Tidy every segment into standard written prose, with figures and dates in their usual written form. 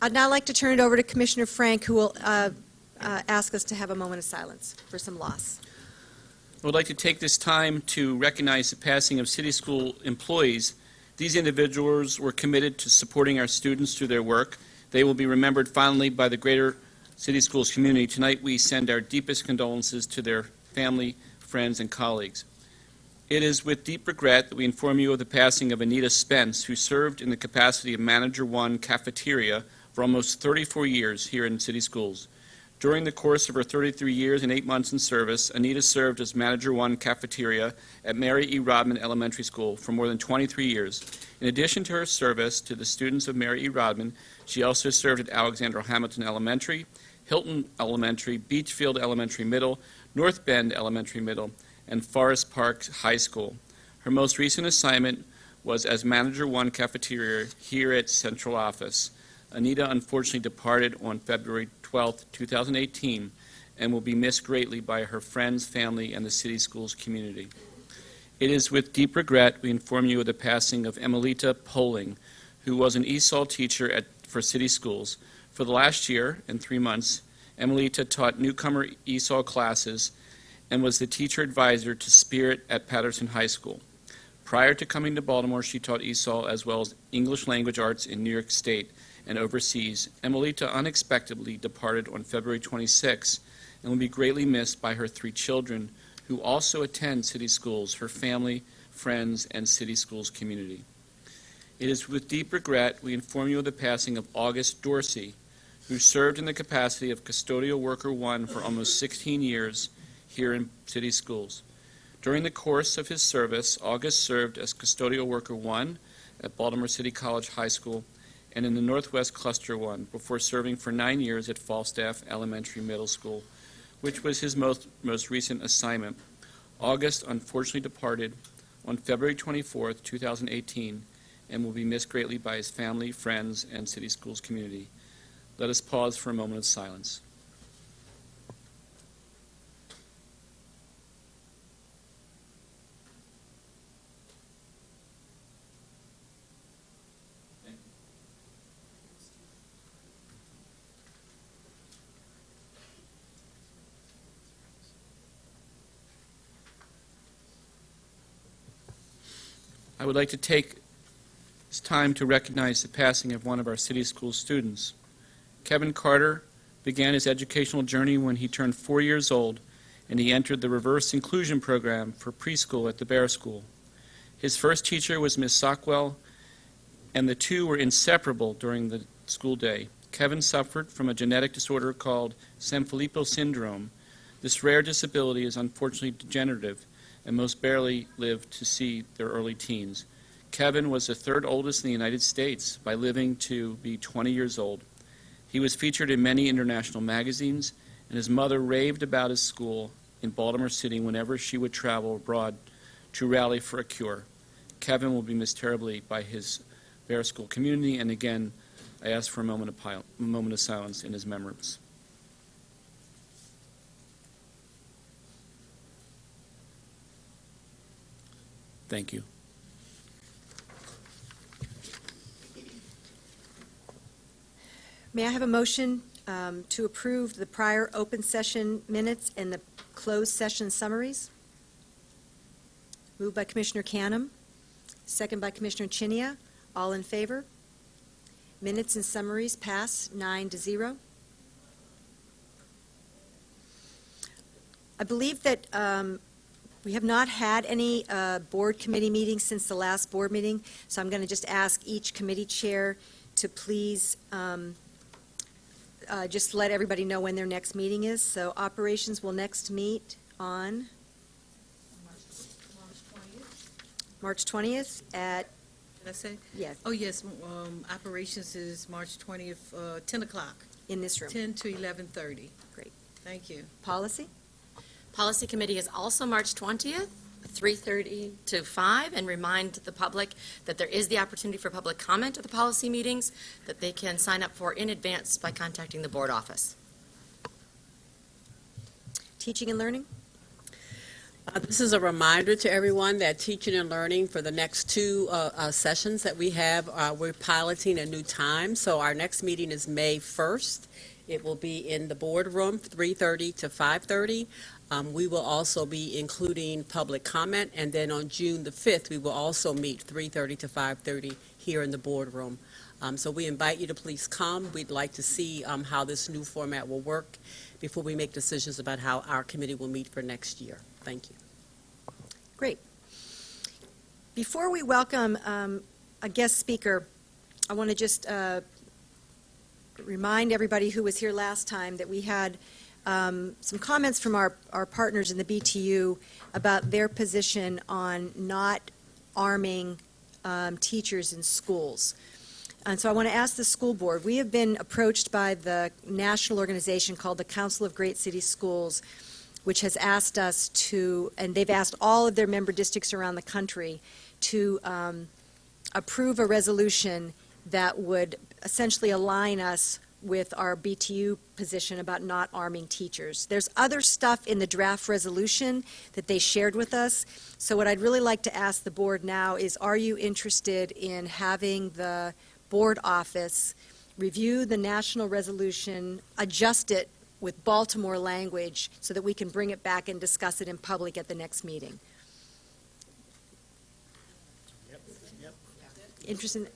I'd now like to turn it over to Commissioner Frank, who will ask us to have a moment of silence for some loss. I would like to take this time to recognize the passing of city school employees. These individuals were committed to supporting our students through their work. They will be remembered fondly by the greater City Schools community. Tonight, we send our deepest condolences to their family, friends, and colleagues. It is with deep regret that we inform you of the passing of Anita Spence, who served in the capacity of Manager 1 Cafeteria for almost 34 years here in City Schools. During the course of her 33 years and 8 months in service, Anita served as Manager 1 Cafeteria at Mary E. Rodman Elementary School for more than 23 years. In addition to her service to the students of Mary E. Rodman, she also served at Alexander Hamilton Elementary, Hilton Elementary, Beachfield Elementary Middle, North Bend Elementary Middle, and Forest Park High School. Her most recent assignment was as Manager 1 Cafeteria here at Central Office. Anita unfortunately departed on February 12, 2018, and will be missed greatly by her friends, family, and the City Schools community. It is with deep regret we inform you of the passing of Emilita Poling, who was an ESOL teacher for City Schools. For the last year and 3 months, Emilita taught newcomer ESOL classes and was the teacher advisor to Spirit at Patterson High School. Prior to coming to Baltimore, she taught ESOL as well as English language arts in New York State and overseas. Emilita unexpectedly departed on February 26 and will be greatly missed by her 3 children who also attend City Schools, her family, friends, and City Schools community. It is with deep regret we inform you of the passing of August Dorsey, who served in the capacity of Custodial Worker 1 for almost 16 years here in City Schools. During the course of his service, August served as Custodial Worker 1 at Baltimore City College High School and in the Northwest Cluster 1 before serving for 9 years at Falstaff Elementary Middle School, which was his most recent assignment. August unfortunately departed on February 24, 2018, and will be missed greatly by his family, friends, and City Schools community. Let us pause for a moment of silence. I would like to take this time to recognize the passing of one of our City School students. Kevin Carter began his educational journey when he turned 4 years old, and he entered the reverse inclusion program for preschool at the Bear School. His first teacher was Miss Sockwell, and the two were inseparable during the school day. Kevin suffered from a genetic disorder called Sanfilippo syndrome. This rare disability is unfortunately degenerative, and most barely live to see their early teens. Kevin was the 3rd oldest in the United States by living to be 20 years old. He was featured in many international magazines, and his mother raved about his school in Baltimore City whenever she would travel abroad to rally for a cure. Kevin will be missed terribly by his Bear School community, and again, I ask for a moment of silence in his remembrance. Thank you. May I have a motion to approve the prior open session minutes and the closed session summaries? Moved by Commissioner Canham, second by Commissioner Chinia. All in favor? Minutes and summaries pass 9-0. I believe that we have not had any board committee meetings since the last board meeting, so I'm going to just ask each committee chair to please just let everybody know when their next meeting is. So operations will next meet on March 20th at, Did I say? yes, Oh, yes, operations is March 20th, 10 o'clock, in this room. 10 to 11:30. Great. Thank you. Policy? Policy Committee is also March 20th, 3:30 to 5, and remind the public that there is the opportunity for public comment at the policy meetings that they can sign up for in advance by contacting the board office. Teaching and learning? This is a reminder to everyone that teaching and learning for the next two sessions that we have, we're piloting a new time. So our next meeting is May 1st. It will be in the boardroom, 3:30 to 5:30. We will also be including public comment, and then on June the 5th, we will also meet 3:30 to 5:30 here in the boardroom. So we invite you to please come. We'd like to see how this new format will work before we make decisions about how our committee will meet for next year. Thank you. Great. Before we welcome a guest speaker, I want to just remind everybody who was here last time that we had some comments from our partners in the BTU about their position on not arming teachers in schools. And so I want to ask the school board, we have been approached by the national organization called the Council of Great City Schools, which has asked us to, and they've asked all of their member districts around the country to approve a resolution that would essentially align us with our BTU position about not arming teachers. There's other stuff in the draft resolution that they shared with us. So what I'd really like to ask the board now is, are you interested in having the board office review the national resolution, adjust it with Baltimore language so that we can bring it back and discuss it in public at the next meeting? Interesting.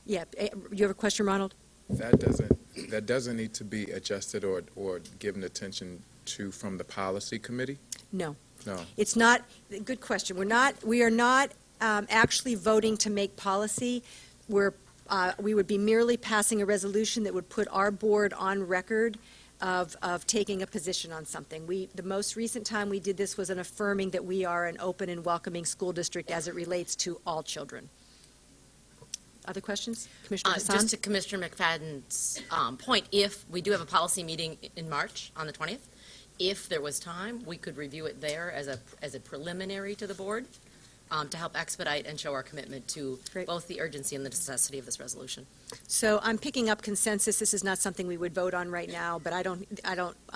Yeah, you have a question, Ronald? That doesn't need to be adjusted or given attention to from the policy committee? No. No. It's not, good question. We are not actually voting to make policy. We would be merely passing a resolution that would put our board on record of taking a position on something. The most recent time we did this was an affirming that we are an open and welcoming school district as it relates to all children. Other questions? Commissioner Hassan? Just to Commissioner McFadden's point, if we do have a policy meeting in March on the 20th, if there was time, we could review it there as a preliminary to the board to help expedite and show our commitment to Great. both the urgency and the necessity of this resolution. So I'm picking up consensus. This is not something we would vote on right now, but I'm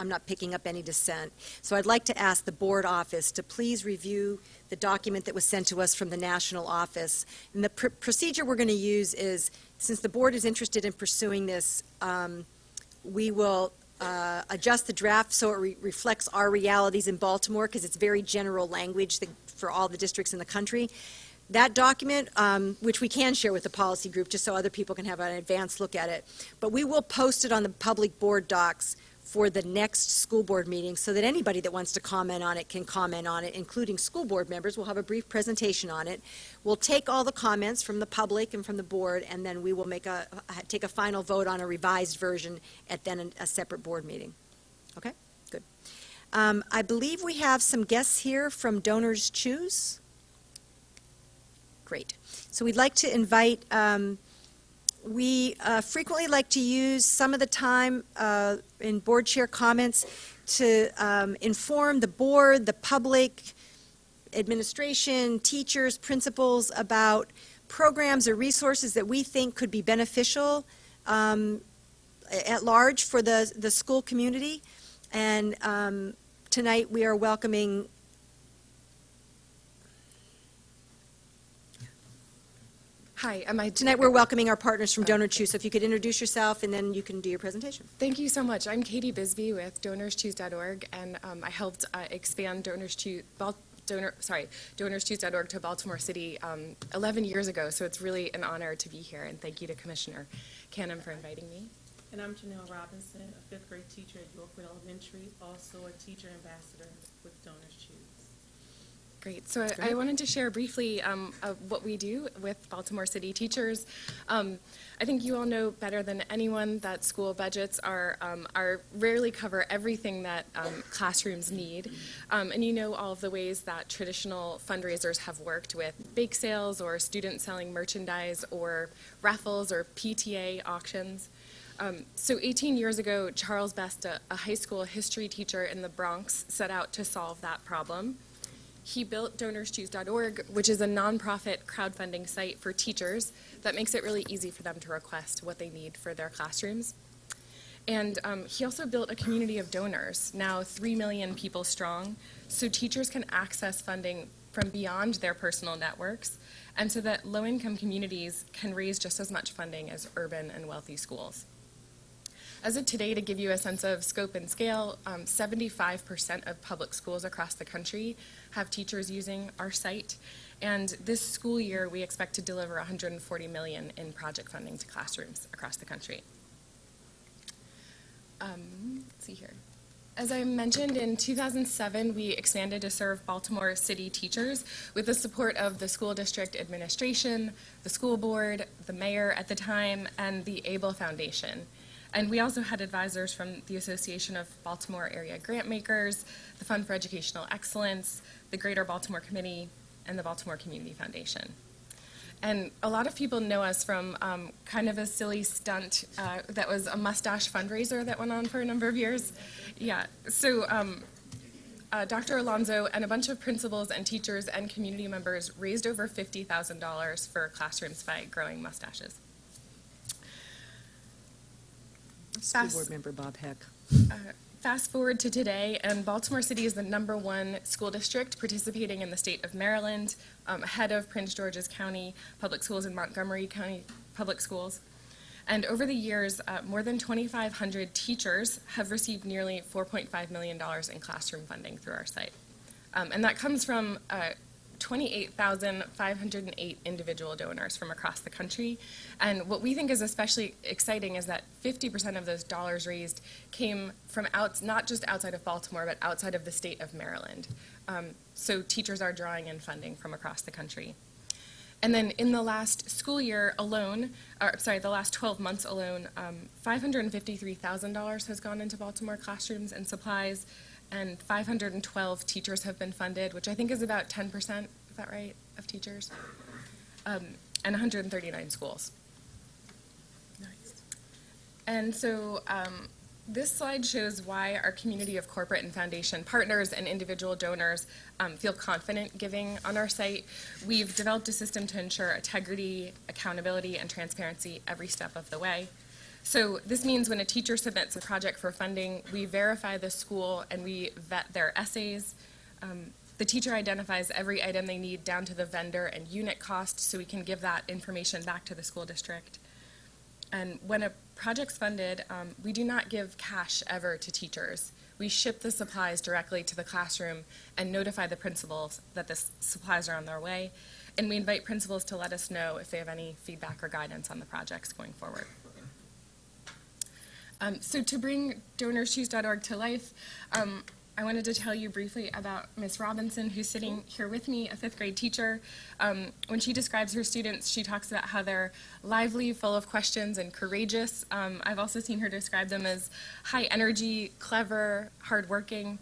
not picking up any dissent. So I'd like to ask the board office to please review the document that was sent to us from the national office. And the procedure we're going to use is, since the board is interested in pursuing this, we will adjust the draft so it reflects our realities in Baltimore, because it's very general language for all the districts in the country. That document, which we can share with the policy group, just so other people can have an advanced look at it, but we will post it on the public board docs for the next school board meeting so that anybody that wants to comment on it can comment on it, including school board members. We'll have a brief presentation on it. We'll take all the comments from the public and from the board, and then we will take a final vote on a revised version at then a separate board meeting. Okay, good. I believe we have some guests here from Donors Choose. Great. So we'd like to invite, we frequently like to use some of the time in board chair comments to inform the board, the public, administration, teachers, principals about programs or resources that we think could be beneficial at large for the school community. And tonight we are welcoming Hi, Tonight we're welcoming our partners from Donor Choose. So if you could introduce yourself and then you can do your presentation. Thank you so much. I'm Katie Bisbee with DonorsChoose.org, and I helped expand DonorsChoose.org to Baltimore City 11 years ago. So it's really an honor to be here, and thank you to Commissioner Cannon for inviting me. And I'm Janelle Robinson, a fifth grade teacher at Yorkwood Elementary, also a teacher ambassador with Donors Choose. Great. So I wanted to share briefly what we do with Baltimore City teachers. I think you all know better than anyone that school budgets are rarely cover everything that classrooms need. And you know all of the ways that traditional fundraisers have worked with bake sales or students selling merchandise or raffles or PTA auctions. So 18 years ago, Charles Best, a high school history teacher in the Bronx, set out to solve that problem. He built DonorsChoose.org, which is a nonprofit crowdfunding site for teachers that makes it really easy for them to request what they need for their classrooms. And he also built a community of donors, now 3 million people strong, so teachers can access funding from beyond their personal networks, and so that low-income communities can raise just as much funding as urban and wealthy schools. As of today, to give you a sense of scope and scale, 75% of public schools across the country have teachers using our site. And this school year, we expect to deliver $140 million in project funding to classrooms across the country. Let's see here. As I mentioned, in 2007, we expanded to serve Baltimore City teachers with the support of the school district administration, the school board, the mayor at the time, and the ABLE Foundation. And we also had advisors from the Association of Baltimore Area Grantmakers, the Fund for Educational Excellence, the Greater Baltimore Committee, and the Baltimore Community Foundation. And a lot of people know us from kind of a silly stunt that was a mustache fundraiser that went on for a number of years. Yeah, so Dr. Alonso and a bunch of principals and teachers and community members raised over $50,000 for classrooms by growing mustaches. School Board Member Bob Heck. Fast forward to today, and Baltimore City is the #1 school district participating in the state of Maryland, ahead of Prince George's County Public Schools and Montgomery County Public Schools. And over the years, more than 2,500 teachers have received nearly $4.5 million in classroom funding through our site. And that comes from 28,508 individual donors from across the country. And what we think is especially exciting is that 50% of those dollars raised came from not just outside of Baltimore, but outside of the state of Maryland. So teachers are drawing in funding from across the country. And then in the last school year alone, the last 12 months alone, $553,000 has gone into Baltimore classrooms and supplies, and 512 teachers have been funded, which I think is about 10%, is that right, of teachers? And 139 schools. Nice. And so this slide shows why our community of corporate and foundation partners and individual donors feel confident giving on our site. We've developed a system to ensure integrity, accountability, and transparency every step of the way. So this means when a teacher submits a project for funding, we verify the school and we vet their essays. The teacher identifies every item they need down to the vendor and unit cost, so we can give that information back to the school district. And when a project's funded, we do not give cash ever to teachers. We ship the supplies directly to the classroom and notify the principals that the supplies are on their way. And we invite principals to let us know if they have any feedback or guidance on the projects going forward. So to bring DonorsChoose.org to life, I wanted to tell you briefly about Ms. Robinson, who's sitting here with me, a 5th grade teacher. When she describes her students, she talks about how they're lively, full of questions, and courageous. I've also seen her describe them as high energy, clever, hardworking.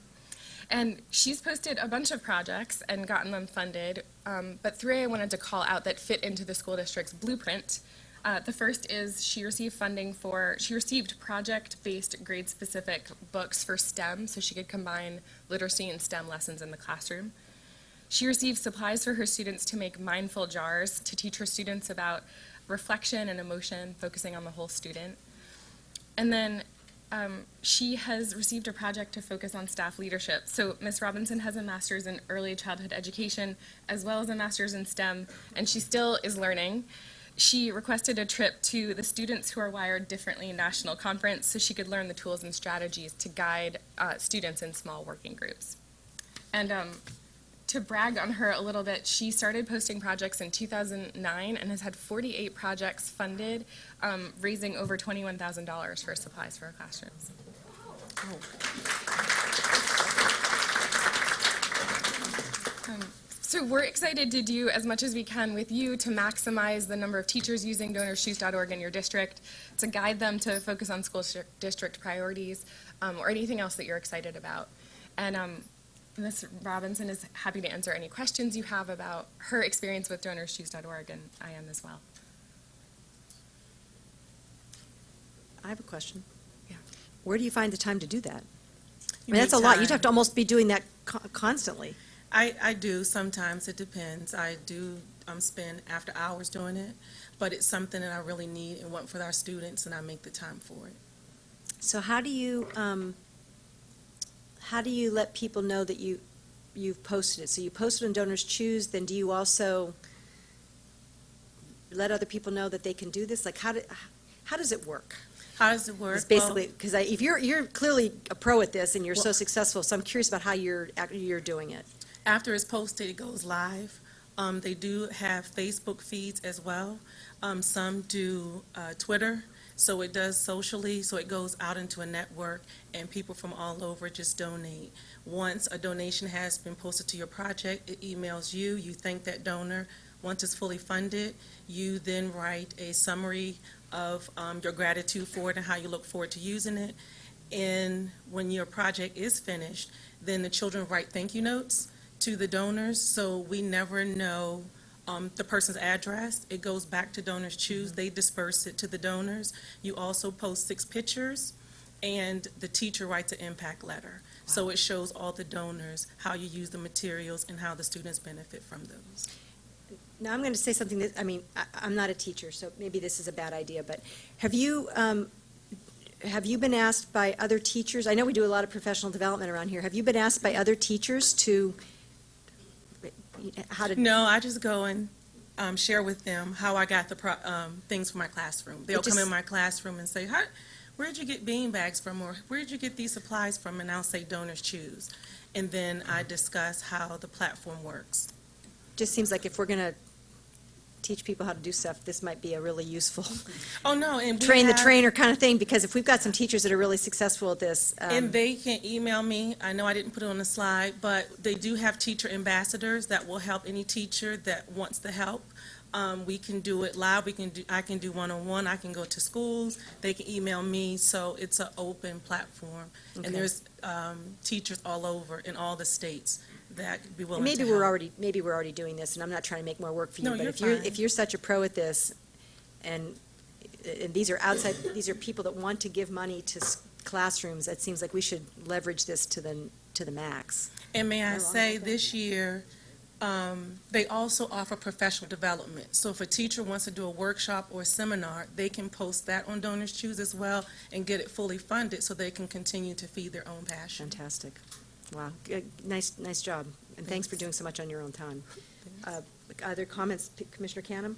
And she's posted a bunch of projects and gotten them funded, but 3 I wanted to call out that fit into the school district's blueprint. The first is she received project-based grade-specific books for STEM, so she could combine literacy and STEM lessons in the classroom. She received supplies for her students to make mindful jars to teach her students about reflection and emotion, focusing on the whole student. And then she has received a project to focus on staff leadership. So Ms. Robinson has a master's in early childhood education, as well as a master's in STEM, and she still is learning. She requested a trip to the Students Who Are Wired Differently National Conference so she could learn the tools and strategies to guide students in small working groups. And to brag on her a little bit, she started posting projects in 2009 and has had 48 projects funded, raising over $21,000 for supplies for her classrooms. So we're excited to do as much as we can with you to maximize the number of teachers using DonorsChoose.org in your district, to guide them to focus on school district priorities, or anything else that you're excited about. And Ms. Robinson is happy to answer any questions you have about her experience with DonorsChoose.org, and I am as well. I have a question. Yeah. Where do you find the time to do that? I You mean, that's a need lot. You'd time. have to almost be doing that constantly. I do, sometimes it depends. I do spend after hours doing it, but it's something that I really need and want for our students, and I make the time for it. So how do you let people know that you've posted it? So you posted on Donors Choose, then do you also let other people know that they can do this? Like, how does it work? How does it work? It's basically, because if you're clearly a pro at this and you're so successful, so I'm curious about how you're doing it. After it's posted, it goes live. They do have Facebook feeds as well. Some do Twitter, so it does socially, so it goes out into a network, and people from all over just donate. Once a donation has been posted to your project, it emails you, you thank that donor. Once it's fully funded, you then write a summary of your gratitude for it and how you look forward to using it. And when your project is finished, then the children write thank you notes to the donors, so we never know the person's address. It goes back to Donors Choose. They disperse it to the donors. You also post 6 pictures, and the teacher writes an impact letter. So it shows all the donors how you use the materials and how the students benefit from those. Now, I'm going to say something that, I'm not a teacher, so maybe this is a bad idea, but have you been asked by other teachers? I know we do a lot of professional development around here. Have you been asked by other teachers how to? No, I just go and share with them how I got the things for my classroom. They'll come in my classroom and say, where'd you get bean bags from, or where'd you get these supplies from? And I'll say Donors Choose. And then I discuss how the platform works. Just seems like if we're going to teach people how to do stuff, this might be a really useful Oh, no, and we train the have- trainer kind of thing, because if we've got some teachers that are really successful at this. And they can email me. I know I didn't put it on the slide, but they do have teacher ambassadors that will help any teacher that wants the help. We can do it live. I can do one-on-one. I can go to schools. They can email me. So it's an open platform. Okay. And there's teachers all over in all the states that be willing Maybe to we're help. maybe we're already doing this, and I'm not trying to make more work for you, No, but you're if fine. you're such a pro at this, and these are people that want to give money to classrooms, it seems like we should leverage this to the max. And may I Am I wrong say, about that? this year, they also offer professional development. So if a teacher wants to do a workshop or a seminar, they can post that on Donors Choose as well and get it fully funded so they can continue to feed their own passion. Fantastic. Wow, good. Nice job, and thanks for doing so much on your own time. Other comments, Commissioner Canham?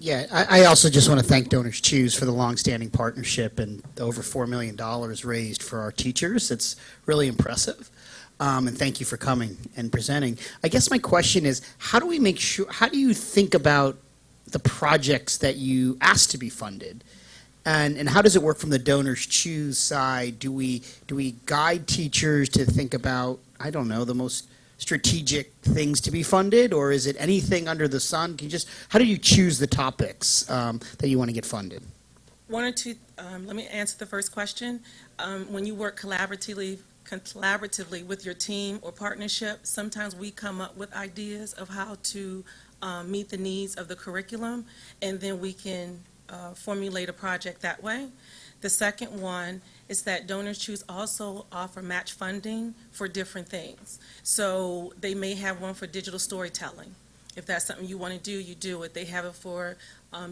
Yeah, I also just want to thank Donors Choose for the longstanding partnership and the over $4 million raised for our teachers. It's really impressive. And thank you for coming and presenting. I guess my question is, how do you think about the projects that you ask to be funded? And how does it work from the Donors Choose side? Do we guide teachers to think about, I don't know, the most strategic things to be funded, or is it anything under the sun? How do you choose the topics that you want to get funded? One or two, let me answer the first question. When you work collaboratively with your team or partnership, sometimes we come up with ideas of how to meet the needs of the curriculum, and then we can formulate a project that way. The second one is that Donors Choose also offer match funding for different things. So they may have one for digital storytelling. If that's something you want to do, you do it. They have it for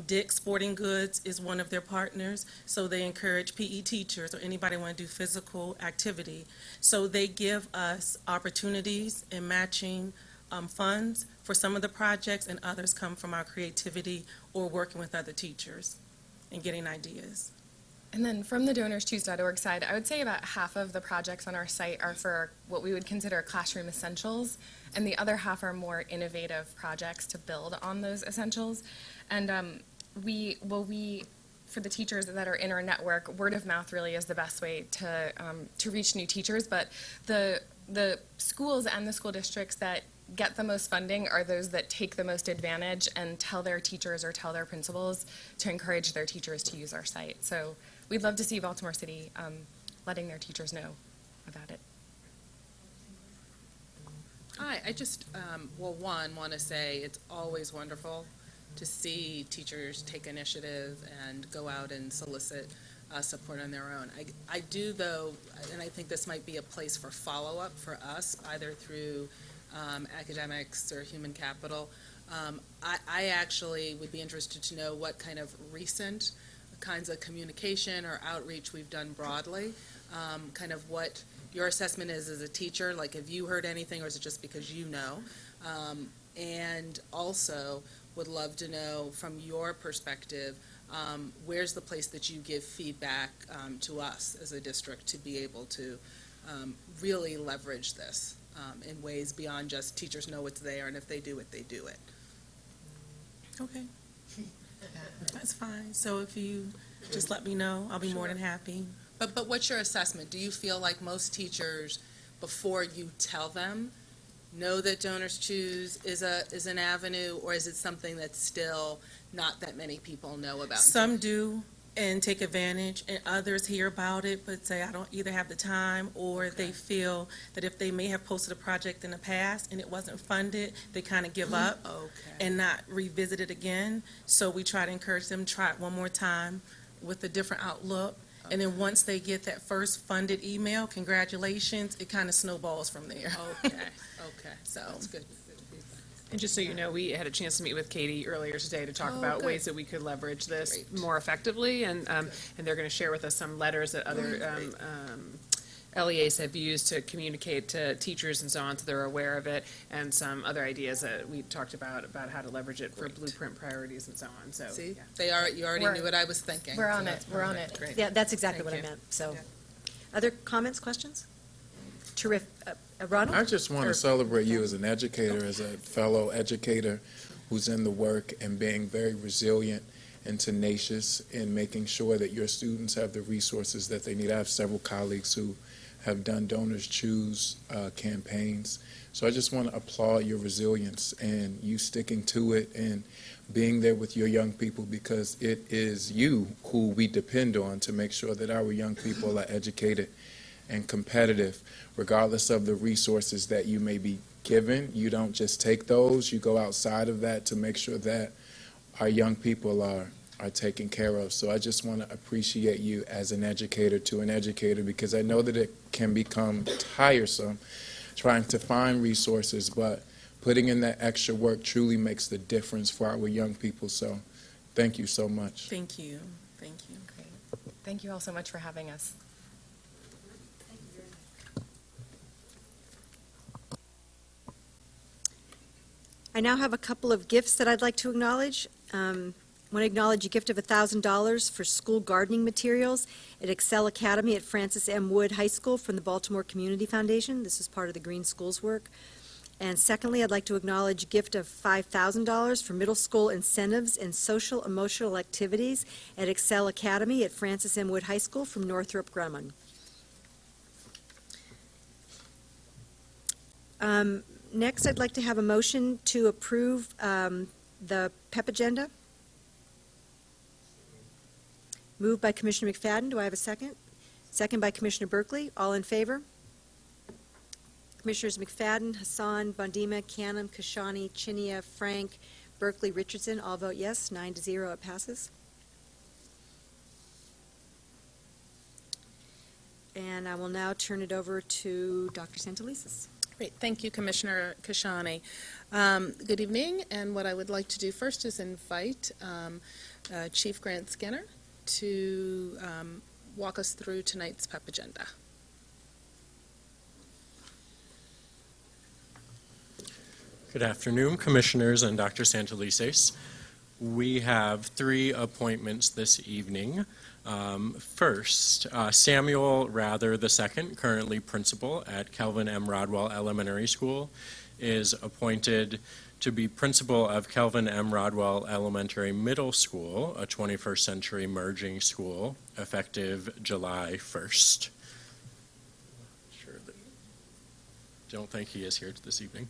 Dick's Sporting Goods is one of their partners, so they encourage PE teachers or anybody want to do physical activity. So they give us opportunities and matching funds for some of the projects, and others come from our creativity or working with other teachers and getting ideas. And then from the DonorsChoose.org side, I would say about half of the projects on our site are for what we would consider classroom essentials, and the other half are more innovative projects to build on those essentials. And for the teachers that are in our network, word of mouth really is the best way to reach new teachers. But the schools and the school districts that get the most funding are those that take the most advantage and tell their teachers or tell their principals to encourage their teachers to use our site. So we'd love to see Baltimore City letting their teachers know about it. Hi, I just, want to say it's always wonderful to see teachers take initiative and go out and solicit support on their own. I do, though, and I think this might be a place for follow-up for us, either through academics or human capital. I actually would be interested to know what kind of recent kinds of communication or outreach we've done broadly, kind of what your assessment is as a teacher, like have you heard anything or is it just because you know? And also would love to know from your perspective, where's the place that you give feedback to us as a district to be able to really leverage this in ways beyond just teachers know it's there and if they do it, they do it. Okay. That's fine. So if you just let me know, I'll be more than happy. But what's your assessment? Do you feel like most teachers, before you tell them, know that Donors Choose is an avenue, or is it something that's still not that many people know about? Some do and take advantage, and others hear about it but say, I don't either have the time, or they feel that if they may have posted a project in the past and it wasn't funded, they kind of give up and not revisit it again. So we try to encourage them to try it one more time with a different outlook. And then once they get that first funded email, congratulations, it kind of snowballs from there. Okay. So that's good. And just so you know, we had a chance to meet with Katie earlier today to talk about good. ways that we could leverage this Great. more effectively, and they're going to share with us some letters that other LEAs have used to communicate to teachers and so on, so they're aware of it, and some other ideas that we talked about how to leverage it for Great. blueprint priorities and so on. So See, yeah. you already knew what I was thinking. We're so on that's it. We're on perfect. it. Great. Yeah, that's exactly Thank what I you. meant, so. Yeah. Other comments, questions? Terrific. Ronald? I just want Or- to celebrate you as an educator, as a fellow educator who's in the work and being very resilient and tenacious in making sure that your students have the resources that they need. I have several colleagues who have done Donors Choose campaigns. So I just want to applaud your resilience and you sticking to it and being there with your young people, because it is you who we depend on to make sure that our young people are educated and competitive, regardless of the resources that you may be given. You don't just take those, you go outside of that to make sure that our young people are taken care of. So I just want to appreciate you as an educator to an educator, because I know that it can become tiresome trying to find resources, but putting in that extra work truly makes the difference for our young people. So thank you so much. Thank you. Thank you. Thank you all so much for having us. I now have a couple of gifts that I'd like to acknowledge. I want to acknowledge a gift of $1,000 for school gardening materials at Excel Academy at Francis M. Wood High School from the Baltimore Community Foundation. This is part of the Green Schools work. And secondly, I'd like to acknowledge a gift of $5,000 for middle school incentives and social emotional activities at Excel Academy at Francis M. Wood High School from Northrop Grumman. Next, I'd like to have a motion to approve the PEP agenda. Moved by Commissioner McFadden. Do I have a second? Second by Commissioner Berkeley. All in favor? Commissioners McFadden, Hassan, Bondima, Canham, Kashani, Chinia, Frank, Berkeley, Richardson, all vote yes. 9-0, it passes. And I will now turn it over to Dr. Santelises. Great. Thank you, Commissioner Kashani. Good evening, and what I would like to do first is invite Chief Grant Skinner to walk us through tonight's PEP agenda. Good afternoon, Commissioners and Dr. Santelises. We have 3 appointments this evening. First, Samuel Rather II, currently principal at Kelvin M. Rodwell Elementary School, is appointed to be principal of Kelvin M. Rodwell Elementary Middle School, a 21st century merging school, effective July 1st. Don't think he is here this evening.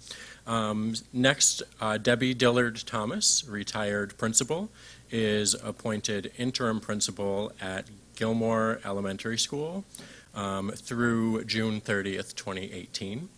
Next, Debbie Dillard Thomas, retired principal, is appointed interim principal at Gilmore Elementary School through June 30th, 2018.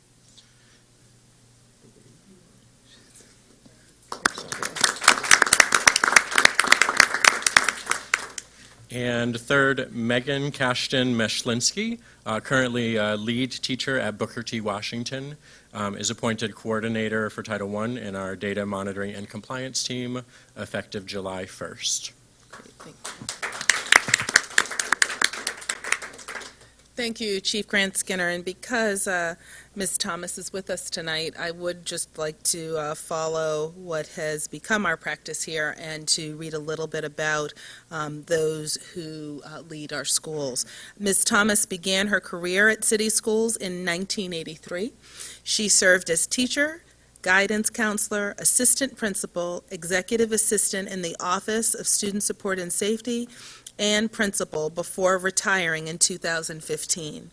And third, Megan Kashton Meshlinsky, currently lead teacher at Booker T. Washington, is appointed coordinator for Title I in our data monitoring and compliance team, effective July 1st. Great, thank you. Thank you, Chief Grant Skinner. And because Ms. Thomas is with us tonight, I would just like to follow what has become our practice here and to read a little bit about those who lead our schools. Ms. Thomas began her career at City Schools in 1983. She served as teacher, guidance counselor, assistant principal, executive assistant in the Office of Student Support and Safety, and principal before retiring in 2015.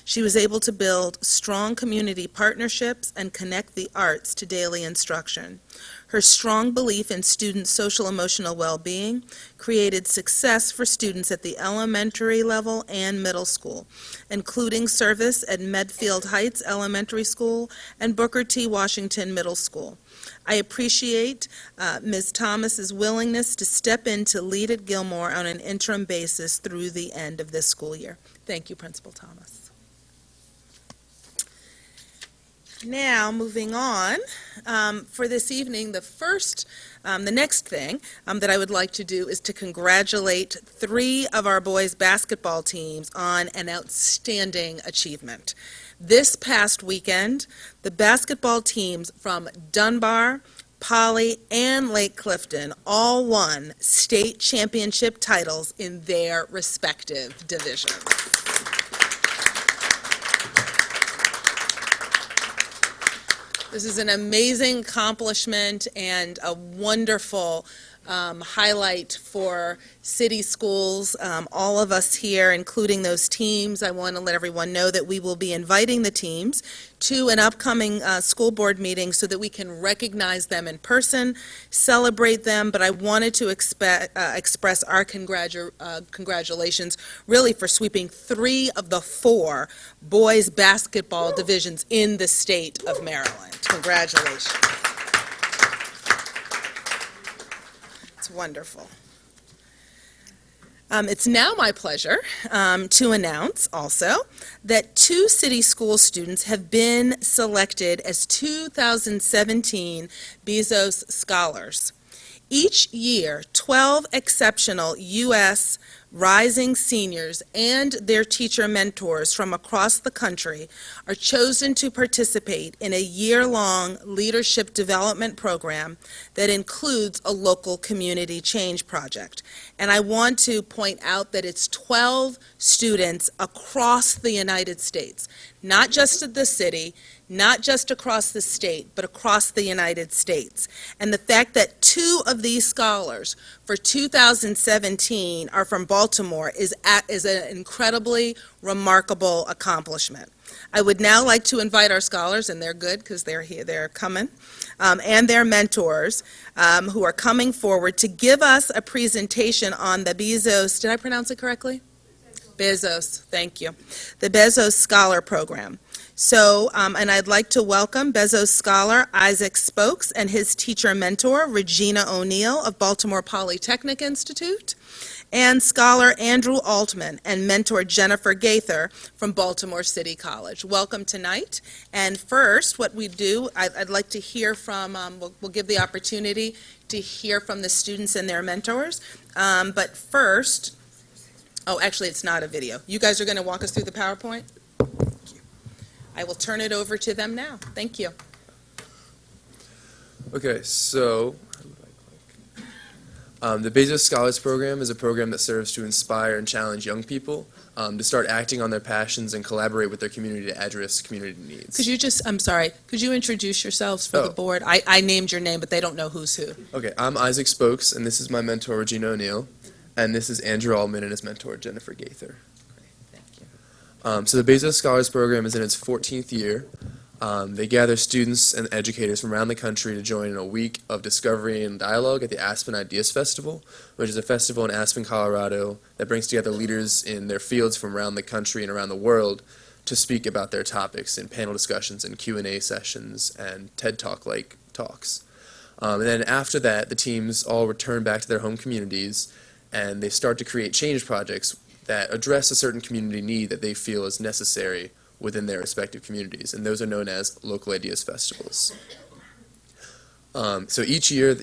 She was able to build strong community partnerships and connect the arts to daily instruction. Her strong belief in students' social emotional well-being created success for students at the elementary level and middle school, including service at Medfield Heights Elementary School and Booker T. Washington Middle School. I appreciate Ms. Thomas's willingness to step in to lead at Gilmore on an interim basis through the end of this school year. Thank you, Principal Thomas. Now, moving on, for this evening, the next thing that I would like to do is to congratulate 3 of our boys' basketball teams on an outstanding achievement. This past weekend, the basketball teams from Dunbar, Poly, and Lake Clifton all won state championship titles in their respective divisions. This is an amazing accomplishment and a wonderful highlight for City Schools. All of us here, including those teams, I want to let everyone know that we will be inviting the teams to an upcoming school board meeting so that we can recognize them in person, celebrate them, but I wanted to express our congratulations really for sweeping 3 of the 4 boys basketball divisions in the state of Maryland. Congratulations. It's wonderful. It's now my pleasure to announce also that 2 City School students have been selected as 2017 Bezos Scholars. Each year, 12 exceptional U.S. rising seniors and their teacher mentors from across the country are chosen to participate in a year-long leadership development program that includes a local community change project. And I want to point out that it's 12 students across the United States, not just at the city, not just across the state, but across the United States. And the fact that 2 of these scholars for 2017 are from Baltimore is an incredibly remarkable accomplishment. I would now like to invite our scholars, and they're good because they're here, they're coming, and their mentors who are coming forward to give us a presentation on the Bezos, did I pronounce it correctly? Bezos, thank you. The Bezos Scholar Program. So, and I'd like to welcome Bezos Scholar Isaac Spokes and his teacher mentor, Regina O'Neill of Baltimore Polytechnic Institute, and Scholar Andrew Altman and mentor Jennifer Gaither from Baltimore City College. Welcome tonight. And first, what we do, I'd like to hear from, we'll give the opportunity to hear from the students and their mentors. But first, oh, actually, it's not a video. You guys are going to walk us through the PowerPoint? I will turn it over to them now. Thank you. Okay, so the Bezos Scholars Program is a program that serves to inspire and challenge young people to start acting on their passions and collaborate with their community to address community needs. Could you just, I'm sorry, could you introduce yourselves for the board? I named your name, but they don't know who's who. Okay, I'm Isaac Spokes, and this is my mentor, Regina O'Neill, and this is Andrew Altman and his mentor, Jennifer Gaither. So the Bezos Scholars Program is in its 14th year. They gather students and educators from around the country to join in a week of discovery and dialogue at the Aspen Ideas Festival, which is a festival in Aspen, Colorado, that brings together leaders in their fields from around the country and around the world to speak about their topics in panel discussions and Q&A sessions and TED Talk-like talks. And then after that, the teams all return back to their home communities, and they start to create change projects that address a certain community need that they feel is necessary within their respective communities, and those are known as local ideas festivals. So each year,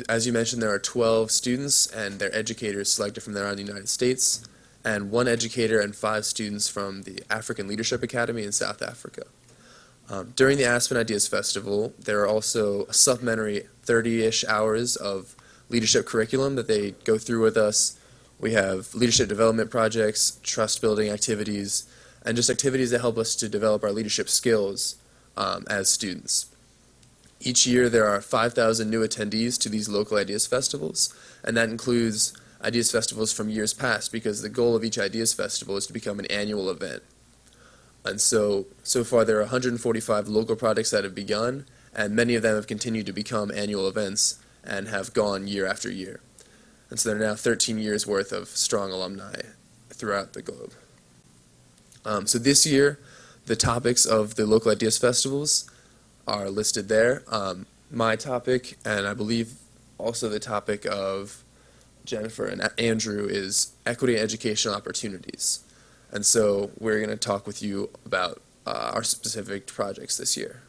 as you mentioned, there are 12 students and their educators selected from around the United States, and 1 educator and 5 students from the African Leadership Academy in South Africa. During the Aspen Ideas Festival, there are also a supplementary 30-ish hours of leadership curriculum that they go through with us. We have leadership development projects, trust building activities, and just activities that help us to develop our leadership skills as students. Each year there are 5,000 new attendees to these local Ideas Festivals, and that includes Ideas Festivals from years past, because the goal of each Ideas Festival is to become an annual event. And so far there are 145 local projects that have begun, and many of them have continued to become annual events and have gone year after year. And so there are now 13 years worth of strong alumni throughout the globe. So this year, the topics of the local Ideas Festivals are listed there. My topic, and I believe also the topic of Jennifer and Andrew, is equity and educational opportunities. And so we're going to talk with you about our specific projects this year.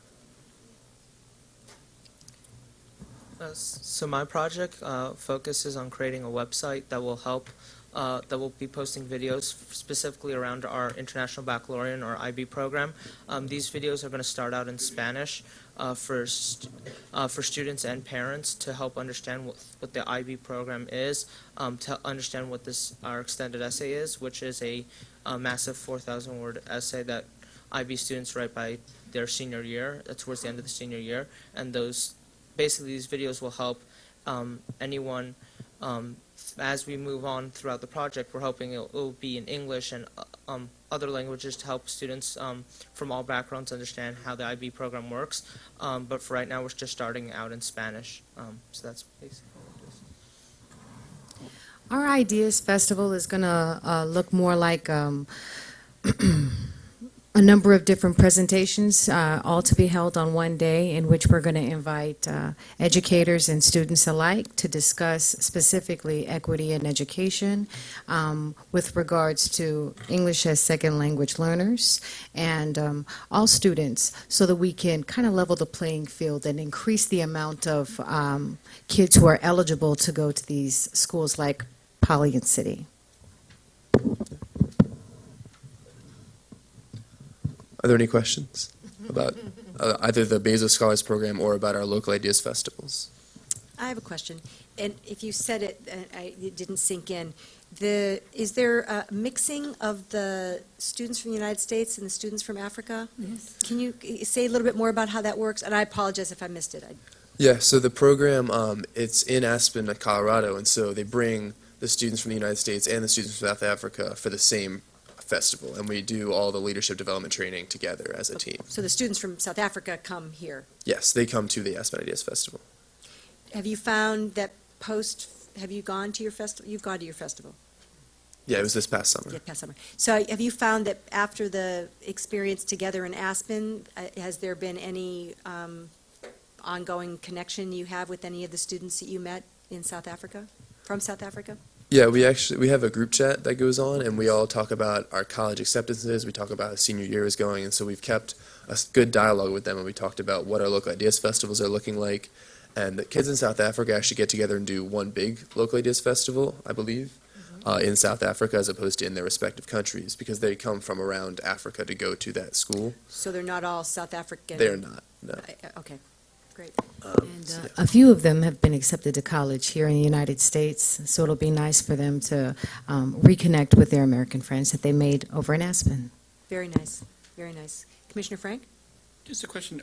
So my project focuses on creating a website that will help, that will be posting videos specifically around our International Baccalaureate or IB program. These videos are going to start out in Spanish for students and parents to help understand what the IB program is, to understand what our extended essay is, which is a massive 4,000-word essay that IB students write by their senior year, towards the end of the senior year, and basically these videos will help anyone as we move on throughout the project. We're hoping it will be in English and other languages to help students from all backgrounds understand how the IB program works. But for right now, we're just starting out in Spanish. So that's basically what it is. Our Ideas Festival is going to look more like a number of different presentations, all to be held on one day, in which we're going to invite educators and students alike to discuss specifically equity in education with regards to English as second language learners and all students, so that we can kind of level the playing field and increase the amount of kids who are eligible to go to these schools like Poly and City. Are there any questions about either the Bezos Scholars Program or about our local Ideas Festivals? I have a question, and if you said it, it didn't sink in. Is there a mixing of the students from the United States and the students from Africa? Yes. Can you say a little bit more about how that works? And I apologize if I missed it. Yeah, so the program, it's in Aspen, Colorado, and so they bring the students from the United States and the students from South Africa for the same festival, and we do all the leadership development training together as a team. So the students from South Africa come here. Yes, they come to the Aspen Ideas Festival. Have you found that have you gone to your festival? You've gone to your festival. Yeah, it was this past summer. Yeah, past summer. So have you found that after the experience together in Aspen, has there been any ongoing connection you have with any of the students that you met in South Africa, from South Africa? Yeah, we have a group chat that goes on, and we all talk about our college acceptances. We talk about how senior year is going, and so we've kept a good dialogue with them, and we talked about what our local Ideas Festivals are looking like. And the kids in South Africa actually get together and do one big local Ideas Festival, I believe, in South Africa, as opposed to in their respective countries, because they come from around Africa to go to that school. So they're not all South African? They're not, no. Okay, great. And a few of them have been accepted to college here in the United States, so it'll be nice for them to reconnect with their American friends that they made over in Aspen. Very nice, very nice. Commissioner Frank? Just a question,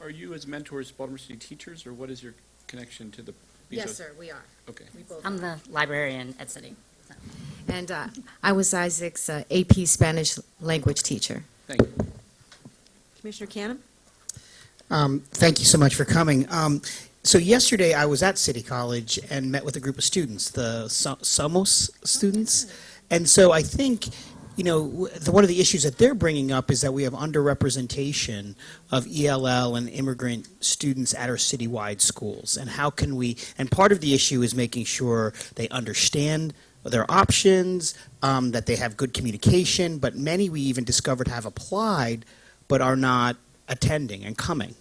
are you as mentors Baltimore City teachers, or what is your connection to the Bezos? Yes, sir, we are. Okay. I'm the librarian at City. And I was Isaac's AP Spanish language teacher. Thank you. Commissioner Canham? Thank you so much for coming. So yesterday I was at City College and met with a group of students, the Somos students. And so I think, one of the issues that they're bringing up is that we have underrepresentation of ELL and immigrant students at our citywide schools. And how can and part of the issue is making sure they understand their options, that they have good communication, but many we even discovered have applied but are not attending and coming.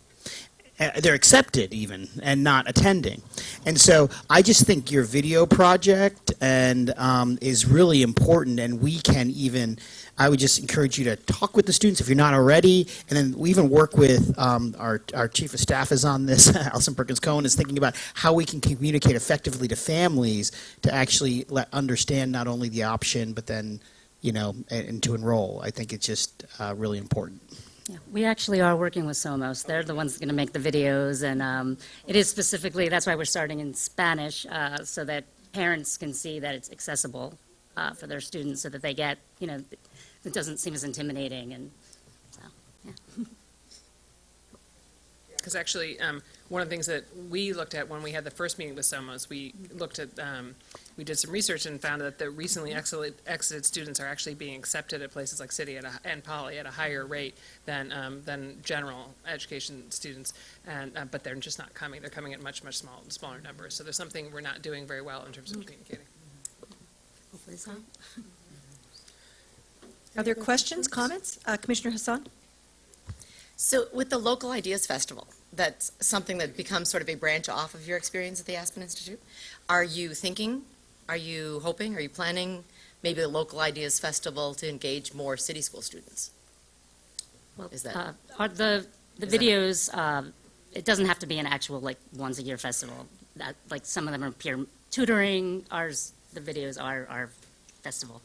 they're accepted even and not attending. And so I just think your video project and is really important, and we can even, I would just encourage you to talk with the students if you're not already, and then we even work with our chief of staff is on this, Allison Perkins-Cohen is thinking about how we can communicate effectively to families to actually understand not only the option, but then, and to enroll. I think it's just really important. Yeah, we actually are working with Somos. They're the ones going to make the videos, and it is specifically, that's why we're starting in Spanish, so that parents can see that it's accessible for their students, so that they get, it doesn't seem as intimidating, and so, yeah. Because actually, one of the things that we looked at when we had the first meeting with Somos, we looked at, we did some research and found that the recently exited students are actually being accepted at places like City and Poly at a higher rate than general education students, and but they're just not coming. They're coming at much smaller numbers. So there's something we're not doing very well in terms of communicating. Hopefully so. Are there questions, comments? Commissioner Hassan? So with the Local Ideas Festival, that's something that becomes sort of a branch off of your experience at the Aspen Institute. Are you thinking, are you hoping, are you planning maybe the Local Ideas Festival to engage more city school students? Well, Is that- the videos, it doesn't have to be an actual, once a year festival. That, some of them are peer tutoring, ours, the videos are our festival.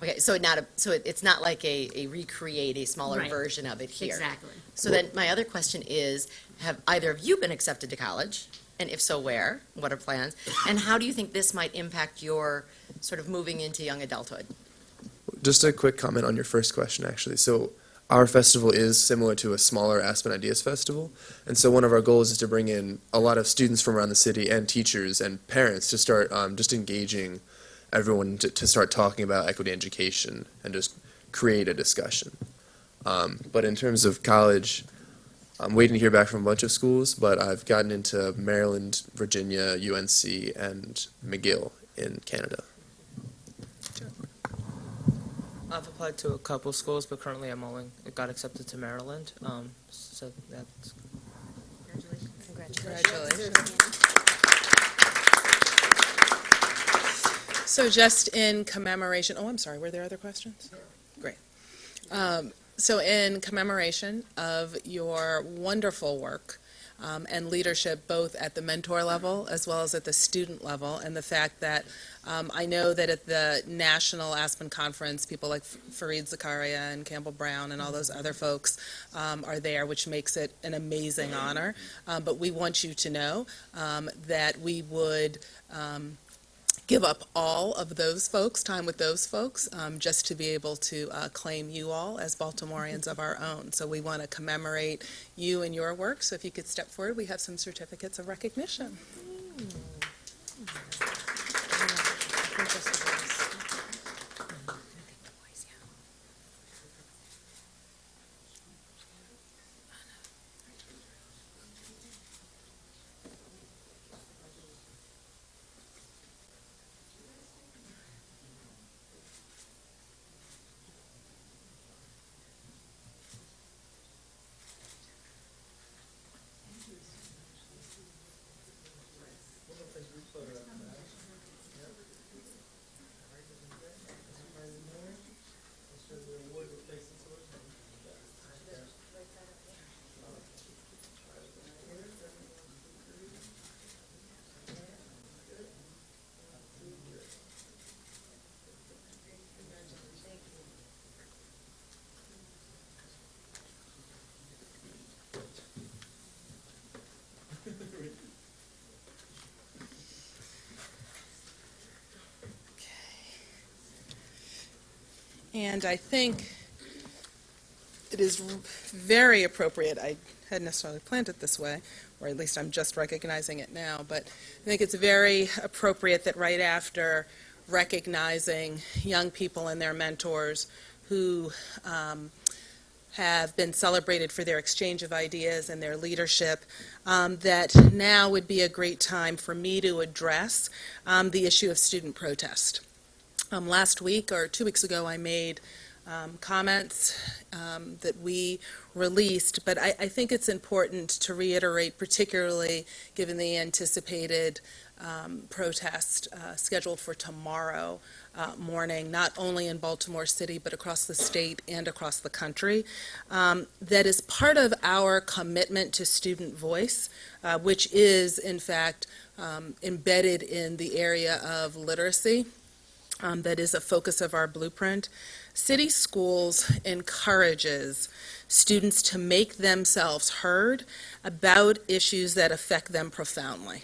Okay, so it's not like a recreate a smaller Right. version of it here. Exactly. So then my other question is, have either of you been accepted to college? And if so, where? What are plans? And how do you think this might impact your sort of moving into young adulthood? Just a quick comment on your first question, actually. So our festival is similar to a smaller Aspen Ideas Festival. And so one of our goals is to bring in a lot of students from around the city and teachers and parents to start just engaging everyone to start talking about equity in education and just create a discussion. But in terms of college, I'm waiting to hear back from a bunch of schools, but I've gotten into Maryland, Virginia, UNC, and McGill in Canada. I've applied to a couple schools, but currently I'm only got accepted to Maryland. So that's Congratulations. So just in commemoration, I'm sorry, were there other questions? Great. So in commemoration of your wonderful work and leadership, both at the mentor level as well as at the student level, and the fact that I know that at the National Aspen Conference, people like Fareed Zakaria and Campbell Brown and all those other folks are there, which makes it an amazing honor. But we want you to know that we would give up all of those folks, time with those folks, just to be able to claim you all as Baltimoreans of our own. So we want to commemorate you and your work. So if you could step forward, we have some certificates of recognition. And I think it is very appropriate, I hadn't necessarily planned it this way, or at least I'm just recognizing it now, but I think it's very appropriate that right after recognizing young people and their mentors who have been celebrated for their exchange of ideas and their leadership, that now would be a great time for me to address the issue of student protest. Last week, or 2 weeks ago, I made comments that we released, but I think it's important to reiterate, particularly given the anticipated protest scheduled for tomorrow morning, not only in Baltimore City, but across the state and across the country, that is part of our commitment to student voice, which is, in fact, embedded in the area of literacy. That is a focus of our blueprint. City Schools encourages students to make themselves heard about issues that affect them profoundly.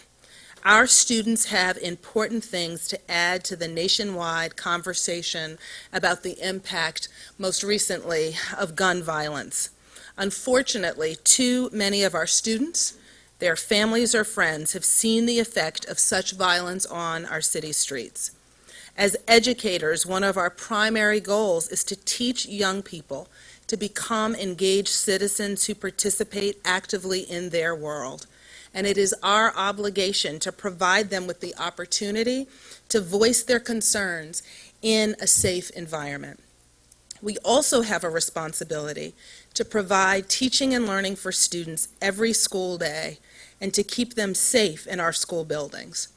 Our students have important things to add to the nationwide conversation about the impact, most recently, of gun violence. Unfortunately, too many of our students, their families or friends, have seen the effect of such violence on our city streets. As educators, one of our primary goals is to teach young people to become engaged citizens who participate actively in their world. And it is our obligation to provide them with the opportunity to voice their concerns in a safe environment. We also have a responsibility to provide teaching and learning for students every school day and to keep them safe in our school buildings.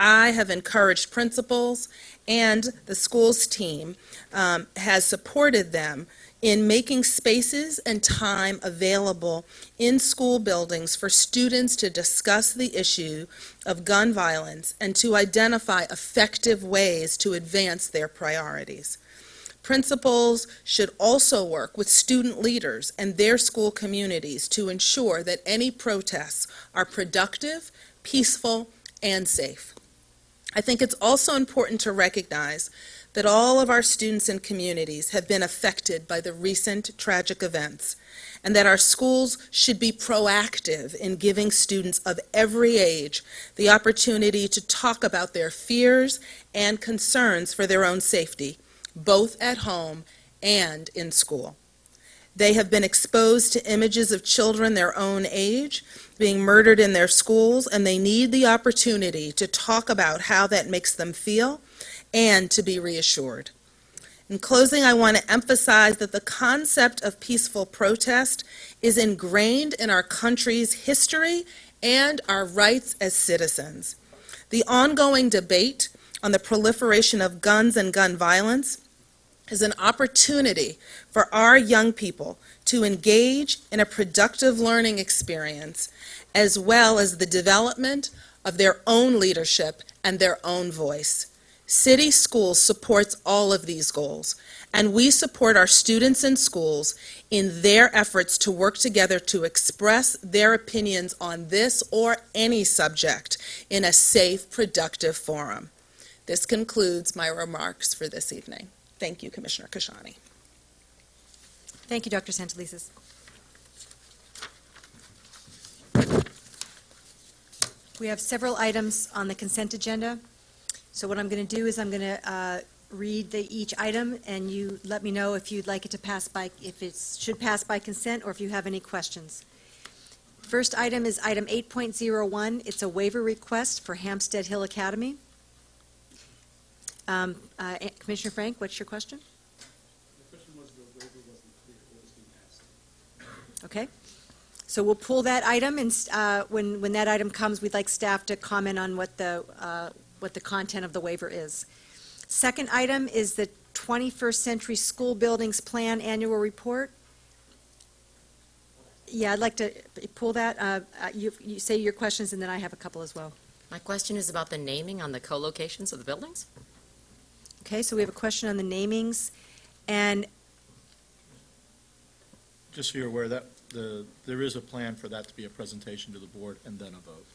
I have encouraged principals, and the schools team has supported them in making spaces and time available in school buildings for students to discuss the issue of gun violence and to identify effective ways to advance their priorities. Principals should also work with student leaders and their school communities to ensure that any protests are productive, peaceful, and safe. I think it's also important to recognize that all of our students and communities have been affected by the recent tragic events, and that our schools should be proactive in giving students of every age the opportunity to talk about their fears and concerns for their own safety, both at home and in school. They have been exposed to images of children their own age being murdered in their schools, and they need the opportunity to talk about how that makes them feel and to be reassured. In closing, I want to emphasize that the concept of peaceful protest is ingrained in our country's history and our rights as citizens. The ongoing debate on the proliferation of guns and gun violence is an opportunity for our young people to engage in a productive learning experience, as well as the development of their own leadership and their own voice. City Schools supports all of these goals, and we support our students and schools in their efforts to work together to express their opinions on this or any subject in a safe, productive forum. This concludes my remarks for this evening. Thank you, Commissioner Kashani. Thank you, Dr. Santelises. We have several items on the consent agenda. So what I'm going to do is I'm going to read each item, and you let me know if you'd like it to pass by, if it should pass by consent, or if you have any questions. First item is item 8.01. It's a waiver request for Hampstead Hill Academy. Commissioner Frank, what's your question? The question was the waiver wasn't clear. What was being asked? Okay. So we'll pull that item, and when that item comes, we'd like staff to comment on what the content of the waiver is. Second item is the 21st Century School Buildings Plan Annual Report. Yeah, I'd like to pull that. You say your questions, and then I have a couple as well. My question is about the naming on the co-locations of the buildings. Okay, so we have a question on the namings, and Just so you're aware, that there is a plan for that to be a presentation to the board and then a vote.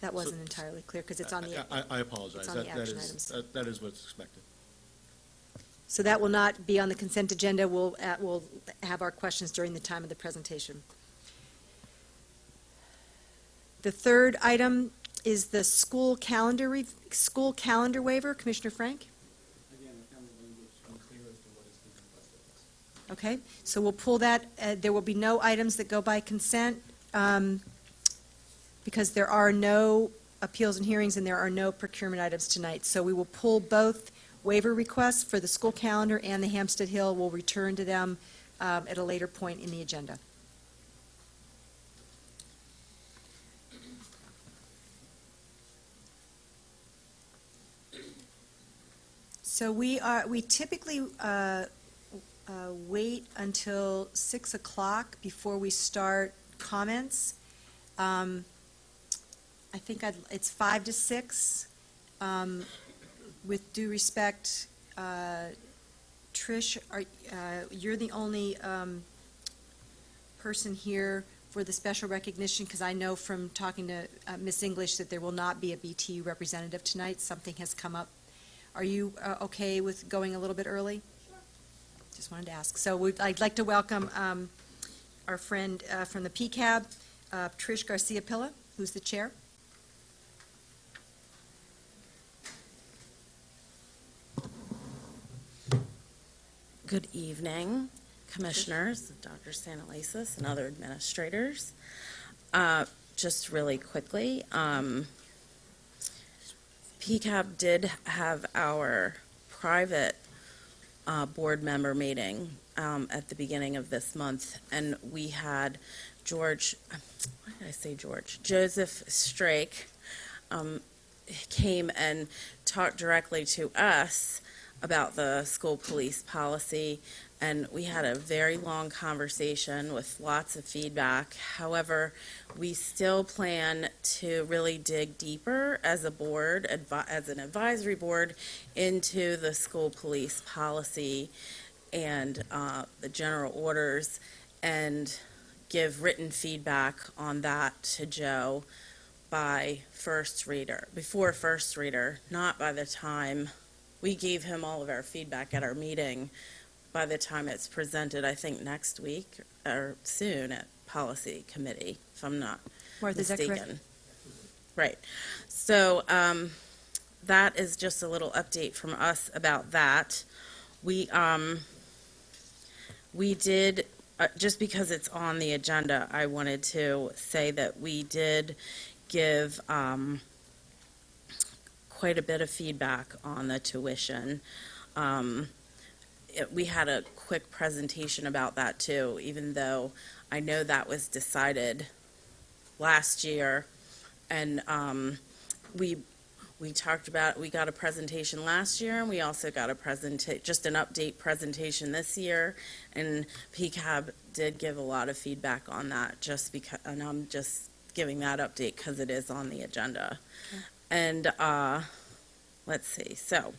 that wasn't entirely clear because it's on the. I apologize. It's on the That action is- items. That is what's expected. So that will not be on the consent agenda. We'll have our questions during the time of the presentation. The third item is the school calendar waiver. Commissioner Frank? Again, I found the language unclear as to what is being requested. Okay, so we'll pull that. There will be no items that go by consent because there are no appeals and hearings and there are no procurement items tonight. So we will pull both waiver requests for the school calendar and the Hampstead Hill. We'll return to them at a later point in the agenda. So we typically wait until 6 o'clock before we start comments. I think it's 5 to 6. With due respect, Trish, you're the only person here for the special recognition, because I know from talking to Ms. English that there will not be a BTU representative tonight. Something has come up. Are you okay with going a little bit early? Sure. Just wanted to ask. So I'd like to welcome our friend from the PCAB, Trish Garcia-Pilla, who's the chair. Good evening, Commissioners, Dr. Santelises, and other administrators. Just really quickly, PCAB did have our private board member meeting at the beginning of this month, and we had Joseph Strake came and talked directly to us about the school police policy, and we had a very long conversation with lots of feedback. However, we still plan to really dig deeper as a board, as an advisory board, into the school police policy and the general orders, and give written feedback on that to Joe before first reader, not by the time we gave him all of our feedback at our meeting. By the time it's presented, I think next week or soon at policy committee, if I'm not Martha, is that correct? mistaken. Right. So that is just a little update from us about that. We did, just because it's on the agenda, I wanted to say that we did give quite a bit of feedback on the tuition. We had a quick presentation about that too, even though I know that was decided last year. And we talked about, we got a presentation last year, and we also got a just an update presentation this year. And PCAB did give a lot of feedback on that, just because, and I'm just giving that update because it is on the agenda. Okay. And let's see, so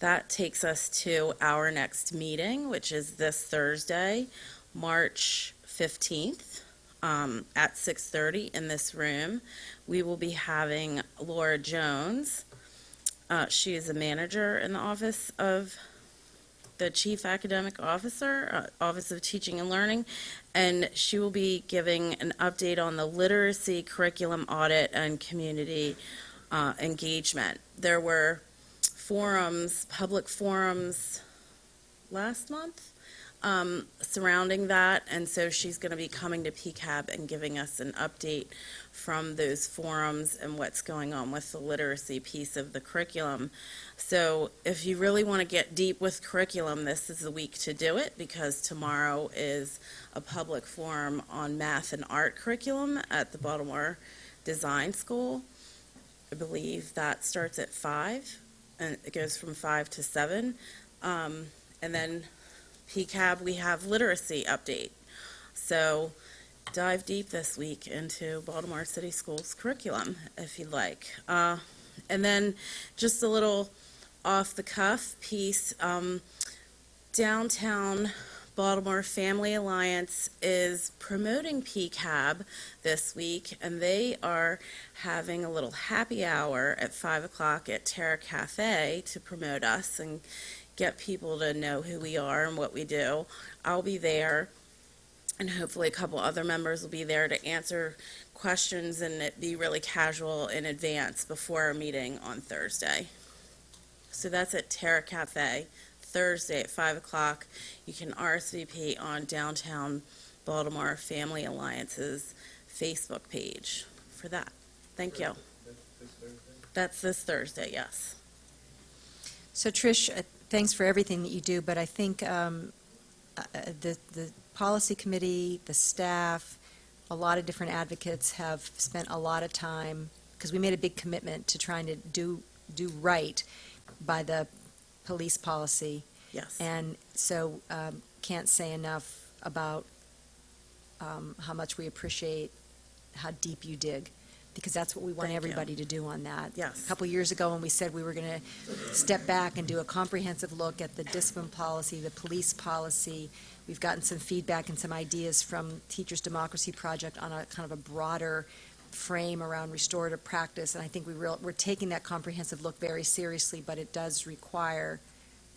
that takes us to our next meeting, which is this Thursday, March 15th, at 6:30 in this room. We will be having Laura Jones. She is a manager in the office of the Chief Academic Officer, Office of Teaching and Learning, and she will be giving an update on the literacy curriculum audit and community engagement. There were public forums last month surrounding that, and so she's going to be coming to PCAB and giving us an update from those forums and what's going on with the literacy piece of the curriculum. So if you really want to get deep with curriculum, this is the week to do it, because tomorrow is a public forum on math and art curriculum at the Baltimore Design School. I believe that starts at 5, and it goes from 5 to 7. And then PCAB, we have literacy update. So dive deep this week into Baltimore City Schools curriculum, if you'd like. And then just a little off-the-cuff piece. Downtown Baltimore Family Alliance is promoting PCAB this week, and they are having a little happy hour at 5 o'clock at Terra Cafe to promote us and get people to know who we are and what we do. I'll be there, and hopefully a couple other members will be there to answer questions, and it be really casual in advance before our meeting on Thursday. So that's at Terra Cafe, Thursday at 5 o'clock. You can RSVP on Downtown Baltimore Family Alliance's Facebook page for that. Thank you. That's this Thursday, yes. So Trish, thanks for everything that you do, but I think the policy committee, the staff, a lot of different advocates have spent a lot of time, because we made a big commitment to trying to do right by the police policy. Yes. And so can't say enough about how much we appreciate how deep you dig, because that's what we want Thank you. everybody to do on that. Yes. A couple years ago, when we said we were going to step back and do a comprehensive look at the discipline policy, the police policy, we've gotten some feedback and some ideas from Teachers Democracy Project on a kind of a broader frame around restorative practice, and I think we're taking that comprehensive look very seriously, but it does require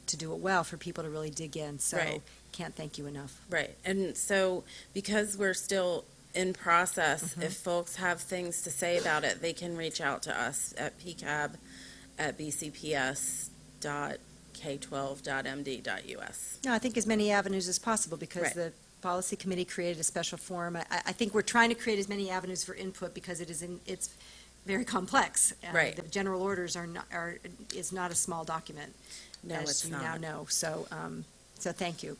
to do it well for people to really dig in. So Right. can't thank you enough. Right, and so because we're still in process, if folks have things to say about it, they can reach out to us at pcab@bcps.k12.md.us. No, I think as many avenues as possible, because Right. the policy committee created a special forum. I think we're trying to create as many avenues for input, because it's very complex. Right. The general orders is not a small document, No, as it's you now not. know. So thank you.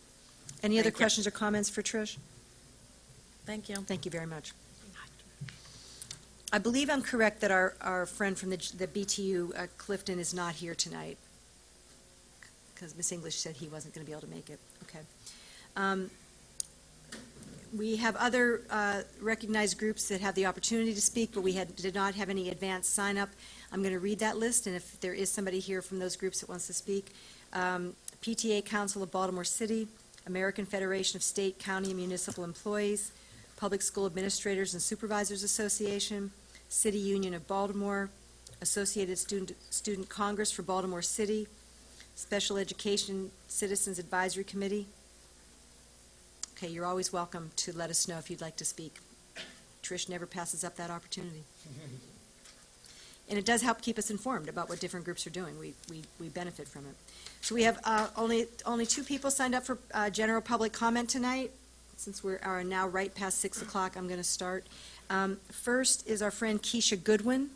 Any other Thank you. questions or comments for Trish? Thank you. Thank you very much. I believe I'm correct that our friend from the BTU, Clifton, is not here tonight, because Miss English said he wasn't going to be able to make it. Okay. We have other recognized groups that have the opportunity to speak, but we did not have any advanced sign-up. I'm going to read that list, and if there is somebody here from those groups that wants to speak. PTA Council of Baltimore City, American Federation of State, County, and Municipal Employees, Public School Administrators and Supervisors Association, City Union of Baltimore, Associated Student Congress for Baltimore City, Special Education Citizens Advisory Committee. Okay, you're always welcome to let us know if you'd like to speak. Trish never passes up that opportunity. And it does help keep us informed about what different groups are doing. We benefit from it. So we have only two people signed up for general public comment tonight. Since we are now right past 6 o'clock, I'm going to start. First is our friend Keisha Goodwin.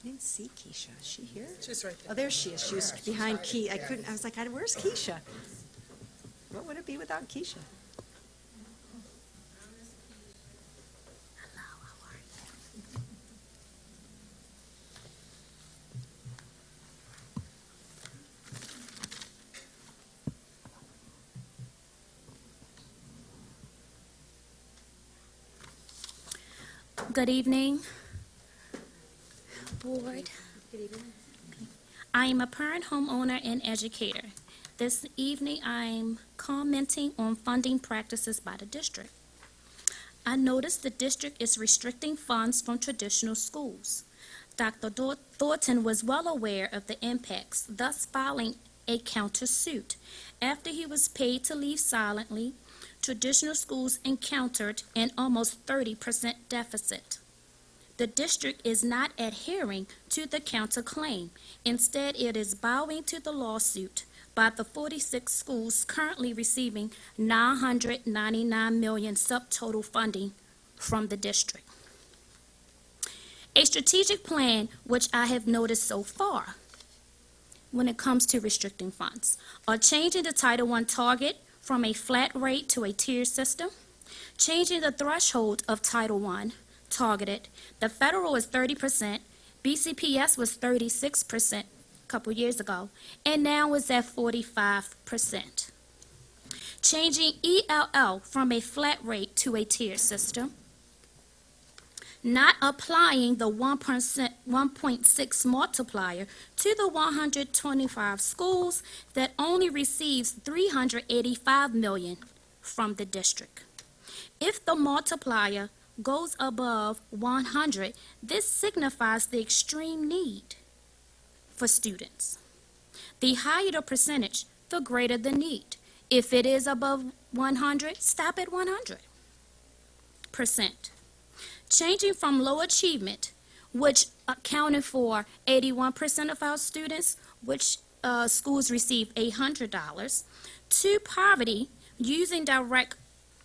I didn't see Keisha. Is she here? She's right there. Oh, there she is. She was behind Key. I was like, where's Keisha? What would it be without Keisha? Good evening, Board. Good evening. I am a parent, homeowner, and educator. This evening, I'm commenting on funding practices by the district. I noticed the district is restricting funds from traditional schools. Dr. Thornton was well aware of the impacts, thus filing a countersuit. After he was paid to leave silently, traditional schools encountered an almost 30% deficit. The district is not adhering to the counterclaim. Instead, it is bowing to the lawsuit by the 46 schools currently receiving $999 million subtotal funding from the district. A strategic plan, which I have noticed so far when it comes to restricting funds, are changing the Title I target from a flat rate to a tier system, changing the threshold of Title I targeted. The federal is 30%, BCPS was 36% a couple years ago, and now is at 45%. Changing ELL from a flat rate to a tier system, not applying the 1.6 multiplier to the 125 schools that only receives $385 million from the district. If the multiplier goes above 100, this signifies the extreme need for students. The higher the percentage, the greater the need. If it is above 100, stop at 100%. Changing from low achievement, which accounted for 81% of our students, which schools receive $800, to poverty using direct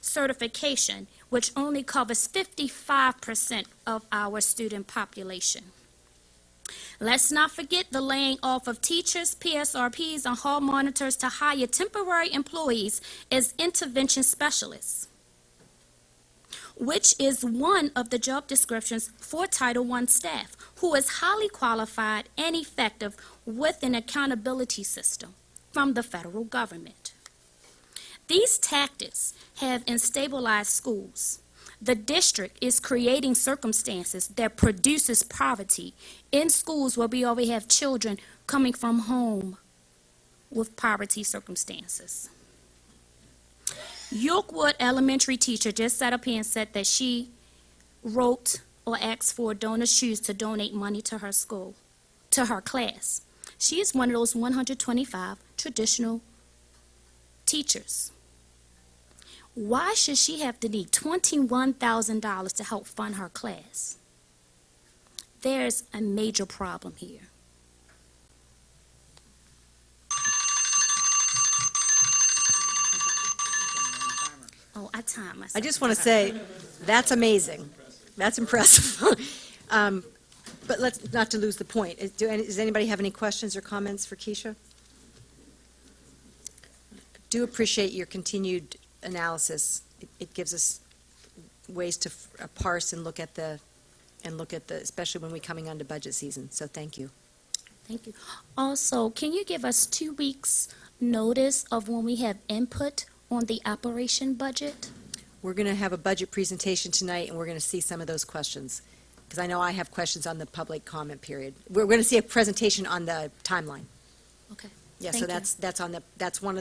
certification, which only covers 55% of our student population. Let's not forget the laying off of teachers, PSRPs, and hall monitors to hire temporary employees as intervention specialists, which is one of the job descriptions for Title I staff, who is highly qualified and effective with an accountability system from the federal government. These tactics have instabilized schools. The district is creating circumstances that produces poverty in schools where we already have children coming from home with poverty circumstances. Yorkwood elementary teacher just sat up here and said that she wrote or asked for donors' shoes to donate money to her school, to her class. She is one of those 125 traditional teachers. Why should she have to need $21,000 to help fund her class? There's a major problem here. Oh, I timed myself. I just want to say, that's amazing. That's impressive. But let's, not to lose the point. Does anybody have any questions or comments for Keisha? Do appreciate your continued analysis. It gives us ways to parse and look at the, especially when we're coming onto budget season. So thank you. Thank you. Also, can you give us 2 weeks' notice of when we have input on the operation budget? We're going to have a budget presentation tonight, and we're going to see some of those questions, because I know I have questions on the public comment period. We're going to see a presentation on the timeline. Okay. Yeah, Thank so you. that's one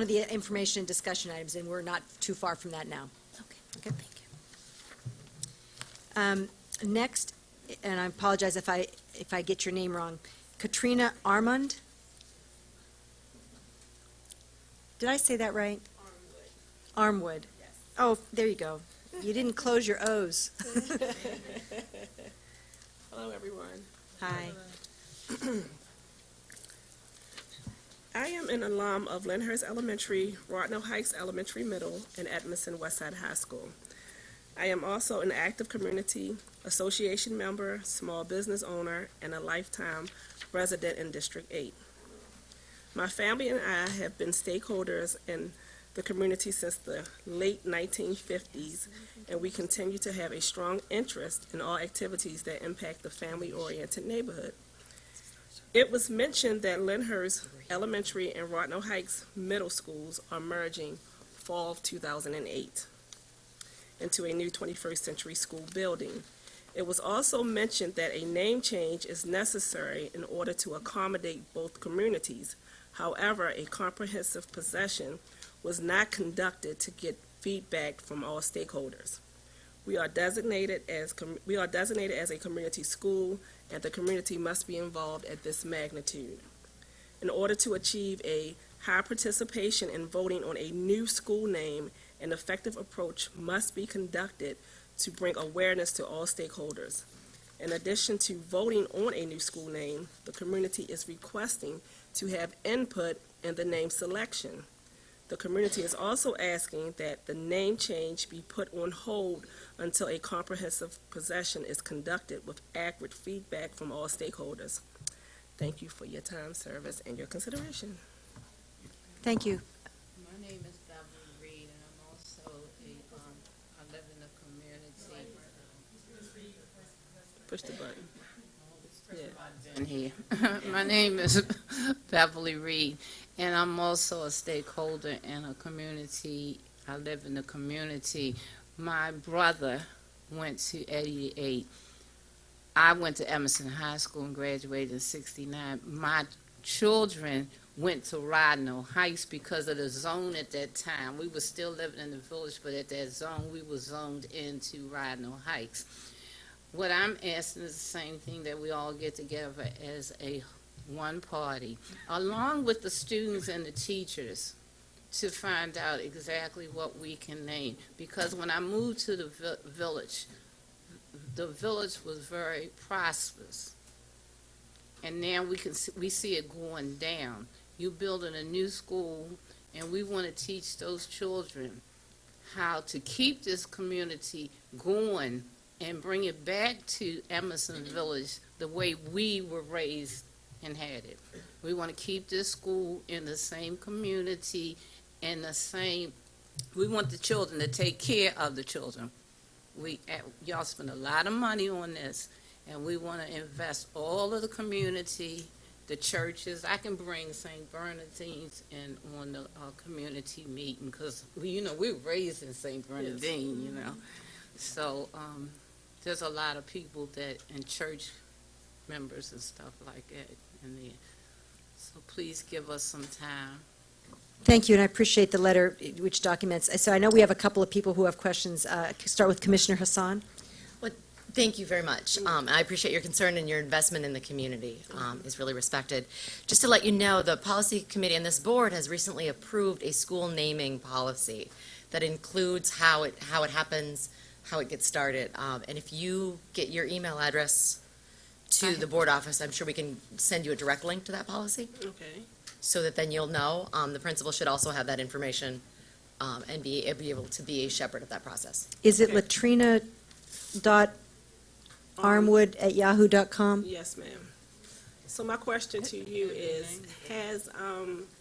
of the information and discussion items, and we're not too far from that now. Okay. Thank you. Next, and I apologize if I get your name wrong, Katrina Armand? Did I say that right? Armwood. Yes. Oh, there you go. You didn't close your O's. Hello, everyone. Hi. I am an alum of Lyndhurst Elementary, Rodno Heights Elementary Middle, and Edmondson Westside High School. I am also an active community association member, small business owner, and a lifetime resident in District 8. My family and I have been stakeholders in the community since the late 1950s, and we continue to have a strong interest in all activities that impact the family-oriented neighborhood. It was mentioned that Lyndhurst Elementary and Rodno Heights Middle Schools are merging fall of 2008 into a new 21st century school building. It was also mentioned that a name change is necessary in order to accommodate both communities. However, a comprehensive possession was not conducted to get feedback from all stakeholders. We are designated as a community school, and the community must be involved at this magnitude. In order to achieve a high participation in voting on a new school name, an effective approach must be conducted to bring awareness to all stakeholders. In addition to voting on a new school name, the community is requesting to have input in the name selection. The community is also asking that the name change be put on hold until a comprehensive possession is conducted with accurate feedback from all stakeholders. Thank you for your time, service, and your consideration. Thank you. My name is Beverly Reed, and I'm also I live in the community. Push the button. In here. My name is Beverly Reed, and I'm also a stakeholder in a community. I live in the community. My brother went to 88. I went to Emerson High School and graduated in 69. My children went to Rodno Heights because of the zone at that time. We were still living in the village, but at that zone, we were zoned into Rodno Heights. What I'm asking is the same thing, that we all get together as a one party, along with the students and the teachers, to find out exactly what we can name. Because when I moved to the village was very prosperous. And now we see it going down. You building a new school, and we want to teach those children how to keep this community going and bring it back to Emerson Village the way we were raised and had it. We want to keep this school in the same community and the same, we want the children to take care of the children. Y'all spend a lot of money on this, and we want to invest all of the community, the churches. I can bring St. Bernardine's in on the community meeting, because, we were raised in St. Bernardine, So there's a lot of people that, and church members and stuff like that in there. So please give us some time. Thank you, and I appreciate the letter which documents. So I know we have a couple of people who have questions. Start with Commissioner Hassan. Thank you very much. I appreciate your concern and your investment in the community is really respected. Just to let you know, the policy committee and this board has recently approved a school naming policy that includes how it happens, how it gets started. And if you get your email address to the board office, I'm sure we can send you a direct link to that policy, Okay. so that then you'll know. The principal should also have that information and be able to be a shepherd of that process. Is it latrina.armwood@yahoo.com? Yes, ma'am. So my question to you is,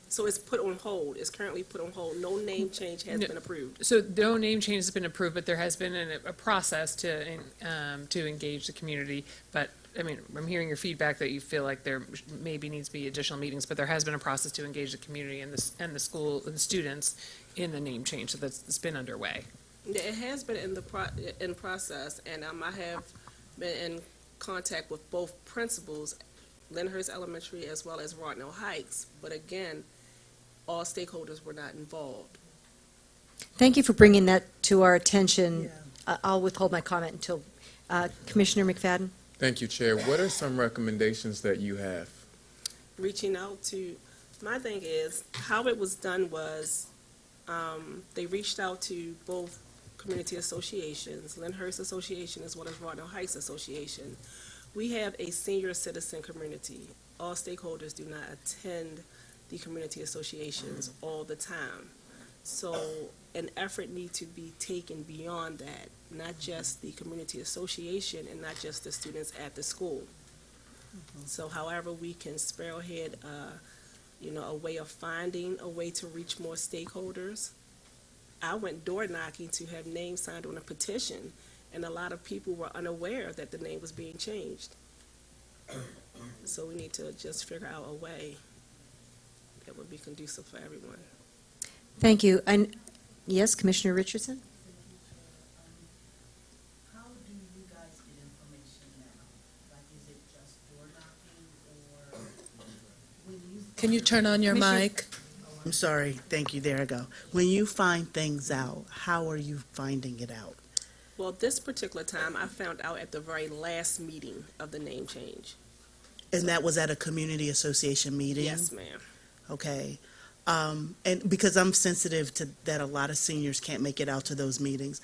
so it's put on hold, it's currently put on hold, no name change has been approved? So no name change has been approved, but there has been a process to engage the community. But, I mean, I'm hearing your feedback that you feel like there maybe needs to be additional meetings, but there has been a process to engage the community and the school and the students in the name change, so that's been underway. Yeah, it has been in process, and I have been in contact with both principals, Lyndhurst Elementary as well as Rodnell Heights, but again, all stakeholders were not involved. Thank you for bringing that to our attention. I'll withhold my comment until Commissioner McFadden. Thank you, Chair. What are some recommendations that you have? Reaching out to, my thing is, how it was done was, they reached out to both community associations, Lyndhurst Association as well as Rodnell Heights Association. We have a senior citizen community. All stakeholders do not attend the community associations all the time. So an effort needs to be taken beyond that, not just the community association and not just the students at the school. So however we can spearhead, a way of finding a way to reach more stakeholders. I went door knocking to have names signed on a petition, and a lot of people were unaware that the name was being changed. So we need to just figure out a way that would be conducive for everyone. Thank you. And yes, Commissioner Richardson? How do you guys get information now? Like, is it just door knocking, or when you... Can you turn on your Commissioner- mic? I'm sorry. Thank you. There I go. When you find things out, how are you finding it out? Well, this particular time, I found out at the very last meeting of the name change. And that was at a community association meeting? Yes, ma'am. Okay. And because I'm sensitive to that, a lot of seniors can't make it out to those meetings.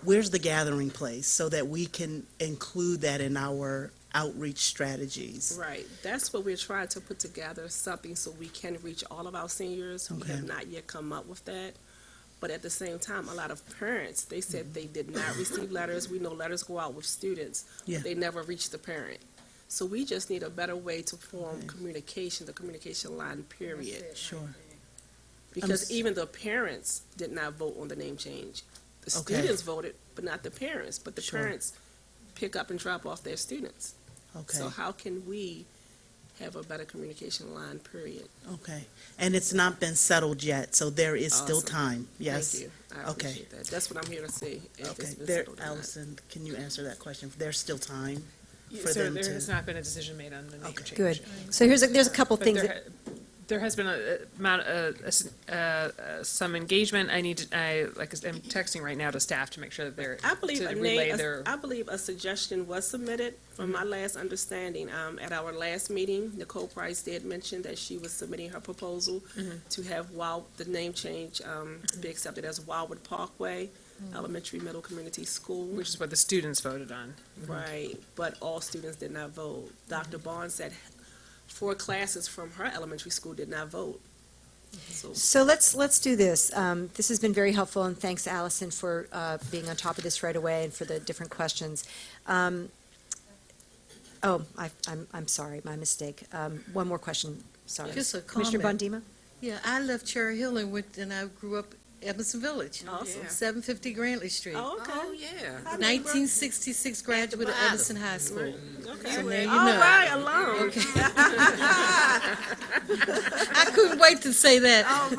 Where's the gathering place so that we can include that in our outreach strategies? Right. That's what we're trying to put together, something so we can reach all of our seniors. We Okay. have not yet come up with that. But at the same time, a lot of parents, they said they did not receive letters. We know letters go out with students. Yeah. They never reach the parent. So we just need a better way to form communication, the communication line, period. Sure. Because even the parents did not vote on the name change. The Okay. students voted, but not the parents. But the Sure. parents pick up and drop off their students. Okay. So how can we have a better communication line, period? Okay. And it's not been settled yet, so there is still Awesome. time. Yes? Thank you. I Okay. appreciate that. That's what I'm here to see, if Okay. it's been There, settled or not. Allison, can you answer that question? There's still time for So them there to... has not been a decision made on the name change. Good. So there's a couple But things there there has been some engagement. I'm texting right now to staff to make sure that they're, I believe to relay their. I believe a suggestion was submitted. From my last understanding, at our last meeting, Nicole Price did mention that she was submitting her proposal to have the name change be accepted as Wildwood Parkway Elementary Middle Community School. Which is what the students voted on. Right, but all students did not vote. Dr. Barnes said 4 classes from her elementary school did not vote. So let's do this. This has been very helpful, and thanks, Allison, for being on top of this right away and for the different questions. I'm sorry, my mistake. One more question, sorry. Just a Commissioner comment. Bondima? Yeah, I left Cherry Hill and I grew up Emerson Village. Awesome. 750 Grantley Street. Oh, okay. Oh, yeah. How did 1966 graduate of Emerson High School. Okay. So now you All know. right, alone. Okay. I couldn't wait to say that. All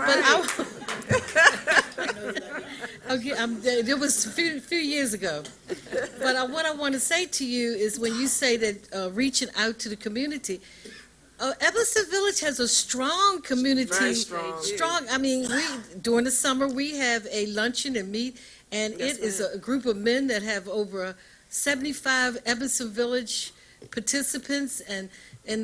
Okay, it was a few years ago. But what I want to say to you is when you say that reaching out to the community, Evanston Village has a strong community. Very strong. I mean, during the summer, we have a luncheon and meet, and Yes, it is ma'am. a group of men that have over 75 Evanston Village participants, and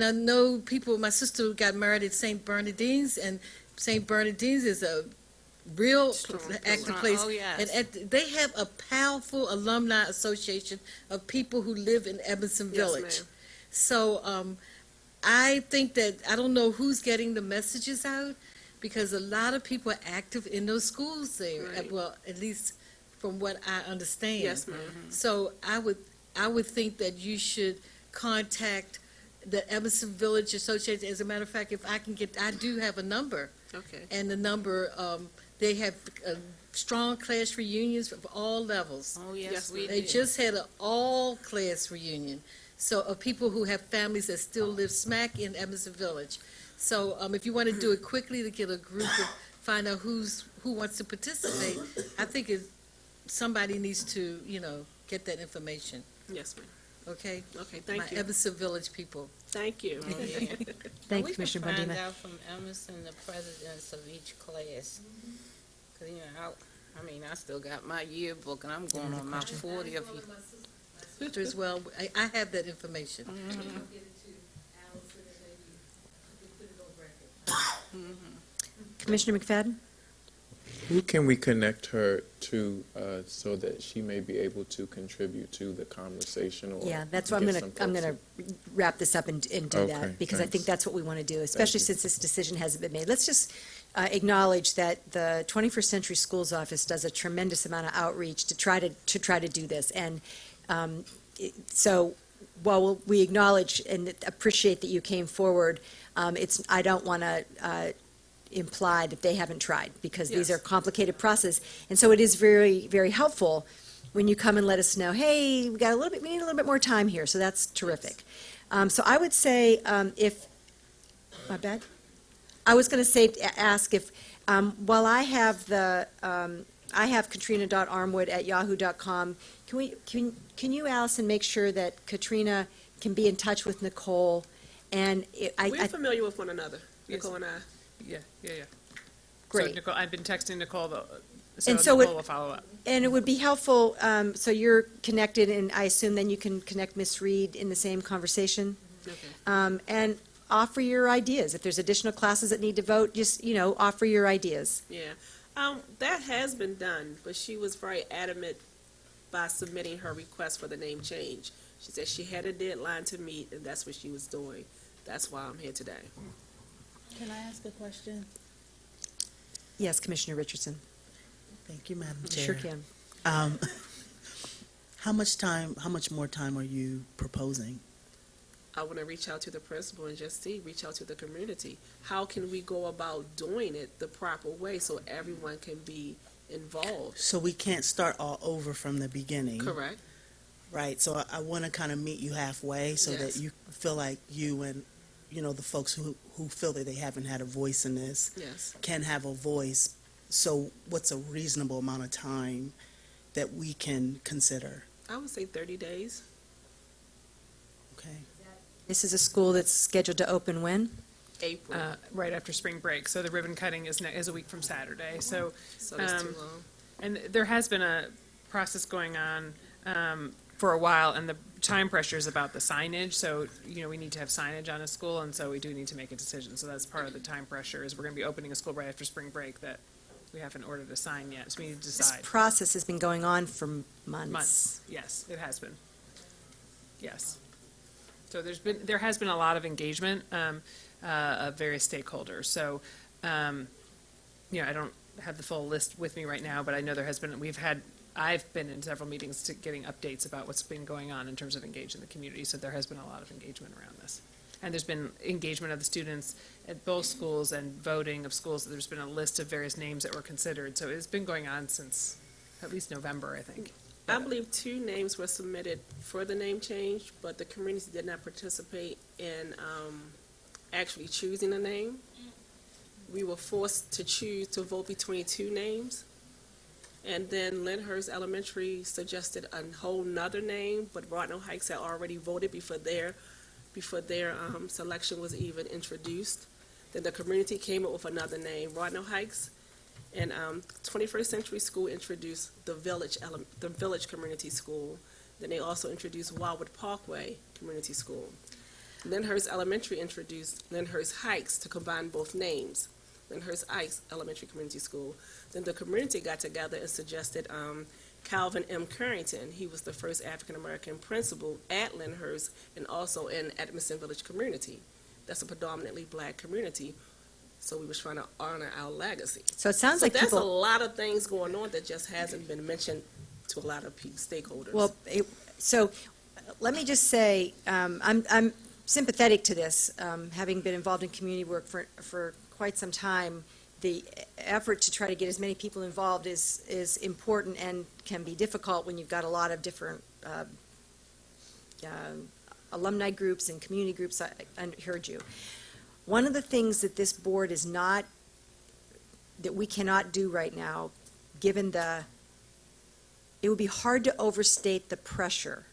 I know people, my sister got married at St. Bernardine's, and St. Bernardine's is a real active place. Oh, yes. And they have a powerful alumni association of people who live in Evanston Yes, Village. ma'am. So I think that, I don't know who's getting the messages out, because a lot of people are active in those schools there. Right. Well, at least from what I understand. Yes, ma'am. So I would think that you should contact the Evanston Village Association. As a matter of fact, if I can I do have a number. Okay. And the number, they have strong class reunions of all levels. Oh, yes, we They did. just had an all-class reunion, so of people who have families that still live smack in Evanston Village. So if you want to do it quickly to get a group of, find out who wants to participate, I think somebody needs to, get that information, Yes, ma'am. okay? Okay, thank My you. Evanston Village people. Thank you. Thank you, We Commissioner can find Bondima. out from Emerson the presidents of each class. 'Cause, I still got my yearbook, and I'm going on my 40th year. As well, I have that information. Commissioner McFadden? Who can we connect her to so that she may be able to contribute to the conversation? Or Yeah, that's what I'm get going some to folks wrap this up and do Okay, that, because I think thanks. that's what we want to do, especially you. since this decision hasn't been made. Let's just acknowledge that the 21st Century Schools Office does a tremendous amount of outreach to try to do this. And so while we acknowledge and appreciate that you came forward, I don't want to imply that they haven't tried, because these Yes. are complicated process. And so it is very, very helpful when you come and let us know, hey, we need a little bit more time here, so that's terrific. So I would say, my bad? I was going to say, ask if, while I have I have katrina.armwood@yahoo.com, can you, Allison, make sure that Katrina can be in touch with Nicole? And We're familiar with one another, Yes. Nicole and I. Yeah. Great. So Nicole, I've been texting Nicole, And so so Nicole it- will follow up. And it would be helpful, so you're connected, and I assume then you can connect Ms. Reed in the same conversation? Okay. And offer your ideas. If there's additional classes that need to vote, just, offer your ideas. Yeah. That has been done, but she was very adamant by submitting her request for the name change. She said she had a deadline to meet, and that's what she was doing. That's why I'm here today. Can I ask a question? Yes, Commissioner Richardson. Thank you, Madam You Chair. sure can. How much more time are you proposing? I want to reach out to the principal and just reach out to the community. How can we go about doing it the proper way so everyone can be involved? So we can't start all over from the beginning. Correct? Right, so I want to kind of meet you halfway so Yes. that you feel like you and, the folks who feel that they haven't had a voice in this Yes. can have a voice. So what's a reasonable amount of time that we can consider? I would say 30 days. Okay. This is a school that's scheduled to open when? April. Right after spring break, so the ribbon cutting is a week from Saturday, so. So that's too long. And there has been a process going on for a while, and the time pressure is about the signage, so, we need to have signage on a school, and so we do need to make a decision, so that's part of the time pressure, is we're gonna be opening a school right after spring break that we haven't ordered a sign yet, so we need to This decide. process has been going on for months. Months, yes, it has been. Yes. So there has been a lot of engagement of various stakeholders. So I don't have the full list with me right now, but I know there has been, I've been in several meetings to getting updates about what's been going on in terms of engaging the community, so there has been a lot of engagement around this. And there's been engagement of the students at both schools and voting of schools. There's been a list of various names that were considered, so it's been going on since at least November, I think. I believe 2 names were submitted for the name change, but the community did not participate in actually choosing a name. We were forced to vote between 2 names. And then Lyndhurst Elementary suggested a whole nother name, but Rodno Heights had already voted before their selection was even introduced. Then the community came up with another name, Rodno Heights. And 21st Century School introduced the Village Community School. Then they also introduced Wildwood Parkway Community School. Lyndhurst Elementary introduced Lyndhurst Heights to combine both names, Lyndhurst Heights Elementary Community School. Then the community got together and suggested Calvin M. Currington. He was the first African-American principal at Lyndhurst and also in Edmondson Village Community. That's a predominantly black community, so we were trying to honor our legacy. So it sounds like there's people. a lot of things going on that just hasn't been mentioned to a lot of stakeholders. Well, so let me just say, I'm sympathetic to this, having been involved in community work for quite some time. The effort to try to get as many people involved is important and can be difficult when you've got a lot of different alumni groups and community groups. I heard you. One of the things that this board is not, that we cannot do right now, given it would be hard to overstate the pressure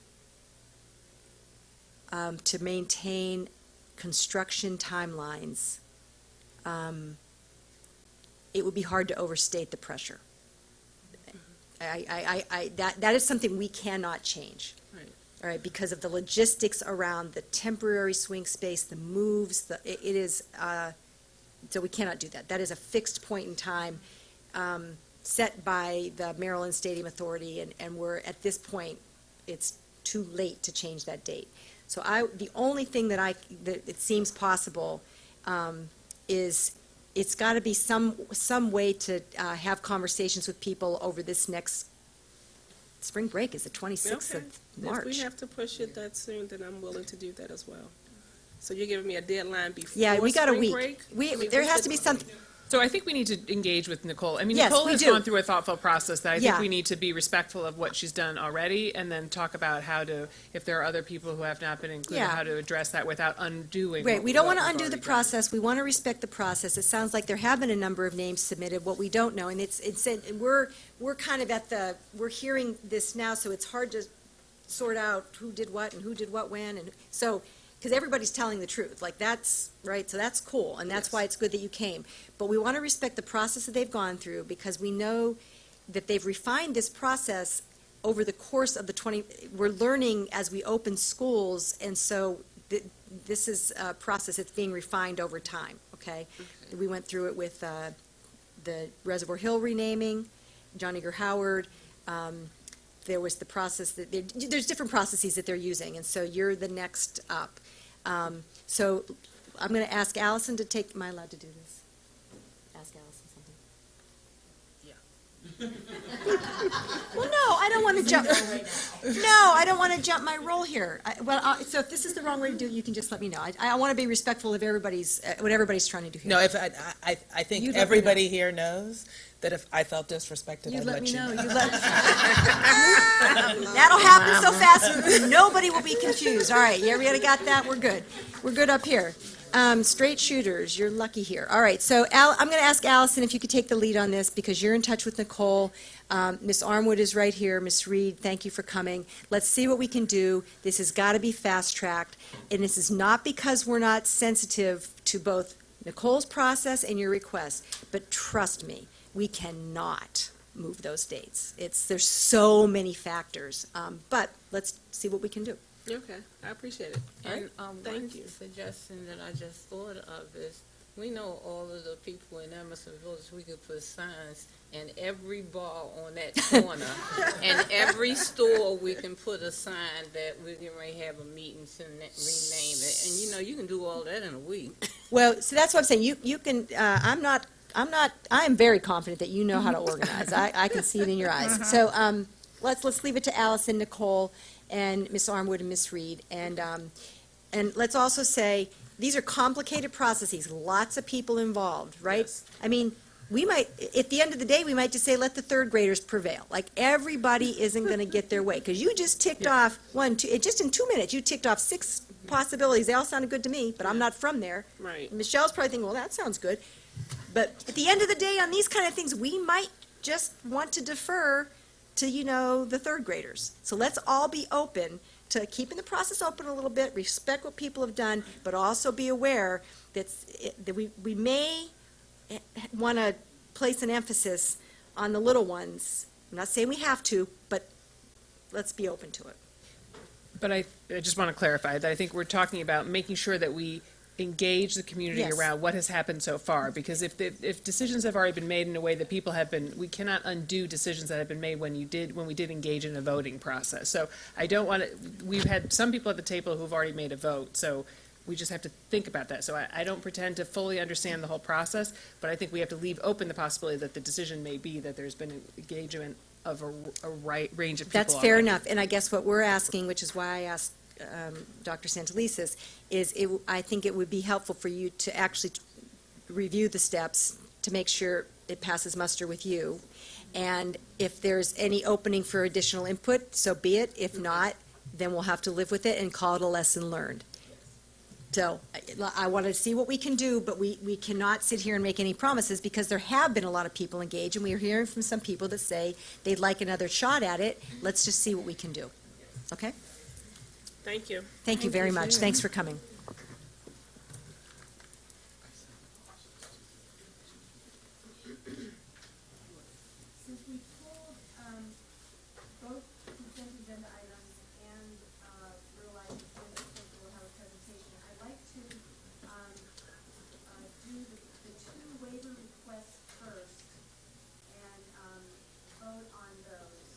to maintain construction timelines. It would be hard to overstate the pressure. That is something we cannot change. Right. All right, because of the logistics around the temporary swing space, the moves, it is, so we cannot do that. That is a fixed point in time set by the Maryland Stadium Authority, and we're, at this point, it's too late to change that date. So the only thing that it seems possible is it's got to be some way to have conversations with people over this next spring break is the 26th of March. If we have to push it that soon, then I'm willing to do that as well. So you're giving me a deadline before Yeah, we got a spring week. break? There has to be something. So I think we need to engage with Nicole. I mean, Yes, Nicole we has do. gone through a thoughtful process that I think Yeah. we need to be respectful of what she's done already, and then talk about how to, if there are other people who have not been included, Yeah. how to address that without undoing. Right, what we don't what want to we've undo the already done. process, we want to respect the process. It sounds like there have been a number of names submitted, what we don't know, and we're kind of we're hearing this now, so it's hard to sort out who did what and who did what when, and so, because everybody's telling the truth, like that's, right, so that's cool, and that's why it's good that you came. But we want to respect the process that they've gone through, because we know that they've refined this process over the course of we're learning as we open schools, and so this is a process that's being refined over time, okay? We went through it with the Reservoir Hill renaming, John Eager Howard. There was the process there's different processes that they're using, and so you're the next up. So I'm going to ask Allison to take, am I allowed to do this? Ask Allison something? Well, no, I don't want to jump. No, I don't want to jump my role here. So if this is the wrong way to do it, you can just let me know. I want to be respectful of what everybody's trying to do here. No, if I think You'd let me everybody know. here knows that if I felt disrespected, You'd I'd let me know. you know. That'll happen so fast, nobody will be confused. All right, yeah, we got that, we're good. We're good up here. Straight shooters, you're lucky here. All right, so I'm going to ask Allison if you could take the lead on this, because you're in touch with Nicole. Ms. Armwood is right here. Ms. Reed, thank you for coming. Let's see what we can do. This has got to be fast-tracked, and this is not because we're not sensitive to both Nicole's process and your request, but trust me, we cannot move those dates. There's so many factors, but let's see what we can do. Okay, I appreciate it. All right, And thank one you. suggestion that I just thought of is, we know all of the people in Emerson Village, we could put signs in every bar on that corner. And every store, we can put a sign that we're getting ready to have a meeting to rename it. And you can do all that in a week. Well, so that's what I'm saying. You can, I'm I am very confident that you know how to organize. I can see it in your eyes. So, let's leave it to Allison, Nicole, and Miss Armwood and Miss Reed. And let's also say, these are complicated processes, lots of people involved, right? Yes. I mean, we might, at the end of the day, we might just say, let the third graders prevail. Like, everybody isn't going to get their way, because you just ticked off just in 2 minutes, you ticked off 6 possibilities. They all sounded good to me, but I'm not from there. Right. Michelle's probably thinking, well, that sounds good. But at the end of the day, on these kind of things, we might just want to defer to, the third graders. So let's all be open to keeping the process open a little bit, respect what people have done, but also be aware that we may want to place an emphasis on the little ones. I'm not saying we have to, but let's be open to it. But I just want to clarify that I think we're talking about making sure that we engage the community Yes. around what has happened so far, because if decisions have already been made in a way that people have been, we cannot undo decisions that have been made when we did engage in a voting process. So I don't want to, we've had some people at the table who've already made a vote, so we just have to think about that. So I don't pretend to fully understand the whole process, but I think we have to leave open the possibility that the decision may be that there's been engagement of a range of people. That's fair already. enough, and I guess what we're asking, which is why I asked Dr. Santelises, is I think it would be helpful for you to actually review the steps to make sure it passes muster with you. And if there's any opening for additional input, so be it. If not, then we'll have to live with it and call it a lesson learned. So I want to see what we can do, but we cannot sit here and make any promises, because there have been a lot of people engaged, and we are hearing from some people that say they'd like another shot at it. Let's just see what we can do. Okay? Thank you. Thank you very much. Thanks for coming. Since we pulled both consent agenda items and realized that we'll have a presentation, I'd like to do the 2 waiver requests first and vote on those.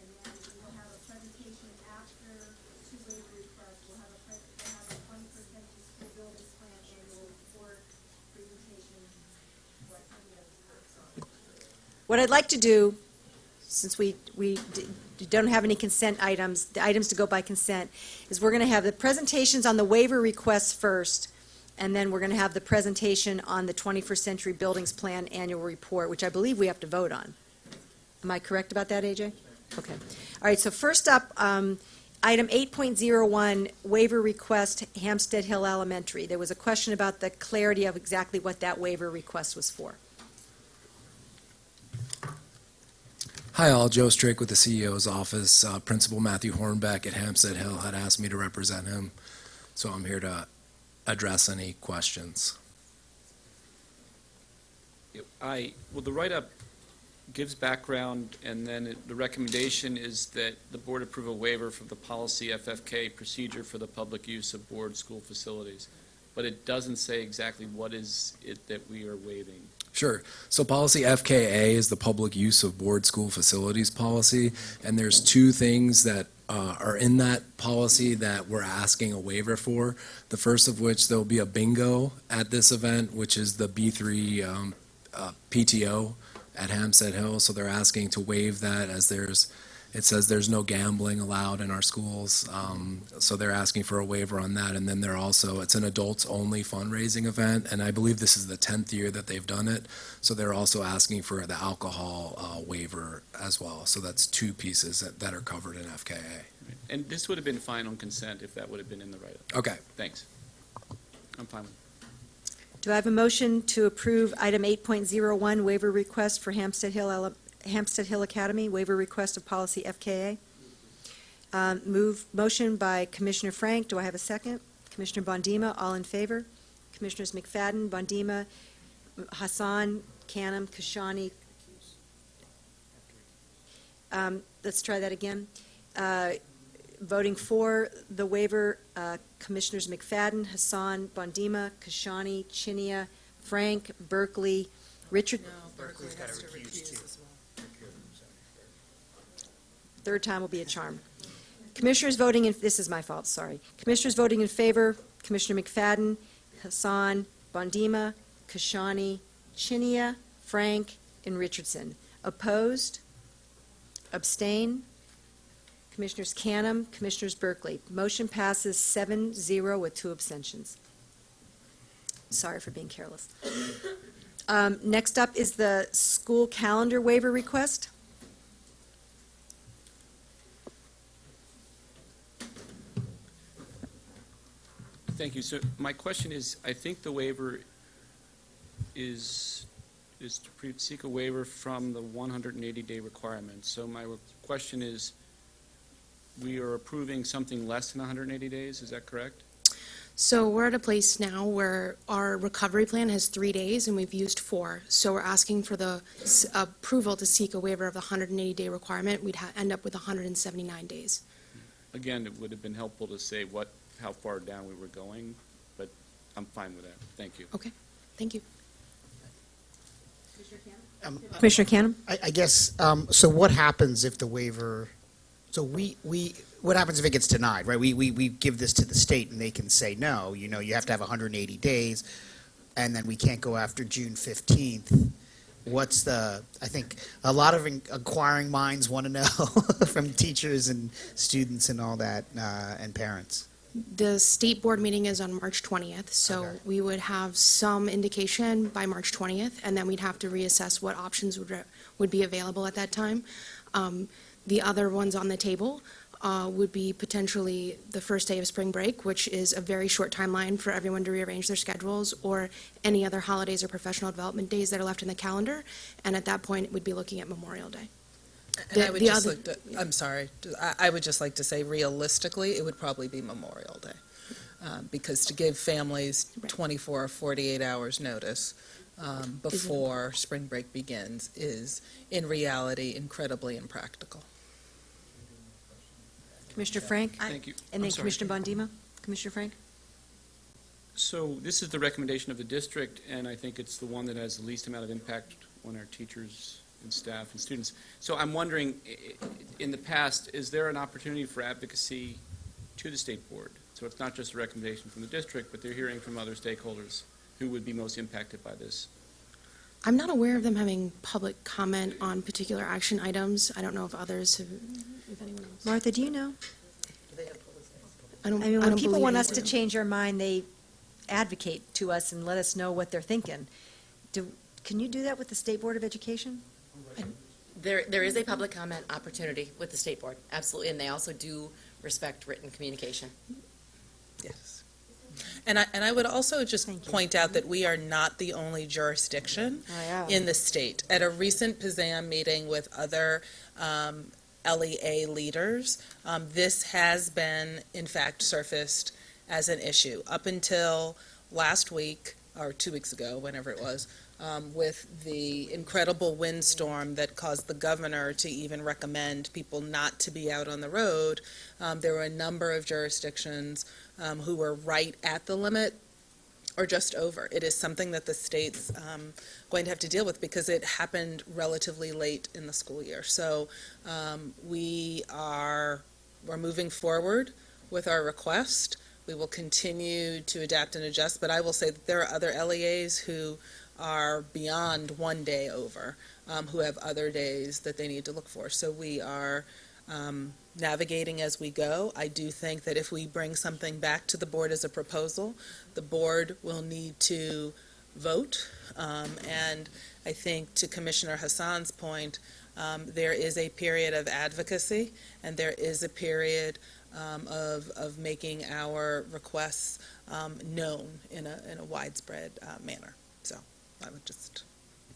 And then we will have a presentation after the 2 waiver requests. We'll have a 20% school buildings plan annual report presentation. What I'd like to do, since we don't have any consent items, the items to go by consent, is we're going to have the presentations on the waiver requests first, and then we're going to have the presentation on the 21st Century Buildings Plan Annual Report, which I believe we have to vote on. Am I correct about that, AJ? Okay. All right, so first up, item 8.01, waiver request, Hampstead Hill Elementary. There was a question about the clarity of exactly what that waiver request was for. Hi all, Joe Strick with the CEO's office. Principal Matthew Hornbeck at Hampstead Hill had asked me to represent him, so I'm here to address any questions. Well, the write-up gives background, and then the recommendation is that the board approve a waiver from the policy FFK procedure for the public use of board school facilities. But it doesn't say exactly what is it that we are waiving. Sure. So policy FKA is the public use of board school facilities policy, and there's 2 things that are in that policy that we're asking a waiver for. The first of which, there'll be a bingo at this event, which is the B3 PTO at Hampstead Hill. So they're asking to waive that, as it says there's no gambling allowed in our schools. So they're asking for a waiver on that. And then it's an adults-only fundraising event, and I believe this is the 10th year that they've done it. So they're also asking for the alcohol waiver as well. So that's 2 pieces that are covered in FKA. And this would have been fine on consent if that would have been in the write-up. Okay. Thanks. I'm fine with it. Do I have a motion to approve item 8.01, waiver request for Hampstead Hill Academy, waiver request of policy FKA? Motion by Commissioner Frank. Do I have a second? Commissioner Bondima, all in favor? Commissioners McFadden, Bondima, Hassan, Canham, Kashani. Let's try that again. Voting for the waiver, Commissioners McFadden, Hassan, Bondima, Kashani, Chinia, Frank, Berkeley, Richard. Berkeley's got to recuse too. Third time will be a charm. Commissioners voting in, this is my fault, sorry. Commissioners voting in favor, Commissioner McFadden, Hassan, Bondima, Kashani, Chinia, Frank, and Richardson. Opposed? Abstain? Commissioners Canham, Commissioners Berkeley. Motion passes 7-0 with 2 abstentions. Sorry for being careless. Next up is the school calendar waiver request. Thank you. So my question is, I think the waiver is to seek a waiver from the 180-day requirement. So my question is, we are approving something less than 180 days, is that correct? So we're at a place now where our recovery plan has 3 days and we've used 4. So we're asking for the approval to seek a waiver of the 180-day requirement. We'd end up with 179 days. Again, it would have been helpful to say how far down we were going, but I'm fine with that. Thank you. Okay, thank you. Commissioner Canham? I guess, so what happens if the waiver, so what happens if it gets denied, right? We give this to the state and they can say, no, you have to have 180 days, and then we can't go after June 15th. I think a lot of inquiring minds want to know from teachers and students and all that, and parents. The state board meeting is on March 20th, so we would have some indication by March 20th, and then we'd have to reassess what options would be available at that time. The other ones on the table would be potentially the first day of spring break, which is a very short timeline for everyone to rearrange their schedules, or any other holidays or professional development days that are left in the calendar, and at that point, we'd be looking at Memorial Day. And I would just like to, I'm sorry, I would just like to say realistically, it would probably be Memorial Day. Because to give families 24 or 48 hours notice before spring break begins is, in reality, incredibly impractical. Commissioner Frank? Thank you. And then I'm sorry. Commissioner Bondima? Commissioner Frank? So this is the recommendation of the district, and I think it's the one that has the least amount of impact on our teachers and staff and students. So I'm wondering, in the past, is there an opportunity for advocacy to the state board? So it's not just a recommendation from the district, but they're hearing from other stakeholders who would be most impacted by this. I'm not aware of them having public comment on particular action items. I don't know if others have, if anyone else. Martha, do you know? I don't When people believe want they us to do. change our mind, they advocate to us and let us know what they're thinking. Can you do that with the State Board of Education? There is a public comment opportunity with the state board, absolutely, and they also do respect written communication. Yes. And I would also just point out that we are not the only jurisdiction in the state. At a recent PZAM meeting with other LEA leaders, this has been, in fact, surfaced as an issue. Up until last week, or 2 weeks ago, whenever it was, with the incredible windstorm that caused the governor to even recommend people not to be out on the road, there were a number of jurisdictions who were right at the limit or just over. It is something that the state's going to have to deal with because it happened relatively late in the school year. So we're moving forward with our request. We will continue to adapt and adjust, but I will say that there are other LEAs who are beyond 1 day over, who have other days that they need to look for. So we are navigating as we go. I do think that if we bring something back to the board as a proposal, the board will need to vote. And I think to Commissioner Hassan's point, there is a period of advocacy and there is a period of making our requests known in a widespread manner. So I would just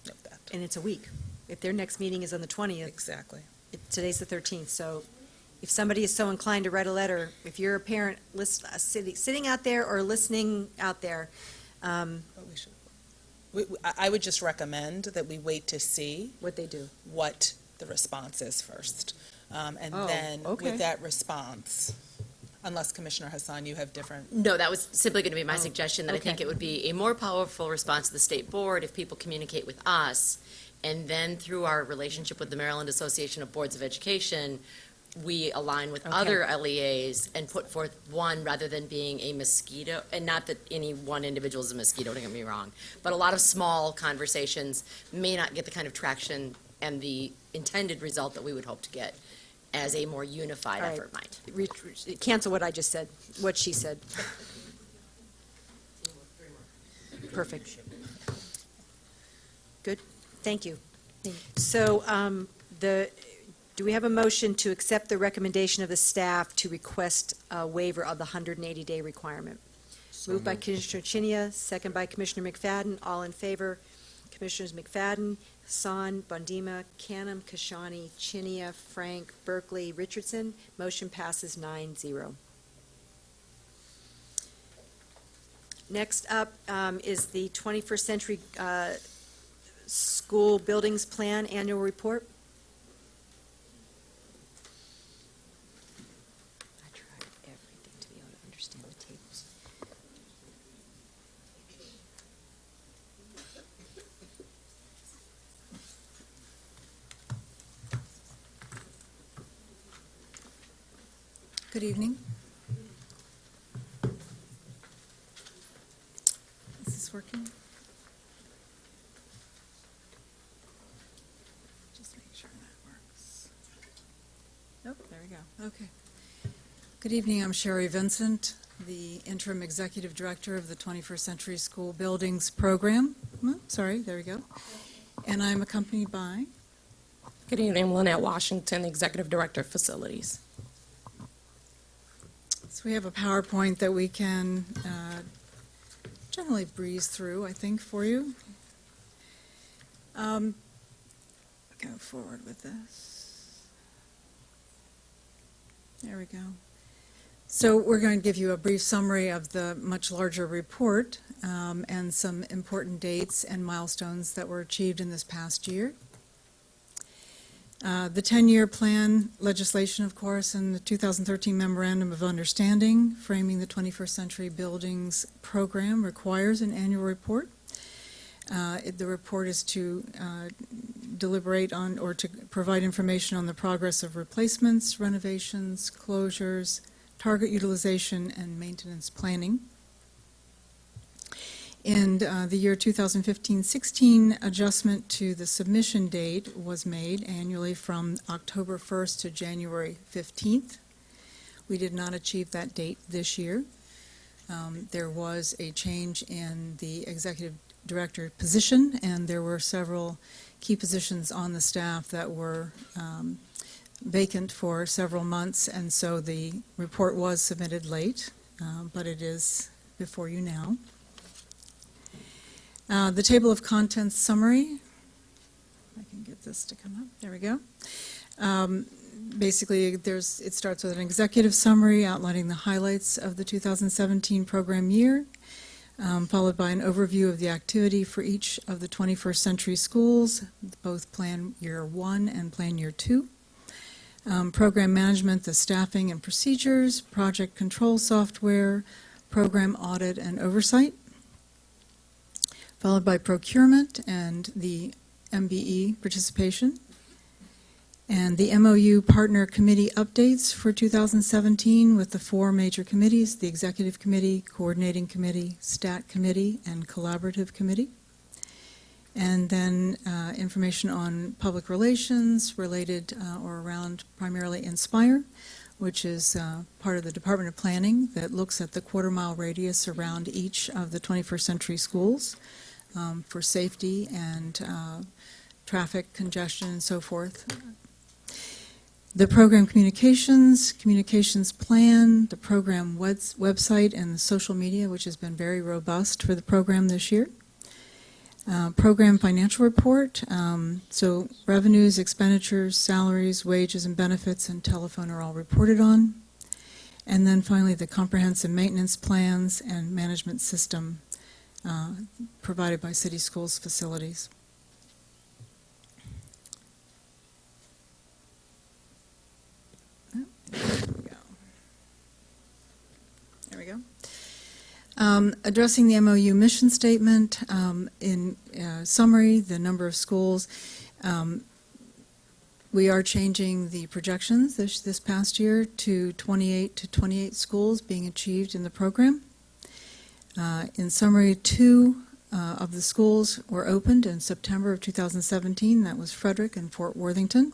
note that. And it's a week. If their next meeting is on the 20th. Exactly. Today's the 13th, so if somebody is so inclined to write a letter, if you're a parent sitting out there or listening out there. I would just recommend that we wait to see what they do, what the response is first. And then with that response, unless Commissioner Hassan, you have different. No, that was simply going to be my suggestion, that I think it would be a more powerful response to the state board if people communicate with us, and then through our relationship with the Maryland Association of Boards of Education, we align with Okay. other LEAs and put forth one rather than being a mosquito, and not that any one individual is a mosquito, don't get me wrong, but a lot of small conversations may not get the kind of traction and the intended result that we would hope to get as a more unified All right. effort might. Cancel what I just said, what she said. Perfect. Good, thank you. So, do we have a motion to accept the recommendation of the staff to request a waiver of the 180-day requirement? Moved by Commissioner Chinia, second by Commissioner McFadden. All in favor? Commissioners McFadden, Hassan, Bondima, Canham, Kashani, Chinia, Frank, Berkeley, Richardson. Motion passes 9-0. Next up is the 21st Century School Buildings Plan Annual Report. I tried everything to be able to understand the tables. Good evening. Is this working? Just make sure that works. Nope, there we go. Okay. Good evening, I'm Sherry Vincent, the Interim Executive Director of the 21st Century School Buildings Program. Sorry, there we go. And I'm accompanied by? Good evening, Lynette Washington, Executive Director of Facilities. So we have a PowerPoint that we can generally breeze through, I think, for you. Go forward with this. There we go. So we're going to give you a brief summary of the much larger report and some important dates and milestones that were achieved in this past year. The 10-year plan legislation, of course, and the 2013 Memorandum of Understanding framing the 21st Century Buildings Program requires an annual report. The report is to deliberate on or to provide information on the progress of replacements, renovations, closures, target utilization, and maintenance planning. In the year 2015-16, adjustment to the submission date was made annually from October 1st to January 15th. We did not achieve that date this year. There was a change in the executive director position, and there were several key positions on the staff that were vacant for several months, and so the report was submitted late, but it is before you now. The table of contents summary, I can get this to come up, there we go. Basically, it starts with an executive summary outlining the highlights of the 2017 program year, followed by an overview of the activity for each of the 21st Century schools, both Plan Year 1 and Plan Year 2. Program management, the staffing and procedures, project control software, program audit and oversight, followed by procurement and the MBE participation, and the MOU partner committee updates for 2017 with the 4 major committees: the Executive Committee, Coordinating Committee, Stat Committee, and Collaborative Committee. And then information on public relations related or around primarily Inspire, which is part of the Department of Planning that looks at the quarter-mile radius around each of the 21st Century schools for safety and traffic congestion and so forth. The program communications plan, the program website, and the social media, which has been very robust for the program this year. Program financial report, so revenues, expenditures, salaries, wages, and benefits, and telephone are all reported on. And then finally, the comprehensive maintenance plans and management system provided by City Schools Facilities. There we go. Addressing the MOU mission statement, in summary, the number of schools. We are changing the projections this past year to 28 schools being achieved in the program. In summary, 2 of the schools were opened in September of 2017. That was Frederick and Fort Worthington.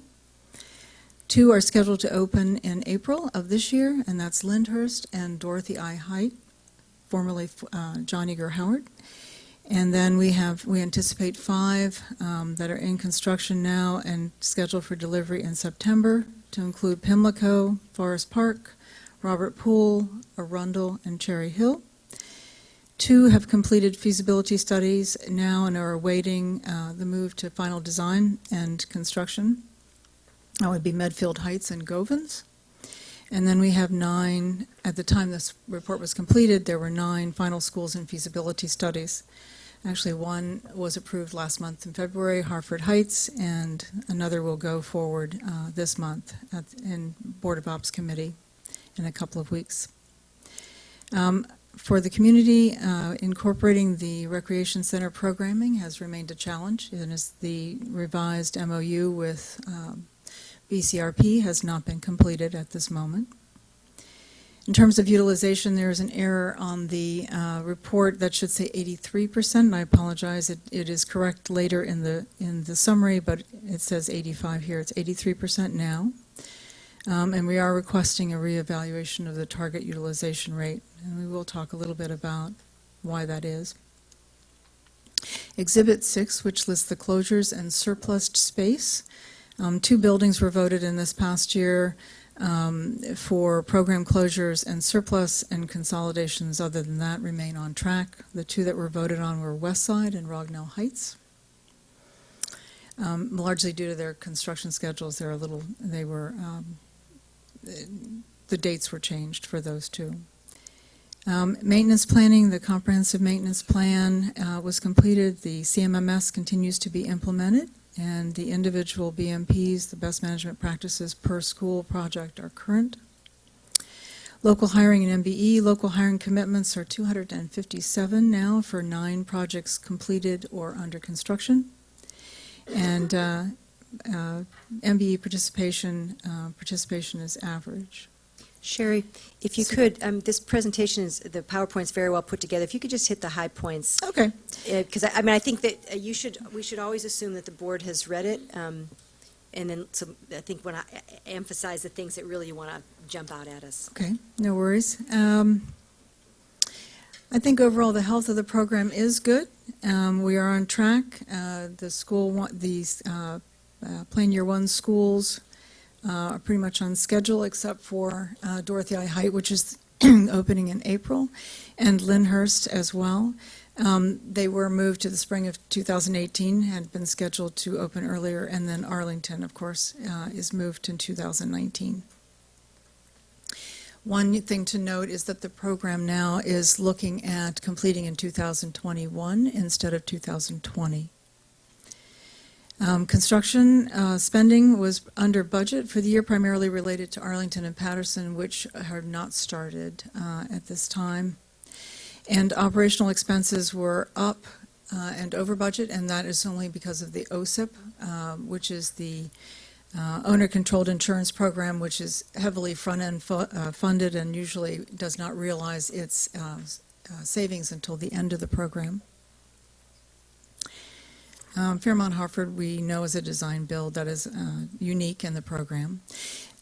2 are scheduled to open in April of this year, and that's Lyndhurst and Dorothy I. Height, formerly John Eager Howard. And then we anticipate 5 that are in construction now and scheduled for delivery in September, to include Pimlico, Forest Park, Robert Poole, Arundel, and Cherry Hill. 2 have completed feasibility studies now and are awaiting the move to final design and construction. That would be Medfield Heights and Govans. And then we have 9, at the time this report was completed, there were 9 final schools in feasibility studies. Actually, 1 was approved last month in February, Hartford Heights, and another will go forward this month in Board of Ops Committee in a couple of weeks. For the community, incorporating the Recreation Center programming has remained a challenge, and as the revised MOU with BCRP has not been completed at this moment. In terms of utilization, there is an error on the report that should say 83%, and I apologize. It is correct later in the summary, but it says 85 here. It's 83% now. And we are requesting a reevaluation of the target utilization rate, and we will talk a little bit about why that is. Exhibit 6, which lists the closures and surplus space. 2 buildings were voted in this past year for program closures and surplus, and consolidations other than that remain on track. The 2 that were voted on were Westside and Rognell Heights. Largely due to their construction schedules, the dates were changed for those 2. Maintenance planning, the comprehensive maintenance plan was completed. The CMMS continues to be implemented, and the individual BMPs, the best management practices per school project, are current. Local hiring and MBE, local hiring commitments are 257 now for 9 projects completed or under construction. And MBE participation is average. Sherry, if you could, this presentation the PowerPoint's very well put together. If you could just hit the high points. Okay. Because I think that we should always assume that the board has read it, and then I think when I emphasize the things that really you want to jump out at us. Okay, no worries. I think overall the health of the program is good. We are on track. These Plan Year 1 schools are pretty much on schedule, except for Dorothy I. Height, which is opening in April, and Lyndhurst as well. They were moved to the spring of 2018, had been scheduled to open earlier, and then Arlington, of course, is moved in 2019. One thing to note is that the program now is looking at completing in 2021 instead of 2020. Construction spending was under budget for the year, primarily related to Arlington and Patterson, which had not started at this time. And operational expenses were up and over budget, and that is only because of the OSIP, which is the owner-controlled insurance program, which is heavily front-end funded and usually does not realize its savings until the end of the program. Fairmont Hartford, we know, is a design build that is unique in the program.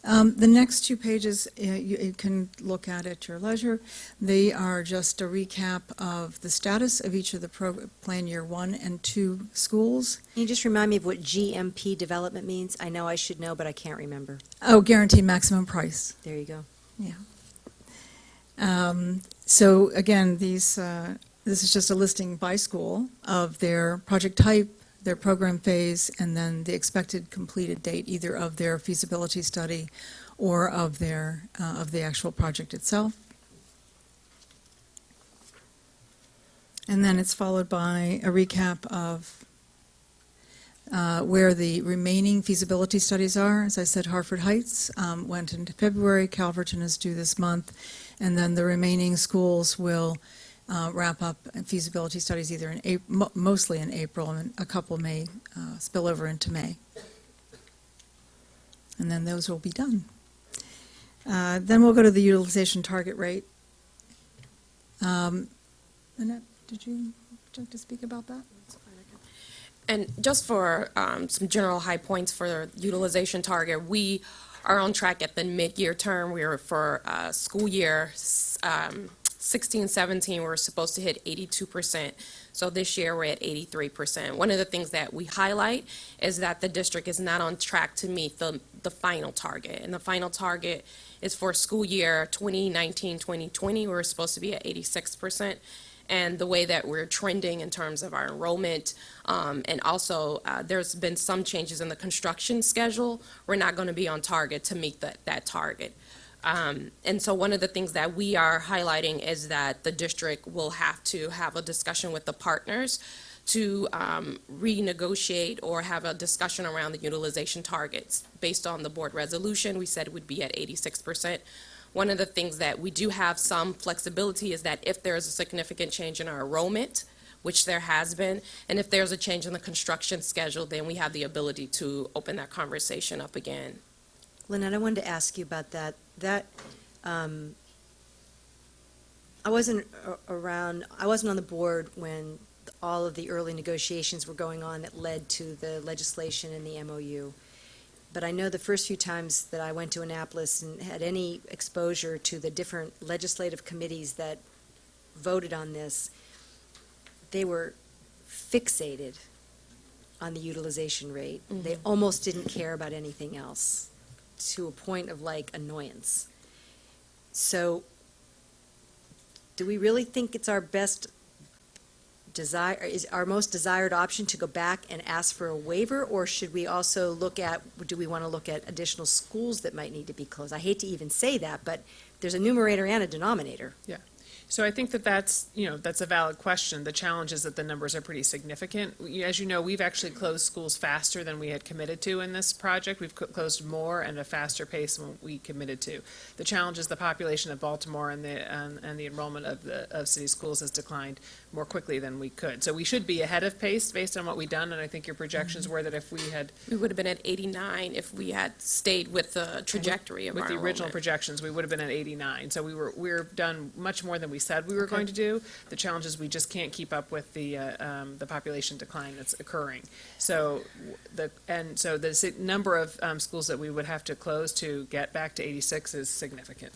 The next 2 pages you can look at your leisure. They are just a recap of the status of each of the Plan Year 1 and 2 schools. Can you just remind me of what GMP development means? I know I should know, but I can't remember. Oh, guaranteed maximum price. There you go. Yeah. So again, this is just a listing by school of their project type, their program phase, and then the expected completed date, either of their feasibility study or of the actual project itself. And then it's followed by a recap of where the remaining feasibility studies are. As I said, Hartford Heights went into February, Calverton is due this month, and then the remaining schools will wrap up feasibility studies either in April, mostly in April, and a couple may spill over into May. and then those will be done. Then we'll go to the utilization target rate. Annette, did you like to speak about that? And just for some general high points for utilization target, we are on track at the mid-year term. We are for school year 16-17, we're supposed to hit 82%. So this year, we're at 83%. One of the things that we highlight is that the district is not on track to meet the final target. And the final target is for school year 2019-2020, we're supposed to be at 86%. And the way that we're trending in terms of our enrollment, and also there's been some changes in the construction schedule, we're not going to be on target to meet that target. And so one of the things that we are highlighting is that the district will have to have a discussion with the partners to renegotiate or have a discussion around the utilization targets. Based on the board resolution, we said it would be at 86%. One of the things that we do have some flexibility is that if there is a significant change in our enrollment, which there has been, and if there's a change in the construction schedule, then we have the ability to open that conversation up again. Lynette, I wanted to ask you about that. I wasn't on the board when all of the early negotiations were going on that led to the legislation and the MOU. But I know the first few times that I went to Annapolis and had any exposure to the different legislative committees that voted on this, they were fixated on the utilization rate. Mhm. They almost didn't care about anything else, to a point of like annoyance. So, do we really think it's our best desire, is our most desired option to go back and ask for a waiver, or should we also look at, do we want to look at additional schools that might need to be closed? I hate to even say that, but there's a numerator and a denominator. So I think that's a valid question. The challenge is that the numbers are pretty significant. As you know, we've actually closed schools faster than we had committed to in this project. We've closed more at a faster pace than we committed to. The challenge is the population of Baltimore and the enrollment of city schools has declined more quickly than we could. So we should be ahead of pace based on what we've done, and I think your projections were that if we had... We would have been at 89 if we had stayed with the trajectory of our With the original enrollment. projections, we would have been at 89. So we're done much more than we said we were going to do. The challenge is we just can't keep up with the population decline that's occurring. So the number of schools that we would have to close to get back to 86 is significant.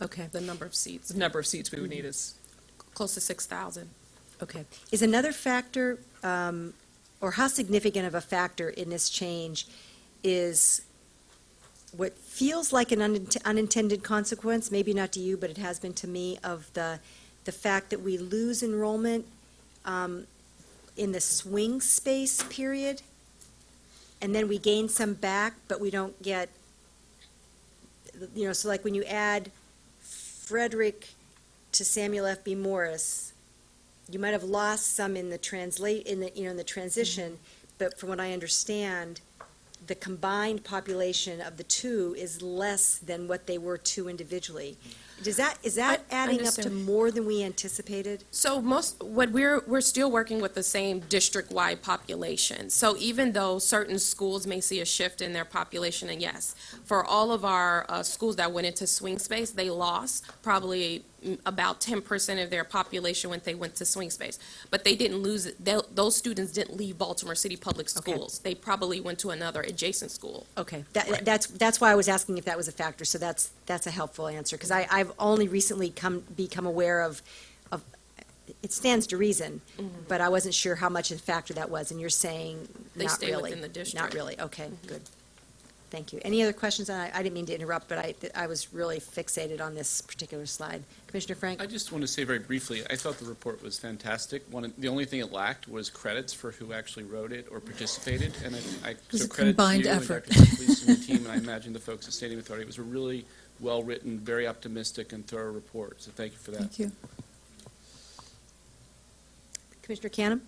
Okay. The number of seats. The number of seats we would need is Close to 6,000. Okay. Is another factor, or how significant of a factor in this change is what feels like an unintended consequence, maybe not to you, but it has been to me, of the fact that we lose enrollment in the swing space period, and then we gain some back, but we don't get, so like when you add Frederick to Samuel F.B. Morris, you might have lost some in the transition, but from what I understand, the combined population of the two is less than what they were two individually. Is that adding up to understand. more than we anticipated? So we're still working with the same district-wide population. So even though certain schools may see a shift in their population, and yes, for all of our schools that went into swing space, they lost probably about 10% of their population when they went to swing space. But they didn't lose it. Those students didn't leave Baltimore City Public Schools. They probably went to another adjacent school. Okay, that's why I was asking if that was a factor, so that's a helpful answer, because I've only recently become aware of, it stands to reason, but I wasn't sure how much of a factor that was, and you're saying They not stay really. within the district. Not really, okay, good. Thank you. Any other questions? I didn't mean to interrupt, but I was really fixated on this particular slide. Commissioner Frank? I just want to say very briefly, I thought the report was fantastic. The only thing it lacked was credits for who actually wrote it or participated, and I was so a credit to combined you effort. and Dr. Felice and the team, and I imagine the folks at Stadium Authority. It was a really well-written, very optimistic and thorough report, so thank you for that. Thank you. Commissioner Canham?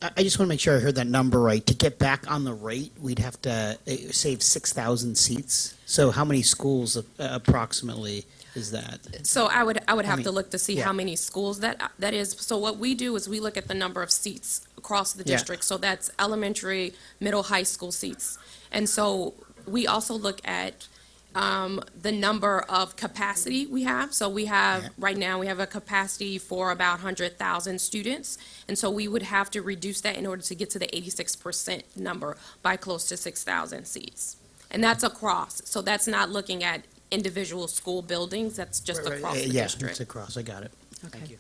I just want to make sure I heard that number right. To get back on the rate, we'd have to save 6,000 seats. So how many schools approximately is that? So I would have mean, to look to see yeah. how many schools that is. So what we do is we look at the number of seats across the Yeah. district. So that's elementary, middle, high school seats. And so we also look at the number of capacity we have. So we have, right now, we have a capacity for about 100,000 students. And so we would have to reduce that in order to get to the 86% number by close to 6,000 seats. And that's across. So that's not looking at individual school buildings, that's just across the Yeah, district. it's across, I got it. Okay. Thank you.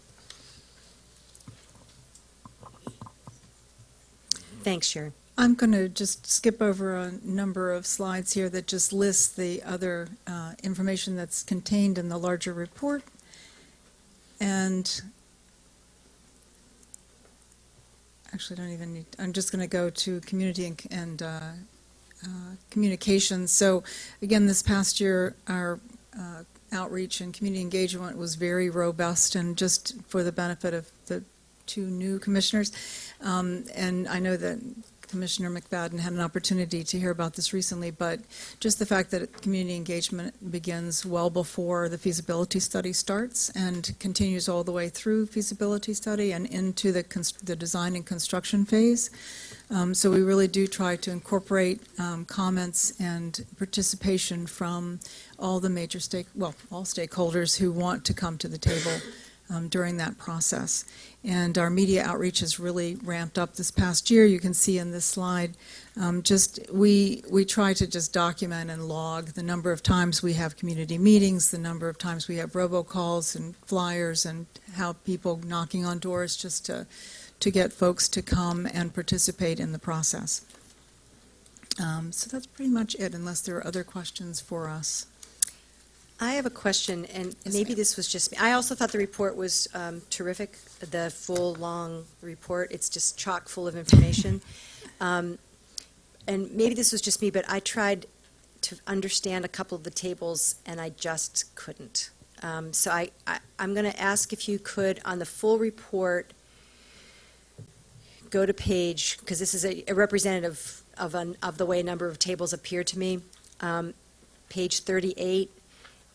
Thanks, Sharon. I'm going to just skip over a number of slides here that just lists the other information that's contained in the larger report. And actually, I don't even need, I'm just going to go to community and communications. So again, this past year, our outreach and community engagement was very robust, and just for the benefit of the two new commissioners, and I know that Commissioner McFadden had an opportunity to hear about this recently, but just the fact that community engagement begins well before the feasibility study starts and continues all the way through feasibility study and into the design and construction phase. So we really do try to incorporate comments and participation from all the major all stakeholders who want to come to the table during that process. And our media outreach has really ramped up this past year. You can see in this slide, we try to just document and log the number of times we have community meetings, the number of times we have robocalls and flyers, and how people knocking on doors just to get folks to come and participate in the process. So that's pretty much it, unless there are other questions for us. I have a question, and Yes, maybe ma'am. this was just me. I also thought the report was terrific, the full, long report. It's just chock full of information. And maybe this was just me, but I tried to understand a couple of the tables, and I just couldn't. So I'm going to ask if you could, on the full report, go to page, because this is a representative of the way a number of tables appear to me. Page 38.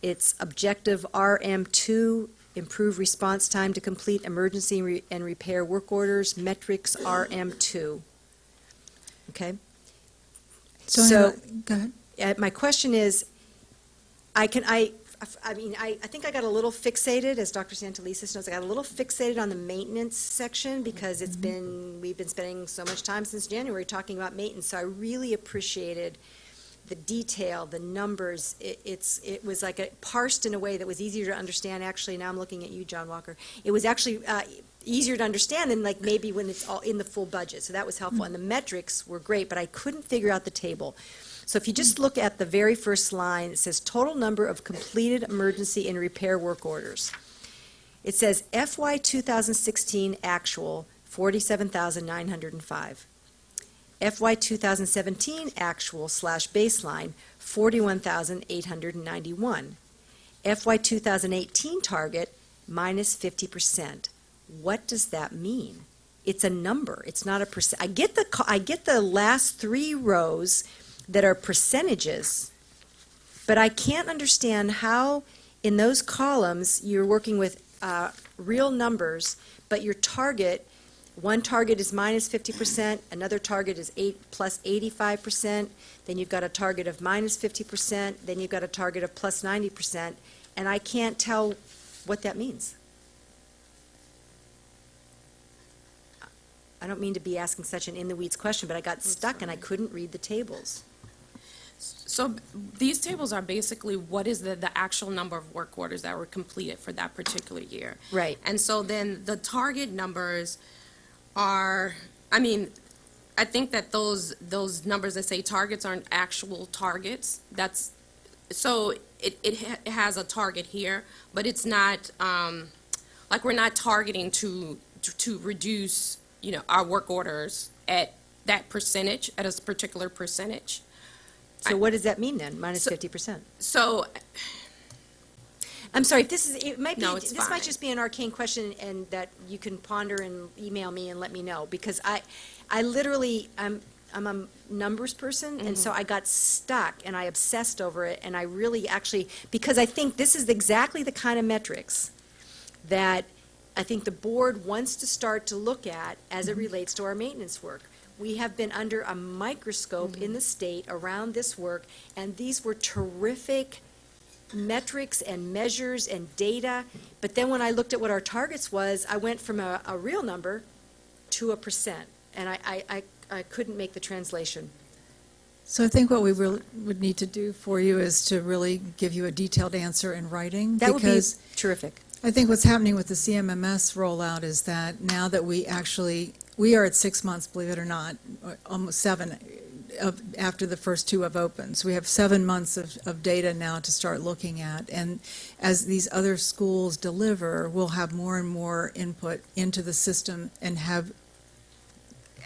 It's objective RM2, improve response time to complete emergency and repair work orders, metrics RM2. Okay? So, go ahead. my question is, I mean, I think I got a little fixated, as Dr. Santelises knows, I got a little fixated on the maintenance section because we've been spending so much time since January talking about maintenance, so I really appreciated the detail, the numbers. It was like parsed in a way that was easier to understand. Actually, now I'm looking at you, John Walker. It was actually easier to understand than like maybe when it's all in the full budget. So that was helpful. And the metrics were great, but I couldn't figure out the table. So if you just look at the very first line, it says total number of completed emergency and repair work orders. It says FY 2016 actual 47,905. FY 2017 actual / baseline, 41,891. FY 2018 target, minus 50%. What does that mean? It's a number. It's not a percent. I get the last three rows that are percentages, but I can't understand how in those columns you're working with real numbers, but your target, one target is minus 50%, another target is plus 85%, then you've got a target of minus 50%, then you've got a target of plus 90%, and I can't tell what that means. I don't mean to be asking such an in-the-weeds question, but I got stuck and I couldn't read the tables. So these tables are basically what is the actual number of work orders that were completed for that particular year. Right. And so then the target numbers are, I mean, I think that those numbers that say targets aren't actual targets. That's, so it has a target here, but it's not, like we're not targeting to reduce, our work orders at that percentage, at a particular percentage. So what does that mean then, minus 50%? So, I'm sorry, if it might be, No, it's this might fine. just be an arcane question and that you can ponder and email me and let me know, because I literally, I'm a numbers person, and so I got stuck and I obsessed over it, and I really actually, because I think this is exactly the kind of metrics that I think the board wants to start to look at as it relates to our maintenance work. We have been under a microscope in the state around this work, and these were terrific metrics and measures and data. But then when I looked at what our targets was, I went from a real number to a percent, and I couldn't make the translation. So I think what we really would need to do for you is to really give you a detailed answer in writing. That would be because terrific. I think what's happening with the CMMS rollout is that now that we are at 6 months, believe it or not, almost 7, after the first 2 have opened. So we have 7 months of data now to start looking at. And as these other schools deliver, we'll have more and more input into the system and have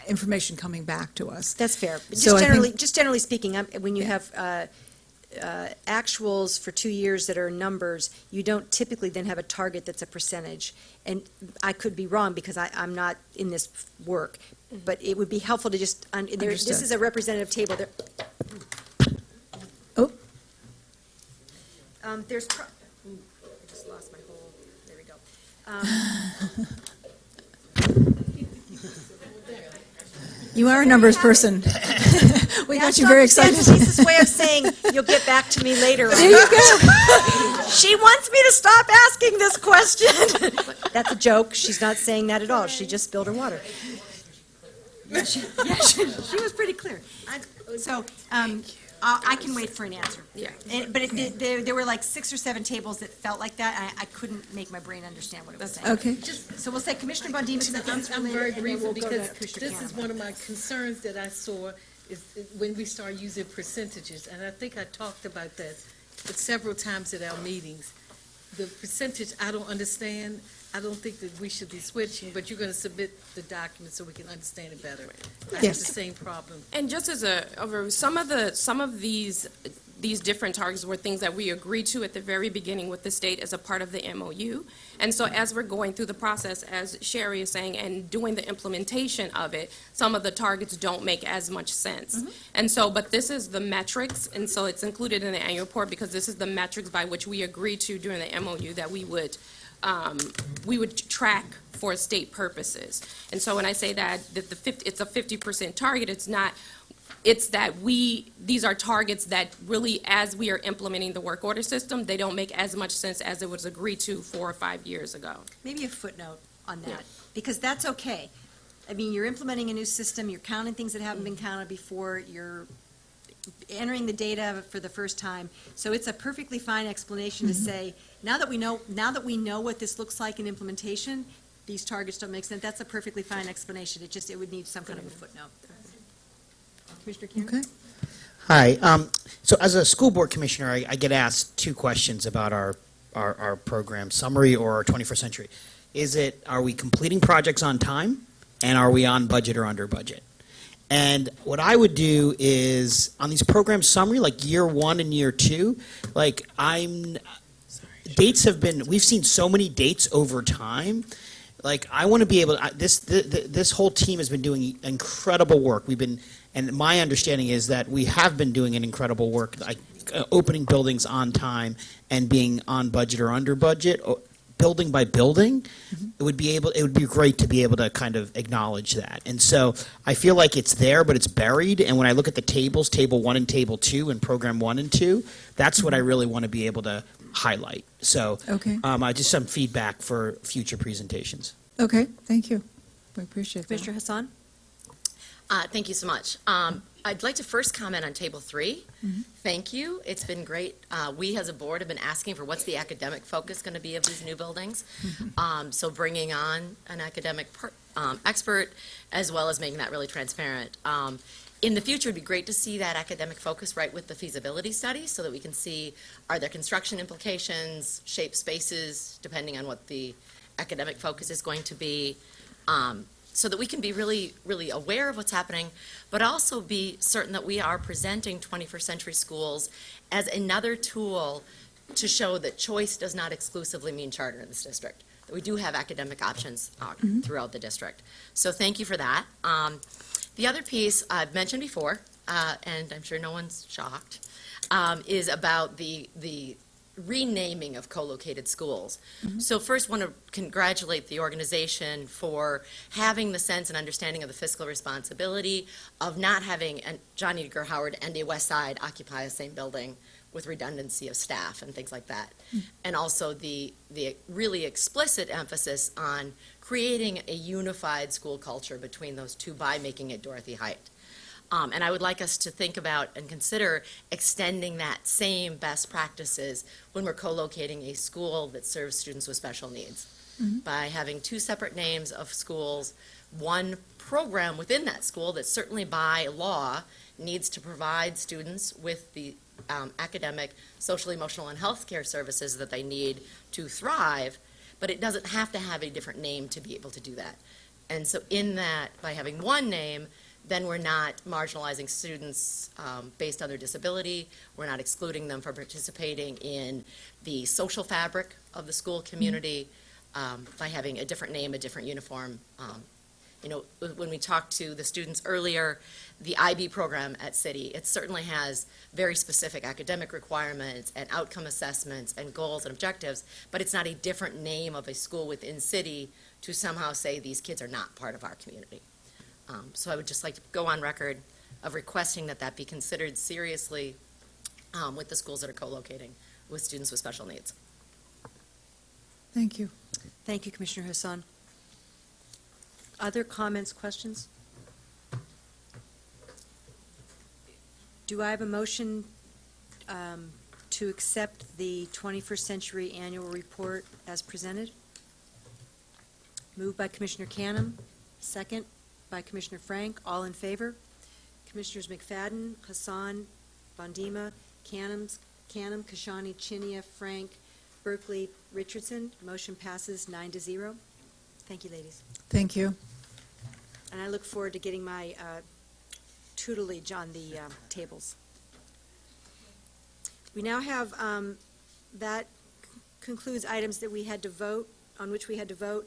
information coming back to us. That's fair. So I think- Just generally speaking, when you have actuals for 2 years that are numbers, you don't typically then have a target that's a percentage. And I could be wrong because I'm not in this work, but it would be helpful to just, this Understood. is a representative table. Oh. There's, I just lost my whole, there we go. You are a numbers person. We got That's you very Dr. excited. Santos's way of saying, you'll get back to me later. There you go. She wants me to stop asking this question. That's a joke. She's not saying that at all. She just spilled her water. Yeah, she was pretty clear. So, I can wait for an answer. Yeah. But there were like 6 or 7 tables that felt like that, and I couldn't make my brain understand what it was saying. Okay. So we'll say Commissioner Bondima, because that's I'm very related, and then brief we'll go to because Commissioner this is Cannon. one of my concerns that I saw is when we start using percentages, and I think I talked about that several times at our meetings. The percentage, I don't understand. I don't think that we should be switching, but you're going to submit the document so we can understand it better. I have the Yes. same problem. And just as a overview, some of these different targets were things that we agreed to at the very beginning with the state as a part of the MOU. And so as we're going through the process, as Sherry is saying, and doing the implementation of it, some of the targets don't make as much sense. And so, but this is the metrics, and so it's included in the annual report because this is the metrics by which we agreed to during the MOU that we would track for state purposes. And so when I say that it's a 50% target, it's that these are targets that really, as we are implementing the work order system, they don't make as much sense as it was agreed to 4 or 5 years ago. Maybe a footnote on that, because that's okay. I mean, you're implementing a new system, you're counting things that haven't been counted before, you're entering the data for the first time. So it's a perfectly fine explanation to say, now that we know what this looks like in implementation, these targets don't make sense. That's a perfectly fine explanation. It would need some kind of a footnote. Commissioner Cannon? Okay. Hi. So as a school board commissioner, I get asked 2 questions about our program summary or our 21st century. Are we completing projects on time? And are we on budget or under budget? And what I would do is, on these program summary, like year 1 and year 2, we've seen so many dates over time. Like, I want to be able to, this whole team has been doing incredible work. And my understanding is that we have been doing an incredible work, like opening buildings on time and being on budget or under budget, building by building. It would be great to be able to kind of acknowledge that. And so I feel like it's there, but it's buried. And when I look at the tables, table 1 and table 2 and program 1 and 2, that's what I really want to be able to highlight. So Okay. just some feedback for future presentations. Okay, thank you. We appreciate that. Commissioner Hassan? Thank you so much. I'd like to first comment on Table 3. Thank you. It's been great. We, as a board, have been asking for what's the academic focus going to be of these new buildings. So bringing on an academic expert, as well as making that really transparent. In the future, it'd be great to see that academic focus right with the feasibility study so that we can see, are there construction implications, shape spaces, depending on what the academic focus is going to be, so that we can be really, really aware of what's happening, but also be certain that we are presenting 21st century schools as another tool to show that choice does not exclusively mean charter in this district, that we do have academic options throughout the district. So thank you for that. The other piece I've mentioned before, and I'm sure no one's shocked, is about the renaming of co-located schools. So first, want to congratulate the organization for having the sense and understanding of the fiscal responsibility of not having John Edgar Howard and a West Side occupy the same building with redundancy of staff and things like that. And also the really explicit emphasis on creating a unified school culture between those two by making it Dorothy Height. And I would like us to think about and consider extending that same best practices when we're co-locating a school that serves students with special needs. By having two separate names of schools, one program within that school that certainly by law needs to provide students with the academic, social, emotional, and healthcare services that they need to thrive, but it doesn't have to have a different name to be able to do that. And so in that, by having one name, then we're not marginalizing students based on their disability. We're not excluding them from participating in the social fabric of the school community by having a different name, a different uniform. You know, when we talked to the students earlier, the IB program at City, it certainly has very specific academic requirements and outcome assessments and goals and objectives, but it's not a different name of a school within City to somehow say these kids are not part of our community. So I would just like to go on record of requesting that that be considered seriously with the schools that are co-locating with students with special needs. Thank you. Thank you, Commissioner Hassan. Other comments, questions? Do I have a motion to accept the 21st Century Annual Report as presented? Moved by Commissioner Canham, second by Commissioner Frank. All in favor? Commissioners McFadden, Hassan, Bondima, Canham, Kashani, Chinia, Frank, Berkeley, Richardson. Motion passes 9-0. Thank you, ladies. Thank you. And I look forward to getting my tutelage on the tables. We now have, that concludes items that we had to vote, on which we had to vote.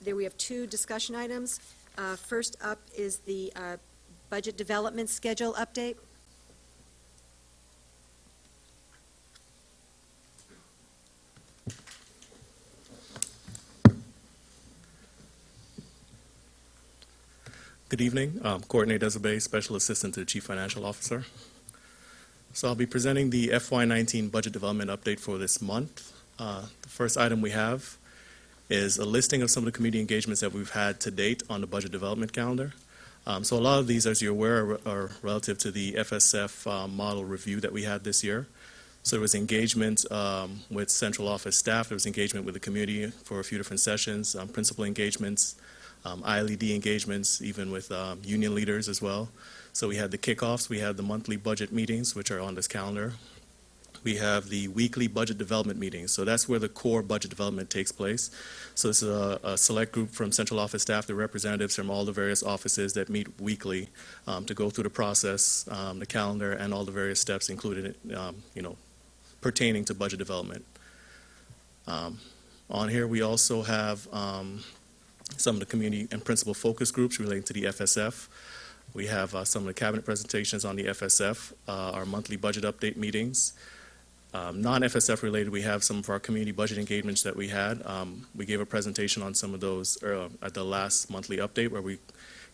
There we have two discussion items. First up is the budget development schedule update. Good evening. Courtney Desabay, Special Assistant to the Chief Financial Officer. So I'll be presenting the FY19 Budget Development Update for this month. The first item we have is a listing of some of the community engagements that we've had to date on the budget development calendar. So a lot of these, as you're aware, are relative to the FSF model review that we had this year. So there was engagement with central office staff, there was engagement with the community for a few different sessions, principal engagements, ILED engagements, even with union leaders as well. So we had the kickoffs, we had the monthly budget meetings, which are on this calendar. We have the weekly budget development meetings. So that's where the core budget development takes place. So this is a select group from central office staff, the representatives from all the various offices that meet weekly to go through the process, the calendar, and all the various steps included, pertaining to budget development. On here, we also have some of the community and principal focus groups relating to the FSF. We have some of the cabinet presentations on the FSF, our monthly budget update meetings. Non-FSF related, we have some of our community budget engagements that we had. We gave a presentation on some of those at the last monthly update where we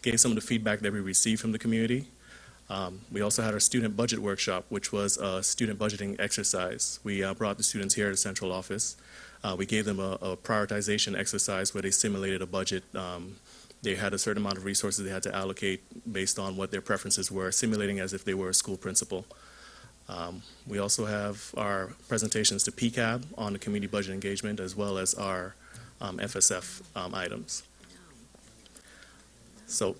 gave some of the feedback that we received from the community. We also had our student budget workshop, which was a student budgeting exercise. We brought the students here to the central office. We gave them a prioritization exercise where they simulated a budget. They had a certain amount of resources they had to allocate based on what their preferences were, simulating as if they were a school principal. We also have our presentations to PCAB on the community budget engagement, as well as our FSF items. So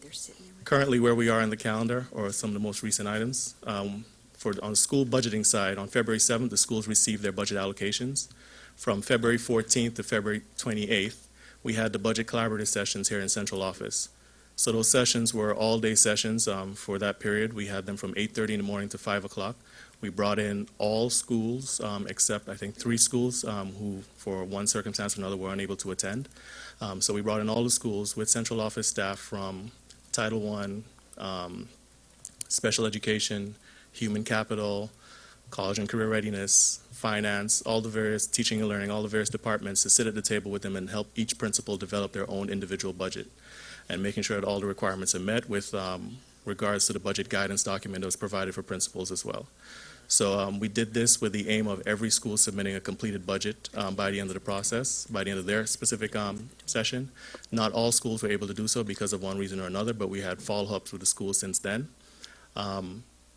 currently where we are in the calendar, or some of the most recent items, on the school budgeting side, on February 7th, the schools received their budget allocations. From February 14th to February 28th, we had the budget collaborative sessions here in central office. So those sessions were all-day sessions for that period. We had them from 8:30 in the morning to 5 o'clock. We brought in all schools except, I think, 3 schools who, for one circumstance or another, were unable to attend. So we brought in all the schools with central office staff from Title I, special education, human capital, college and career readiness, finance, all the various teaching and learning, all the various departments to sit at the table with them and help each principal develop their own individual budget, and making sure that all the requirements are met with regards to the budget guidance document that was provided for principals as well. So we did this with the aim of every school submitting a completed budget by the end of the process, by the end of their specific session. Not all schools were able to do so because of one reason or another, but we had follow-ups with the schools since then.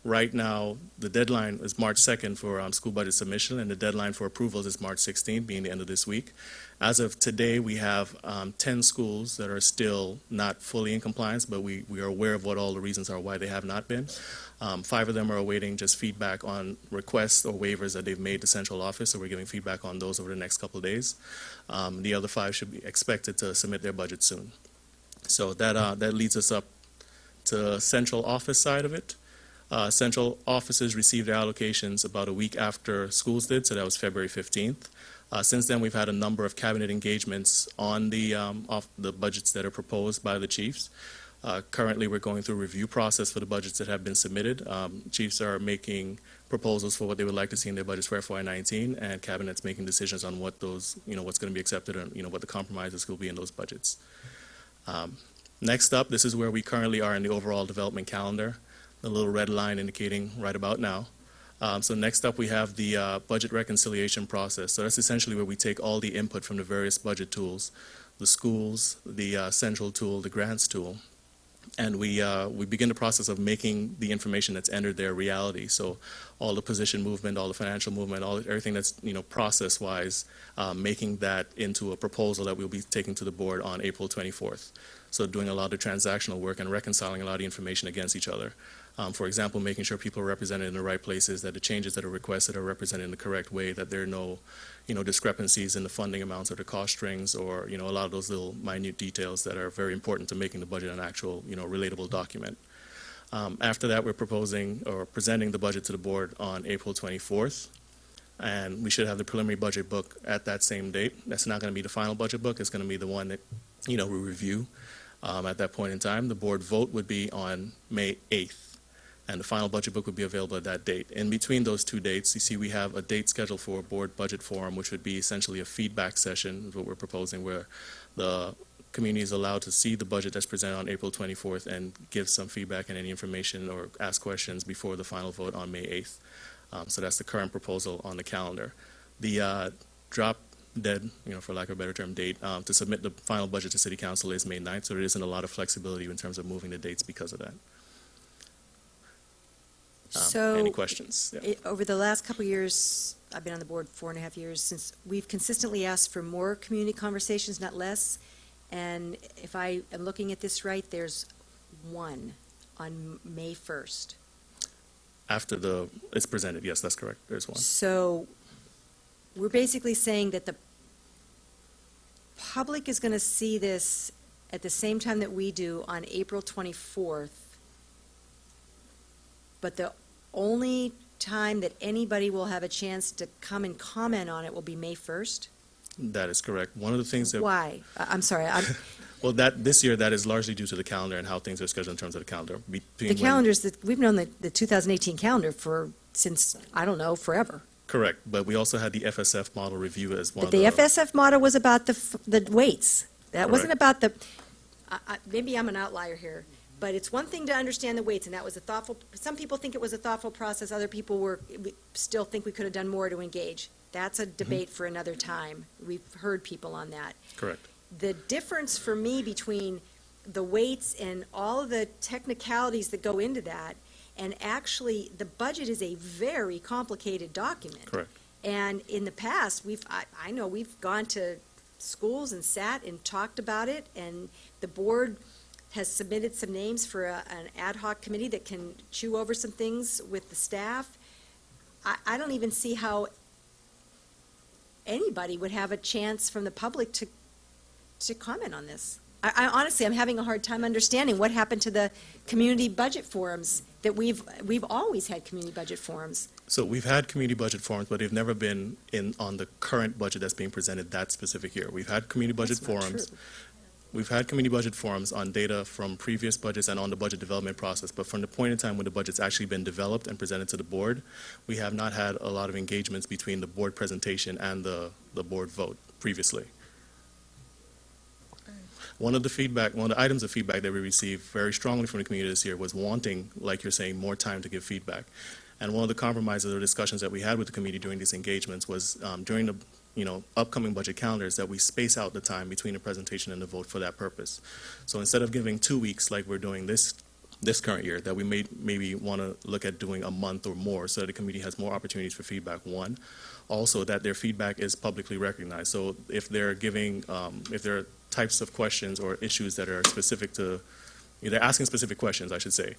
Right now, the deadline is March 2nd for school budget submission, and the deadline for approvals is March 16th, being the end of this week. As of today, we have 10 schools that are still not fully in compliance, but we are aware of what all the reasons are why they have not been. 5 of them are awaiting just feedback on requests or waivers that they've made to central office, so we're giving feedback on those over the next couple of days. The other 5 should be expected to submit their budget soon. So that leads us up to central office side of it. Central offices received their allocations about a week after schools did, so that was February 15th. Since then, we've had a number of cabinet engagements on the budgets that are proposed by the chiefs. Currently, we're going through a review process for the budgets that have been submitted. Chiefs are making proposals for what they would like to see in their budgets for FY19, and cabinet's making decisions on what those, what's going to be accepted and, what the compromises will be in those budgets. Next up, this is where we currently are in the overall development calendar, the little red line indicating right about now. So next up, we have the budget reconciliation process. So that's essentially where we take all the input from the various budget tools, the schools, the central tool, the grants tool, and we begin the process of making the information that's entered there reality. So all the position movement, all the financial movement, everything that's process-wise, making that into a proposal that we'll be taking to the board on April 24th. So doing a lot of transactional work and reconciling a lot of the information against each other. For example, making sure people are represented in the right places, that the changes that are requested are represented in the correct way, that there are no, discrepancies in the funding amounts or the cost strings, or, a lot of those little minute details that are very important to making the budget an actual, relatable document. After that, we're proposing or presenting the budget to the board on April 24th, and we should have the preliminary budget book at that same date. That's not going to be the final budget book. It's going to be the one that, we review at that point in time. The board vote would be on May 8th. And the final budget book would be available at that date. In between those 2 dates, you see we have a date scheduled for a board budget forum, which would be essentially a feedback session, is what we're proposing, where the community is allowed to see the budget that's presented on April 24th and give some feedback and any information or ask questions before the final vote on May 8th. So that's the current proposal on the calendar. The drop dead, for lack of a better term, date to submit the final budget to City Council is May 9th, so there isn't a lot of flexibility in terms of moving the dates because of that. So, any questions? Yeah. Over the last couple of years, I've been on the board 4.5 years, since we've consistently asked for more community conversations, not less. And if I am looking at this right, there's one on May 1st. After it's presented, yes, that's correct. There's one. So we're basically saying that the public is going to see this at the same time that we do on April 24th. But the only time that anybody will have a chance to come and comment on it will be May 1st? That is correct. One of the things that... Why? I'm sorry. Well, this year, that is largely due to the calendar and how things are scheduled in terms of the calendar. The calendars that we've known the 2018 calendar since, I don't know, forever. Correct. But we also had the FSF model review as one But the FSF model was about the weights. That wasn't about the... maybe I'm an outlier here. But it's one thing to understand the weights, and that was a thoughtful, some people think it was a thoughtful process, other people still think we could have done more to engage. That's a debate for another time. We've heard people on that. Correct. The difference for me between the weights and all of the technicalities that go into that, and actually, the budget is a very complicated document. Correct. And in the past, I know we've gone to schools and sat and talked about it, and the board has submitted some names for an ad hoc committee that can chew over some things with the staff. I don't even see how anybody would have a chance from the public to comment on this. I honestly, I'm having a hard time understanding what happened to the community budget forums that we've always had community budget forums. So we've had community budget forums, but they've never been on the current budget that's being presented that specific year. We've had community budget forums. we've had committee budget forums on data from previous budgets and on the budget development process, but from the point in time when the budget's actually been developed and presented to the board, we have not had a lot of engagements between the board presentation and the board vote previously. One of the items of feedback that we received very strongly from the community this year was wanting, like you're saying, more time to give feedback. And one of the compromises or discussions that we had with the committee during these engagements was during the upcoming budget calendars that we space out the time between the presentation and the vote for that purpose. So instead of giving 2 weeks like we're doing this current year, that we maybe want to look at doing a month or more so that the committee has more opportunities for feedback, one. Also, that their feedback is publicly recognized. So if they're giving, if there are types of questions or issues that are specific to, they're asking specific questions, I should say,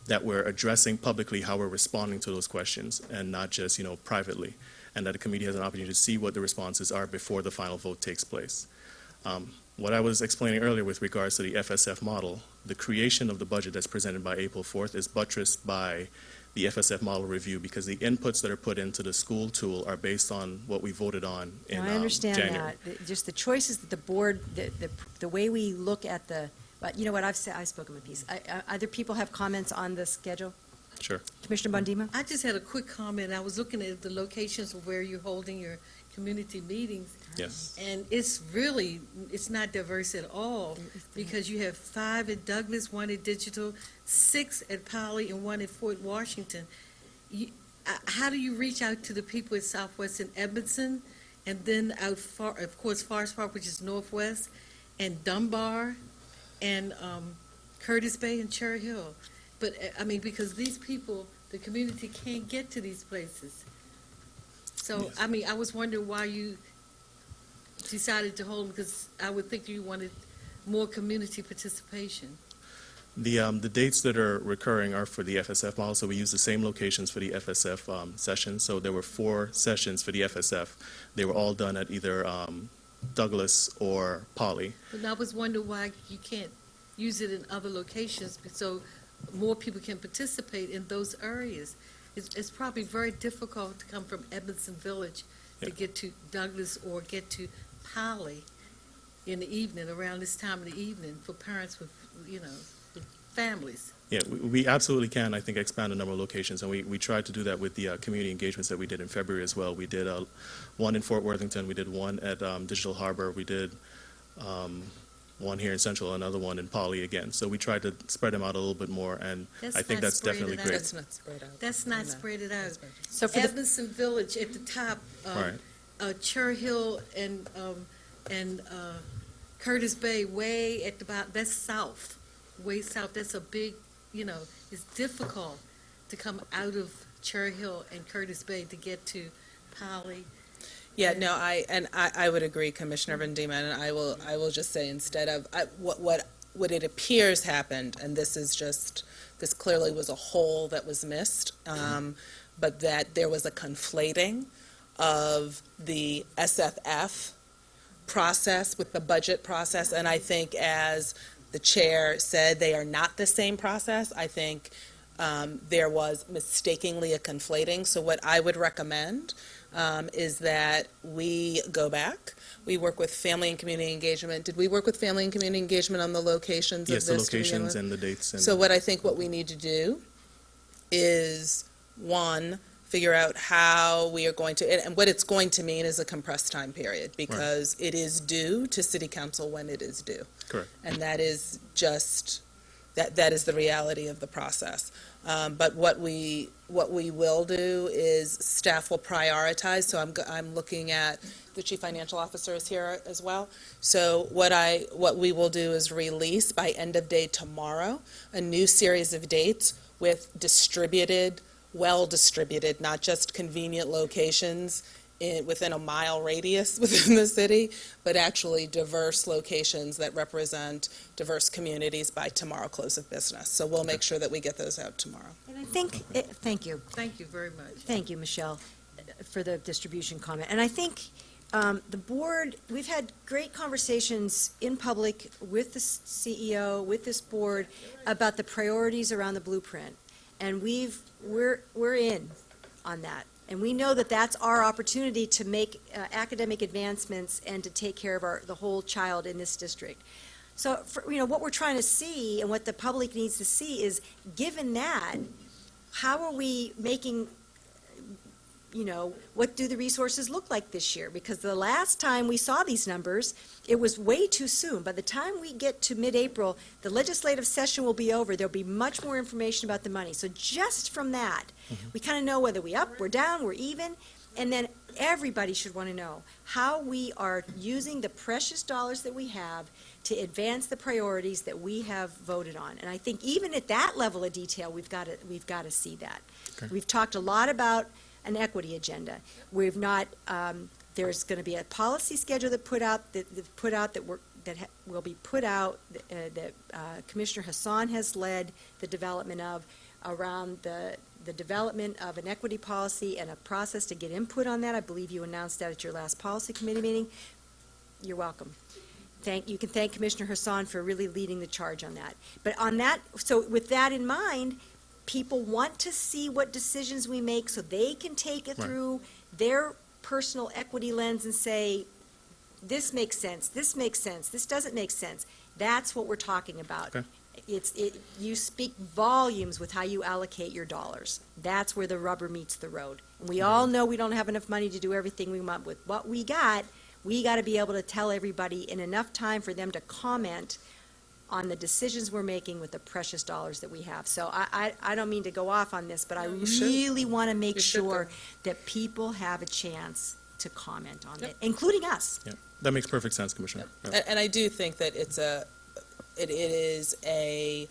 that we're addressing publicly how we're responding to those questions and not just, privately, and that the committee has an opportunity to see what the responses are before the final vote takes place. What I was explaining earlier with regards to the FSF model, the creation of the budget that's presented by April 4th is buttressed by the FSF model review because the inputs that are put into the school tool are based on what we voted on in I understand January. that. Just the choices that the board, the way we look at but you know what, I've spoken my piece. Other people have comments on the schedule? Sure. Commissioner Bondima? I just had a quick comment. I was looking at the locations of where you're holding your community meetings, Yes. and it's not diverse at all, because you have 5 at Douglas, 1 at Digital, 6 at Poly, and 1 at Fort Washington. How do you reach out to the people at Southwest and Edmondson, and then out far, of course, Forest Park, which is Northwest, and Dunbar, and Curtis Bay and Cherry Hill? But, because these people, the community can't get to these places. So, Yes. I was wondering why you decided to hold them, because I would think you wanted more community participation. The dates that are recurring are for the FSF model, so we use the same locations for the FSF sessions. So there were 4 sessions for the FSF. They were all done at either Douglas or Poly. But I was wondering why you can't use it in other locations, so more people can participate in those areas. It's probably very difficult to come from Edmondson Village to Yeah. get to Douglas or get to Poly in the evening, around this time of the evening, for parents with families. Yeah, we absolutely can, I think, expand the number of locations, and we tried to do that with the community engagements that we did in February as well. We did one in Fort Worthington, we did one at Digital Harbor, we did one here in Central, another one in Poly again. So we tried to spread them out a little bit more, and I think that's definitely great. That's not spread out. That's not spread it out. So for the, Edmondson Village at the top, Right. Cherry Hill and Curtis Bay way at the bottom, that's south, way south. That's a big, it's difficult to come out of Cherry Hill and Curtis Bay to get to Poly. Yeah, no, I would agree, Commissioner Bondima, and I will just say, instead of, what it appears happened, and this clearly was a hole that was missed, but that there was a conflating of the SFF process with the budget process, and I think, as the chair said, they are not the same process. I think there was mistakenly a conflating, so what I would recommend is that we go back. We work with Family and Community Engagement. Did we work with Family and Community Engagement on the locations of Yes, this? the locations and the dates. And So what we need to do is, one, figure out how we are going to, and what it's going to mean is a compressed time period, because it is due to City Council when it is due. Correct. And that is just, that is the reality of the process. But what we will do is staff will prioritize, so I'm looking at, the Chief Financial Officer is here as well. So what we will do is release by end of day tomorrow a new series of dates with well-distributed, not just convenient locations within a mile radius within the city, but actually diverse locations that represent diverse communities by tomorrow close of business. So we'll make sure that we get those out tomorrow. and I think, thank you. Thank you very much. Thank you, Michelle, for the distribution comment. And I think the board, we've had great conversations in public with the CEO, with this board, about the priorities around the blueprint. And we're in on that. And we know that that's our opportunity to make academic advancements and to take care of the whole child in this district. So, what we're trying to see and what the public needs to see is, given that, how are we making, what do the resources look like this year? Because the last time we saw these numbers, it was way too soon. By the time we get to mid-April, the legislative session will be over. There'll be much more information about the money. So just from that, we kind of know whether we're up, we're down, we're even. And then everybody should want to know how we are using the precious dollars that we have to advance the priorities that we have voted on. And I think even at that level of detail, we've got to see that. Okay. We've talked a lot about an equity agenda. We've not, there's going to be a policy schedule that will be put out, that Commissioner Hassan has led the development of, around the development of an equity policy and a process to get input on that. I believe you announced that at your last policy committee meeting. You're welcome. You can thank Commissioner Hassan for really leading the charge on that. But on that, so with that in mind, people want to see what decisions we make so they can take it through their personal equity lens and say, this makes sense, this doesn't make sense. That's what we're talking about. Okay. You speak volumes with how you allocate your dollars. That's where the rubber meets the road. And we all know we don't have enough money to do everything we want. With what we got to be able to tell everybody in enough time for them to comment on the decisions we're making with the precious dollars that we have. So I don't mean to go off on this, but I really want to make sure that people have a chance to comment on it, including us. Yeah, that makes perfect sense, Commissioner. Yeah. And I do think that it is a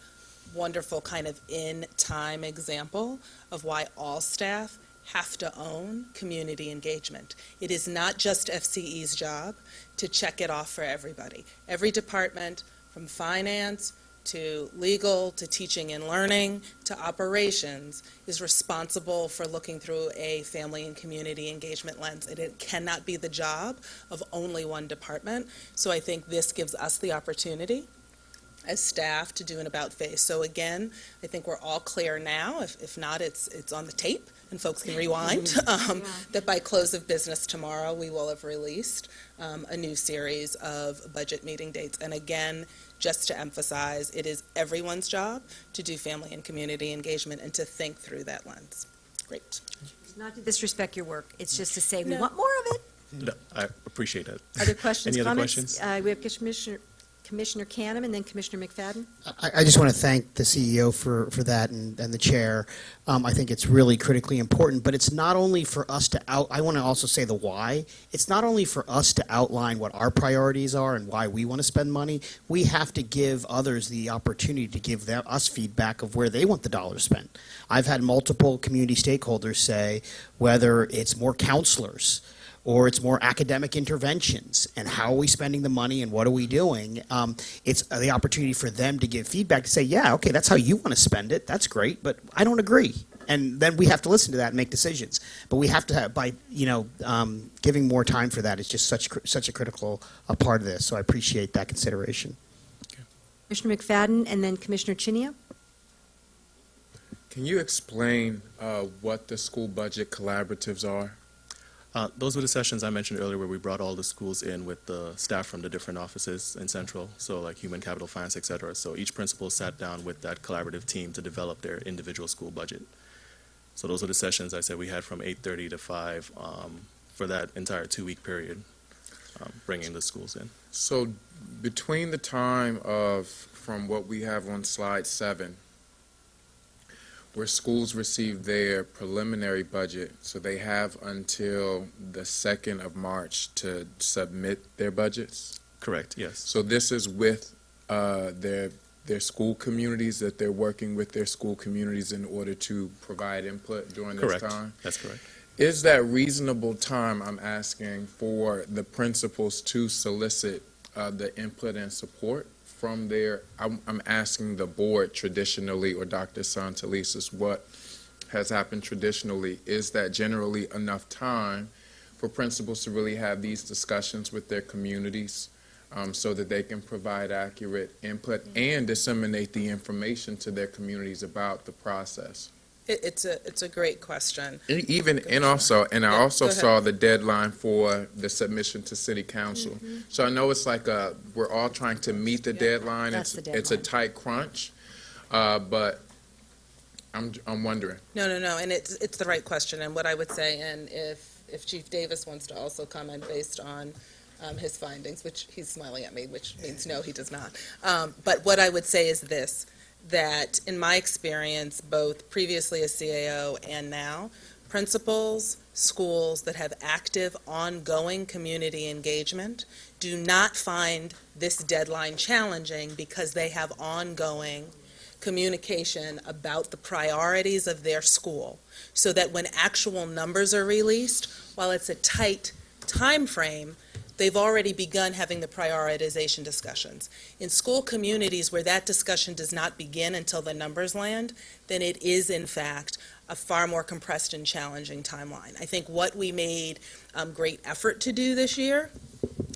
wonderful kind of in-time example of why all staff have to own community engagement. It is not just FCE's job to check it off for everybody. Every department, from finance to legal to teaching and learning to operations, is responsible for looking through a family and community engagement lens. It cannot be the job of only one department. So I think this gives us the opportunity as staff to do an about face. So again, I think we're all clear now. If not, it's on the tape and folks can rewind. That by close of business tomorrow, we will have released a new series of budget meeting dates. And again, just to emphasize, it is everyone's job to do family and community engagement and to think through that lens. Great. It's not to disrespect your work. It's just to say we want more of it. No, I appreciate that. Other questions, Any other comments? questions? We have Commissioner Canham and then Commissioner McFadden. I just want to thank the CEO for that and the chair. I think it's really critically important, but it's not only for us to I want to also say the why. It's not only for us to outline what our priorities are and why we want to spend money. We have to give others the opportunity to give us feedback of where they want the dollars spent. I've had multiple community stakeholders say whether it's more counselors or it's more academic interventions, and how are we spending the money and what are we doing? It's the opportunity for them to give feedback, to say, yeah, okay, that's how you want to spend it, that's great, but I don't agree. And then we have to listen to that and make decisions. But we have to have, by giving more time for that is just such a critical part of this, so I appreciate that consideration. Commissioner McFadden and then Commissioner Chinia. Can you explain what the school budget collaboratives are? Those were the sessions I mentioned earlier where we brought all the schools in with the staff from the different offices in Central, so like human capital, finance, et cetera. So each principal sat down with that collaborative team to develop their individual school budget. So those are the sessions I said we had from 8:30 to 5 for that entire 2-week period, bringing the schools in. So between the time from what we have on slide 7, where schools receive their preliminary budget, so they have until the 2nd of March to submit their budgets? Correct, yes. So this is with their school communities, that they're working with their school communities in order to provide input during this time? That's correct. Is that reasonable time, I'm asking, for the principals to solicit the input and support from their, I'm asking the board traditionally, or Dr. Santelises, what has happened traditionally, is that generally enough time for principals to really have these discussions with their communities so that they can provide accurate input and disseminate the information to their communities about the process? It's a great question. And also Go ahead. saw the deadline for the submission to city council. So I know it's like we're all trying to meet the deadline. That's the It's a deadline. tight crunch, but I'm wondering. No, and it's the right question, and what I would say, and if Chief Davis wants to also comment based on his findings, which he's smiling at me, which means no, he does not. But what I would say is this, that in my experience, both previously as CAO and now, principals, schools that have active, ongoing community engagement do not find this deadline challenging because they have ongoing communication about the priorities of their school, so that when actual numbers are released, while it's a tight time frame, they've already begun having the prioritization discussions. In school communities where that discussion does not begin until the numbers land, then it is in fact a far more compressed and challenging timeline. I think what we made great effort to do this year,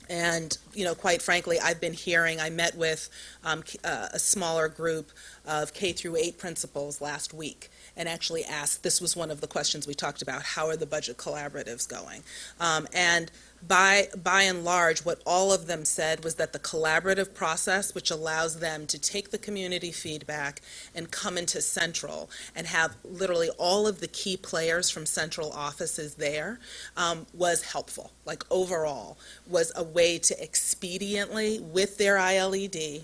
and quite frankly, I've been hearing, I met with a smaller group of K through 8 principals last week, and actually asked, this was one of the questions we talked about, how are the budget collaboratives going? And by and large, what all of them said was that the collaborative process, which allows them to take the community feedback and come into Central and have literally all of the key players from Central offices there, was helpful. Like overall, was a way to expediently, with their ILED,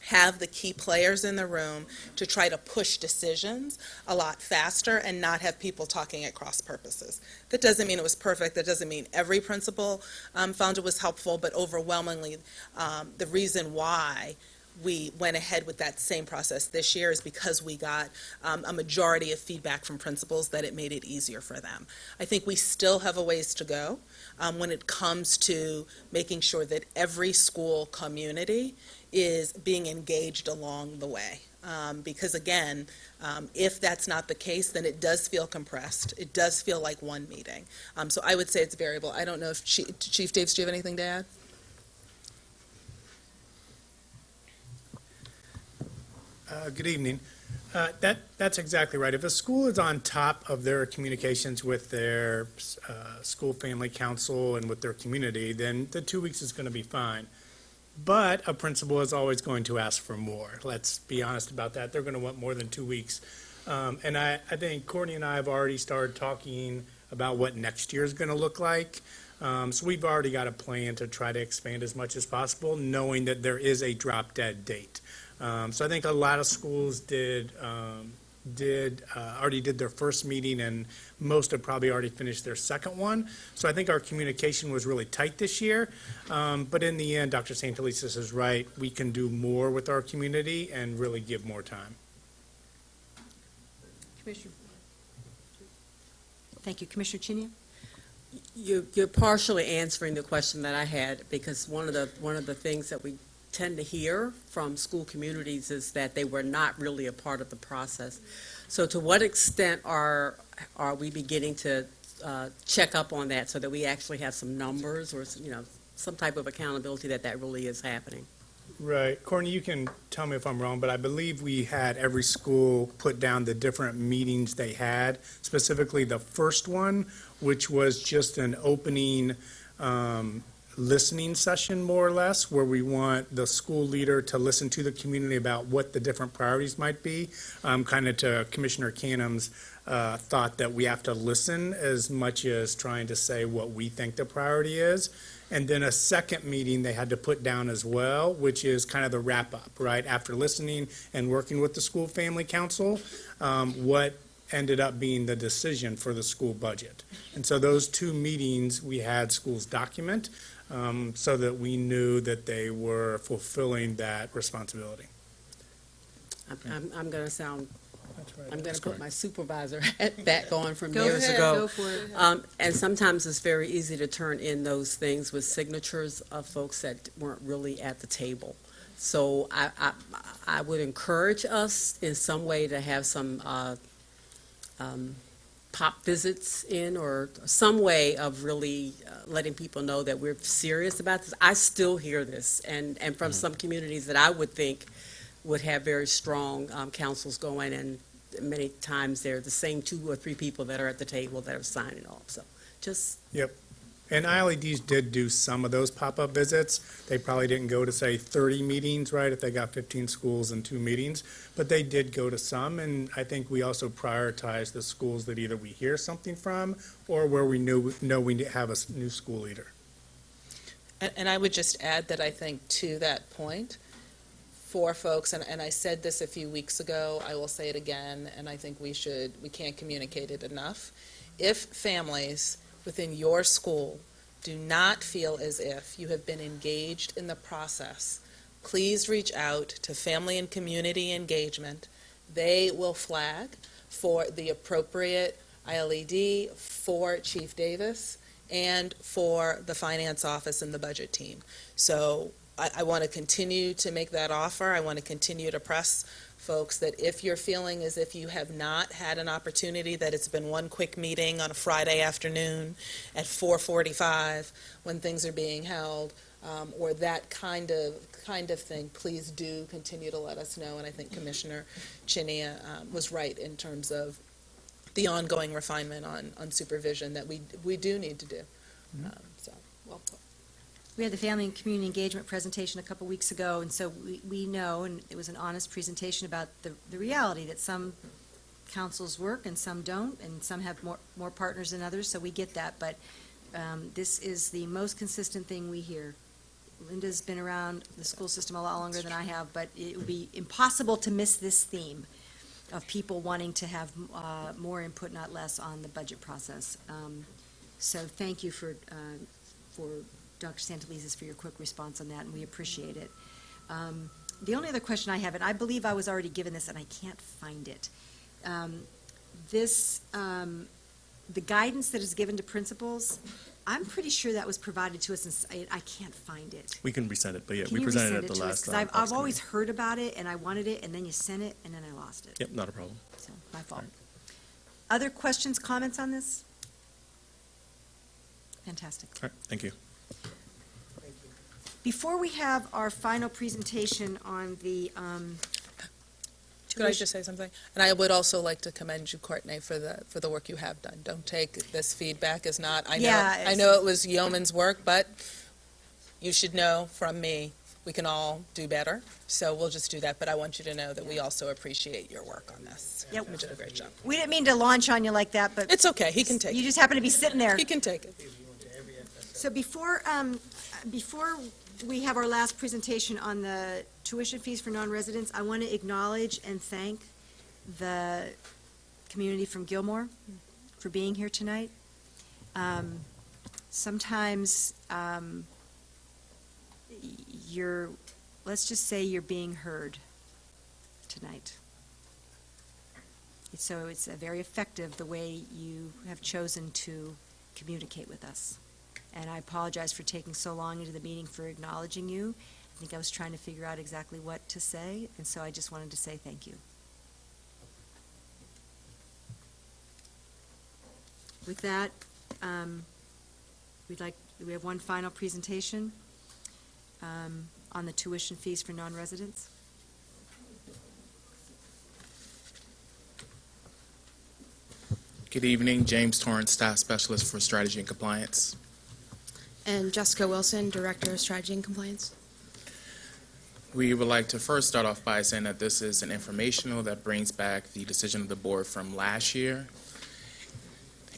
have the key players in the room to try to push decisions a lot faster and not have people talking at cross purposes. That doesn't mean it was perfect. That doesn't mean every principal found it was helpful, but overwhelmingly, the reason why we went ahead with that same process this year is because we got a majority of feedback from principals that it made it easier for them. I think we still have a ways to go when it comes to making sure that every school community is being engaged along the way. Because again, if that's not the case, then it does feel compressed. It does feel like one meeting. So I would say it's variable. I don't know if Chief Davis, do you have anything to add? Good evening. That's exactly right. If a school is on top of their communications with their school family council and with their community, then the 2 weeks is going to be fine. But a principal is always going to ask for more. Let's be honest about that. They're going to want more than 2 weeks. And I think Courtney and I have already started talking about what next year is going to look like. So we've already got a plan to try to expand as much as possible, knowing that there is a drop-dead date. So I think a lot of schools already did their first meeting, and most have probably already finished their second one. So I think our communication was really tight this year. But in the end, Dr. St. Elias is right. We can do more with our community and really give more time. Commissioner. Thank you. Commissioner Chinia? You're partially answering the question that I had, because one of the things that we tend to hear from school communities is that they were not really a part of the process. So to what extent are we beginning to check up on that so that we actually have some numbers or some type of accountability that really is happening? Right. Courtney, you can tell me if I'm wrong, but I believe we had every school put down the different meetings they had, specifically the first one, which was just an opening listening session, more or less, where we want the school leader to listen to the community about what the different priorities might be, kind of to Commissioner Canham's thought that we have to listen as much as trying to say what we think the priority is. And then a second meeting they had to put down as well, which is kind of the wrap-up, right? After listening and working with the school family council, what ended up being the decision for the school budget. And so those 2 meetings we had schools document so that we knew that they were fulfilling that responsibility. I'm going to sound, I'm going to put my supervisor hat back on from Go years ahead, ago. go for it. And sometimes it's very easy to turn in those things with signatures of folks that weren't really at the table. So I would encourage us in some way to have some pop visits in, or some way of really letting people know that we're serious about this. I still hear this, and from some communities that I would think would have very strong councils going, and many times they're the same 2 or 3 people that are at the table that are signing off, so just. Yep. And ILEDs did do some of those pop-up visits. They probably didn't go to, say, 30 meetings, right, if they got 15 schools and 2 meetings, but they did go to some, and I think we also prioritize the schools that either we hear something from or where we know we have a new school leader. And I would just add that I think to that point, for folks, and I said this a few weeks ago, I will say it again, and I think we can't communicate it enough. If families within your school do not feel as if you have been engaged in the process, please reach out to Family and Community Engagement. They will flag for the appropriate ILED for Chief Davis and for the finance office and the budget team. So I want to continue to make that offer. I want to continue to press folks that if you're feeling as if you have not had an opportunity, that it's been one quick meeting on a Friday afternoon at 4:45 when things are being held, or that kind of thing, please do continue to let us know. And I think Commissioner Chinia was right in terms of the ongoing refinement on supervision that we do need to do. So, well put. We had the Family and Community Engagement presentation a couple weeks ago, and so we know, and it was an honest presentation about the reality that some councils work and some don't, and some have more partners than others, so we get that, but this is the most consistent thing we hear. Linda's been around the school system a lot longer than I have, but it would be impossible to miss this theme of people wanting to have more input, not less, on the budget process. So thank you for Dr. Santelises for your quick response on that, and we appreciate it. The only other question I have, and I believe I was already given this, and I can't find it. The guidance that is given to principals, I'm pretty sure that was provided to us, and I can't find it. We can resend it, but yeah, Can we you presented resend it it at the to us? last 'Cause time. I've always heard about it, and I wanted it, and then you sent it, and then I lost it. Yep, not a problem. So, my fault. Other questions, comments on this? Fantastic. All right, thank you. Before we have our final presentation on the Could I just say something? And I would also like to commend you, Courtney, for the work you have done. Don't take this feedback as not, I know it was yeoman's work, but you should know from me, we can all do better. So we'll just do that, but I want you to know that we also appreciate your work on this. Yep. You did a great job. We didn't mean to launch on you like that, but It's okay, he can take you it. just happen to be sitting there. He can take it. So before we have our last presentation on the tuition fees for non-residents, I want to acknowledge and thank the community from Gilmore for being here tonight. Sometimes let's just say you're being heard tonight. So it's very effective the way you have chosen to communicate with us. And I apologize for taking so long into the meeting for acknowledging you. I think I was trying to figure out exactly what to say, and so I just wanted to say thank you. With that, we have one final presentation on the tuition fees for non-residents. Good evening, James Torrance, Staff Specialist for Strategy and Compliance. And Jessica Wilson, Director of Strategy and Compliance. We would like to first start off by saying that this is an informational that brings back the decision of the board from last year.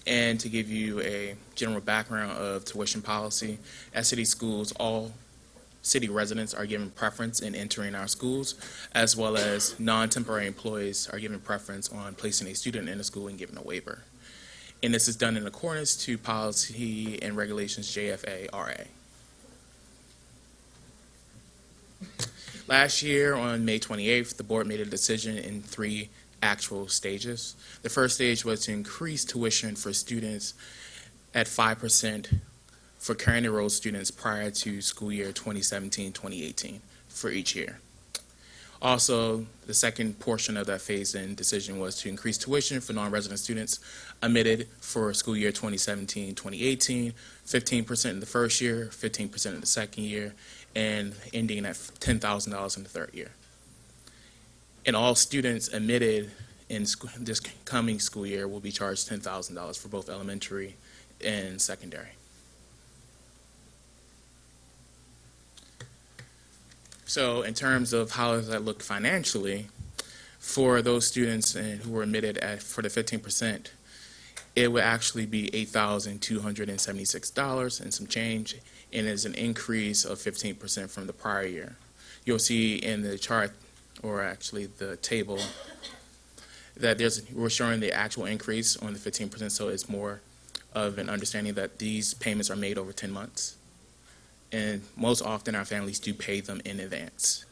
And to give you a general background of tuition policy, at city schools, all city residents are given preference in entering our schools, as well as non-temporary employees are given preference on placing a student in a school and given a waiver. And this is done in accordance to policy and regulations JFA-RA. Last year, on May 28th, the board made a decision in 3 actual stages. The first stage was to increase tuition for students at 5% for current enrolled students prior to school year 2017-2018 for each year. Also, the second portion of that phase-in decision was to increase tuition for non-resident students admitted for school year 2017-2018, 15% in the first year, 15% in the second year, and ending at $10,000 in the third year. And all students admitted this coming school year will be charged $10,000 for both elementary and secondary. So in terms of how does that look financially, for those students who were admitted for the 15%, it would actually be $8,276 and some change, and is an increase of 15% from the prior year. You'll see in the chart, or actually the table, that we're showing the actual increase on the 15%, so it's more of an understanding that these payments are made over 10 months. And most often our families do pay them in advance.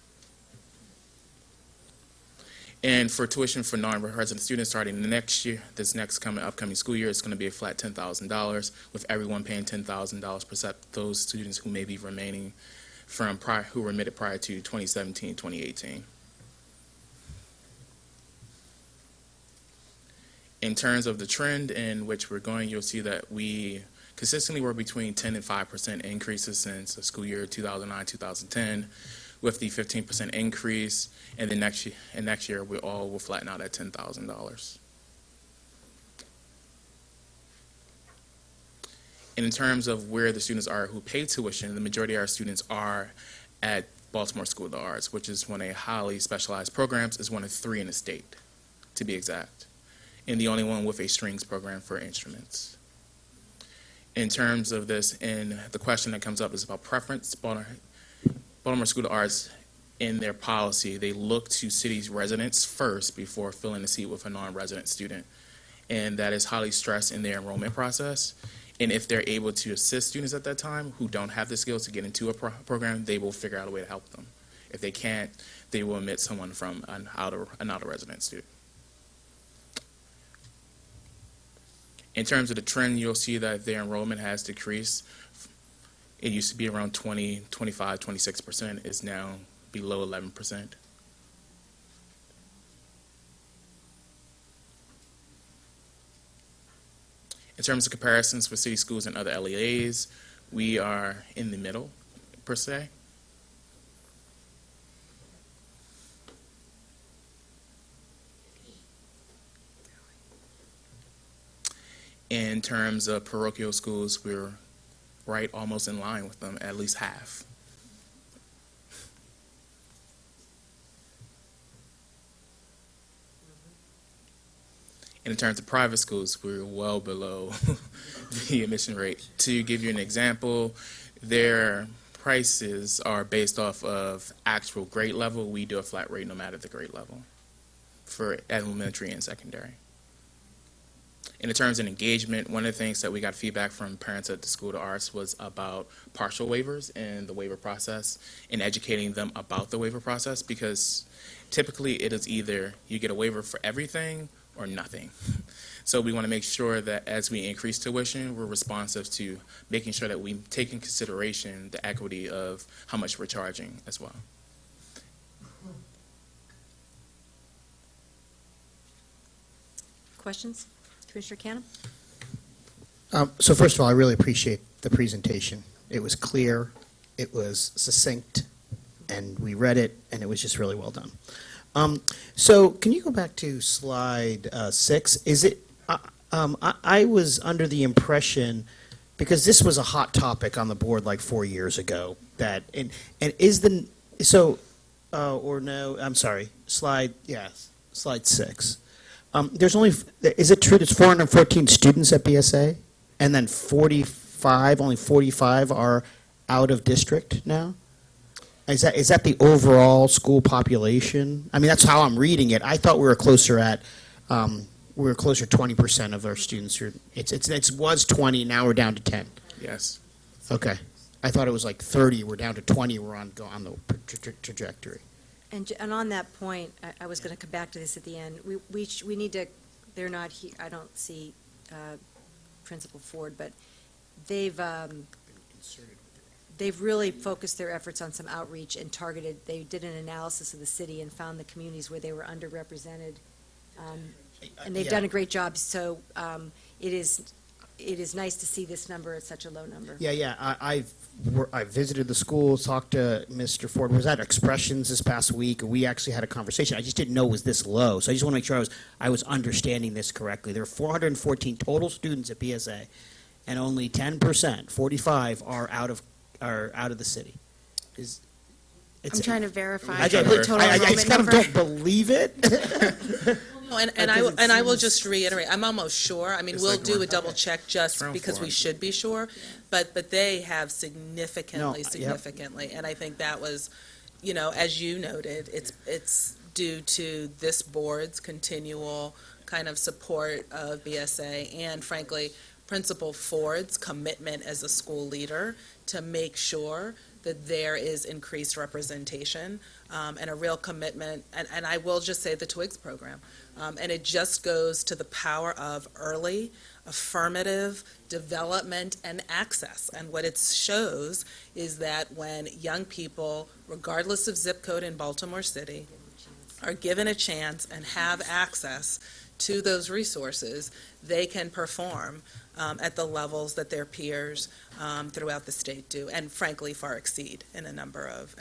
And for tuition for non-resident students starting next year, this upcoming school year, it's going to be a flat $10,000, with everyone paying $10,000 except those students who may be remaining who were admitted prior to 2017, 2018. In terms of the trend in which we're going, you'll see that we consistently were between 10 and 5% increases since the school year 2009-2010, with the 15% increase, and then next year we all will flatten out at $10,000. And in terms of where the students are who pay tuition, the majority of our students are at Baltimore School of the Arts, which is one of a highly specialized programs, is one of 3 in the state, to be exact, and the only one with a strings program for instruments. In terms of this, and the question that comes up is about preference. Baltimore School of the Arts, in their policy, they look to city's residents first before filling a seat with a non-resident student, and that is highly stressed in their enrollment process. And if they're able to assist students at that time who don't have the skills to get into a program, they will figure out a way to help them. If they can't, they will admit someone from an outer resident student. In terms of the trend, you'll see that their enrollment has decreased. It used to be around 20, 25, 26%. It's now below 11%. In terms of comparisons with city schools and other LEAs, we are in the middle, per se. In terms of parochial schools, we're right almost in line with them, at least half. And in terms of private schools, we're well below the admission rate. To give you an example, their prices are based off of actual grade level. We do a flat rate no matter the grade level for elementary and secondary. And in terms of engagement, one of the things that we got feedback from parents at the School of the Arts was about partial waivers and the waiver process, and educating them about the waiver process, because typically it is either you get a waiver for everything or nothing. So we want to make sure that as we increase tuition, we're responsive to making sure that we take in consideration the equity of how much we're charging as well. Questions? Commissioner Cannon? So first of all, I really appreciate the presentation. It was clear, it was succinct, and we read it, and it was just really well done. So can you go back to slide 6? Is it? I was under the impression, because this was a hot topic on the board like 4 years ago, that and is the or no? I'm sorry. Slide 6. There's only, is it true there's 414 students at BSA, and then only 45 are out of district now? Is that the overall school population? I mean, that's how I'm reading it. I thought we were closer at, we were closer to 20% of our students. It was 20, now we're down to 10. Yes. Okay. I thought it was like 30, we're down to 20, we're on the trajectory. And on that point, I was going to come back to this at the end. We need to, they're not here, I don't see Principal Ford, but they've really focused their efforts on some outreach and targeted, they did an analysis of the city and found the communities where they were underrepresented. And they've done a great job, so it is it is nice to see this number at such a low number. Yeah. I visited the school, talked to Mr. Ford, was at Expressions this past week, and we actually had a conversation. I just didn't know it was this low, so I just want to make sure I was understanding this correctly. There are 414 total students at BSA, and only 10%, 45, are out of the city. I'm trying to verify I the total just enrollment kind of number. don't believe it. No, and I will just reiterate, I'm almost sure, I mean, It's we'll like do a around- double check just around because we 400. should be sure, but they have significantly, No, yep. significantly, and I think that was, as you noted, it's due to this board's continual kind of support of BSA, and frankly, Principal Ford's commitment as a school leader to make sure that there is increased representation, and a real commitment, and I will just say the TWIGS program. And it just goes to the power of early, affirmative development and access. And what it shows is that when young people, regardless of zip code in Baltimore City, are given a chance and have access to those resources, they can perform at the levels that their peers throughout the state do, and frankly far exceed in a number of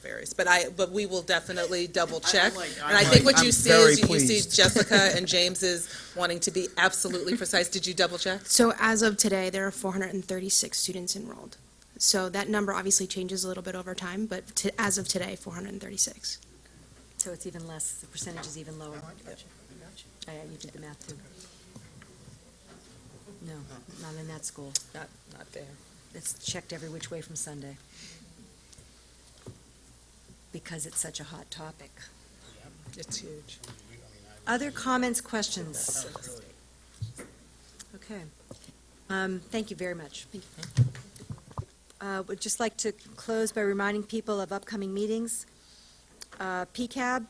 areas. But we will definitely double check. And I think what you see is you see Jessica and James's wanting to be absolutely precise. Did you double check? So as of today, there are 436 students enrolled. So that number obviously changes a little bit over time, but as of today, 436. So it's even less, the percentage is even lower. Oh, yeah, you did the math too. No, not in that school. Not there. It's checked every which way from Sunday. Because it's such a hot topic. It's huge. Other comments, questions? Okay. Thank you very much. Would just like to close by reminding people of upcoming meetings. PCAB,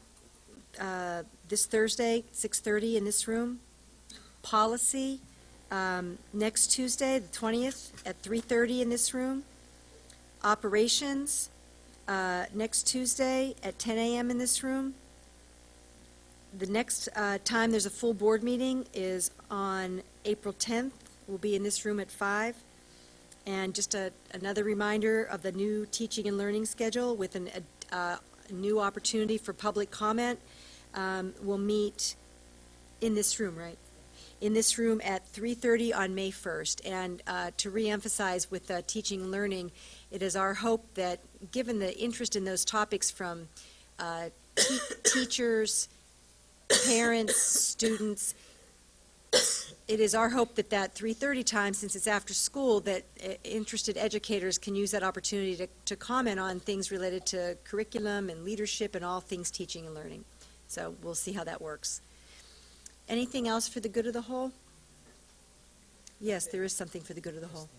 this Thursday, 6:30 in this room. Policy, next Tuesday, the 20th, at 3:30 in this room. Operations, next Tuesday at 10 a.m. in this room. The next time there's a full board meeting is on April 10th. We'll be in this room at 5. And just another reminder of the new teaching and learning schedule with a new opportunity for public comment. We'll meet in this room, right? In this room at 3:30 on May 1st. And to reemphasize with teaching and learning, it is our hope that, given the interest in those topics from teachers, parents, students, it is our hope that 3:30 time, since it's after school, that interested educators can use that opportunity to comment on things related to curriculum and leadership and all things teaching and learning. So we'll see how that works. Anything else for the good of the whole? Yes, there is something for the good of the whole.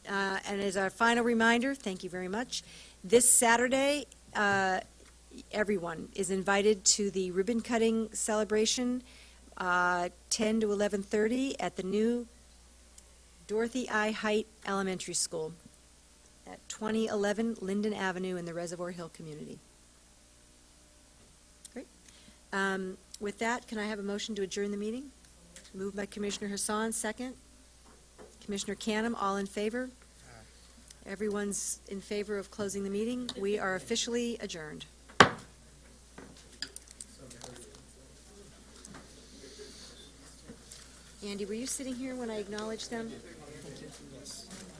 And as our final reminder, thank you very much, this Saturday, everyone is invited to the ribbon cutting celebration, 10 to 11:30 at the new Dorothy I. Height Elementary School at 2011 Linden Avenue in the Reservoir Hill community. Great. With that, can I have a motion to adjourn the meeting? Moved by Commissioner Hassan, second. Commissioner Canham, all in favor? Everyone's in favor of closing the meeting. We are officially adjourned. Andy, were you sitting here when I acknowledged them? Thank you.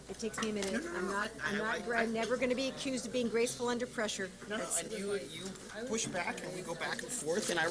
It takes me a minute. I'm never going to be accused of being graceful under pressure. No, and you push back and we go back and forth, and I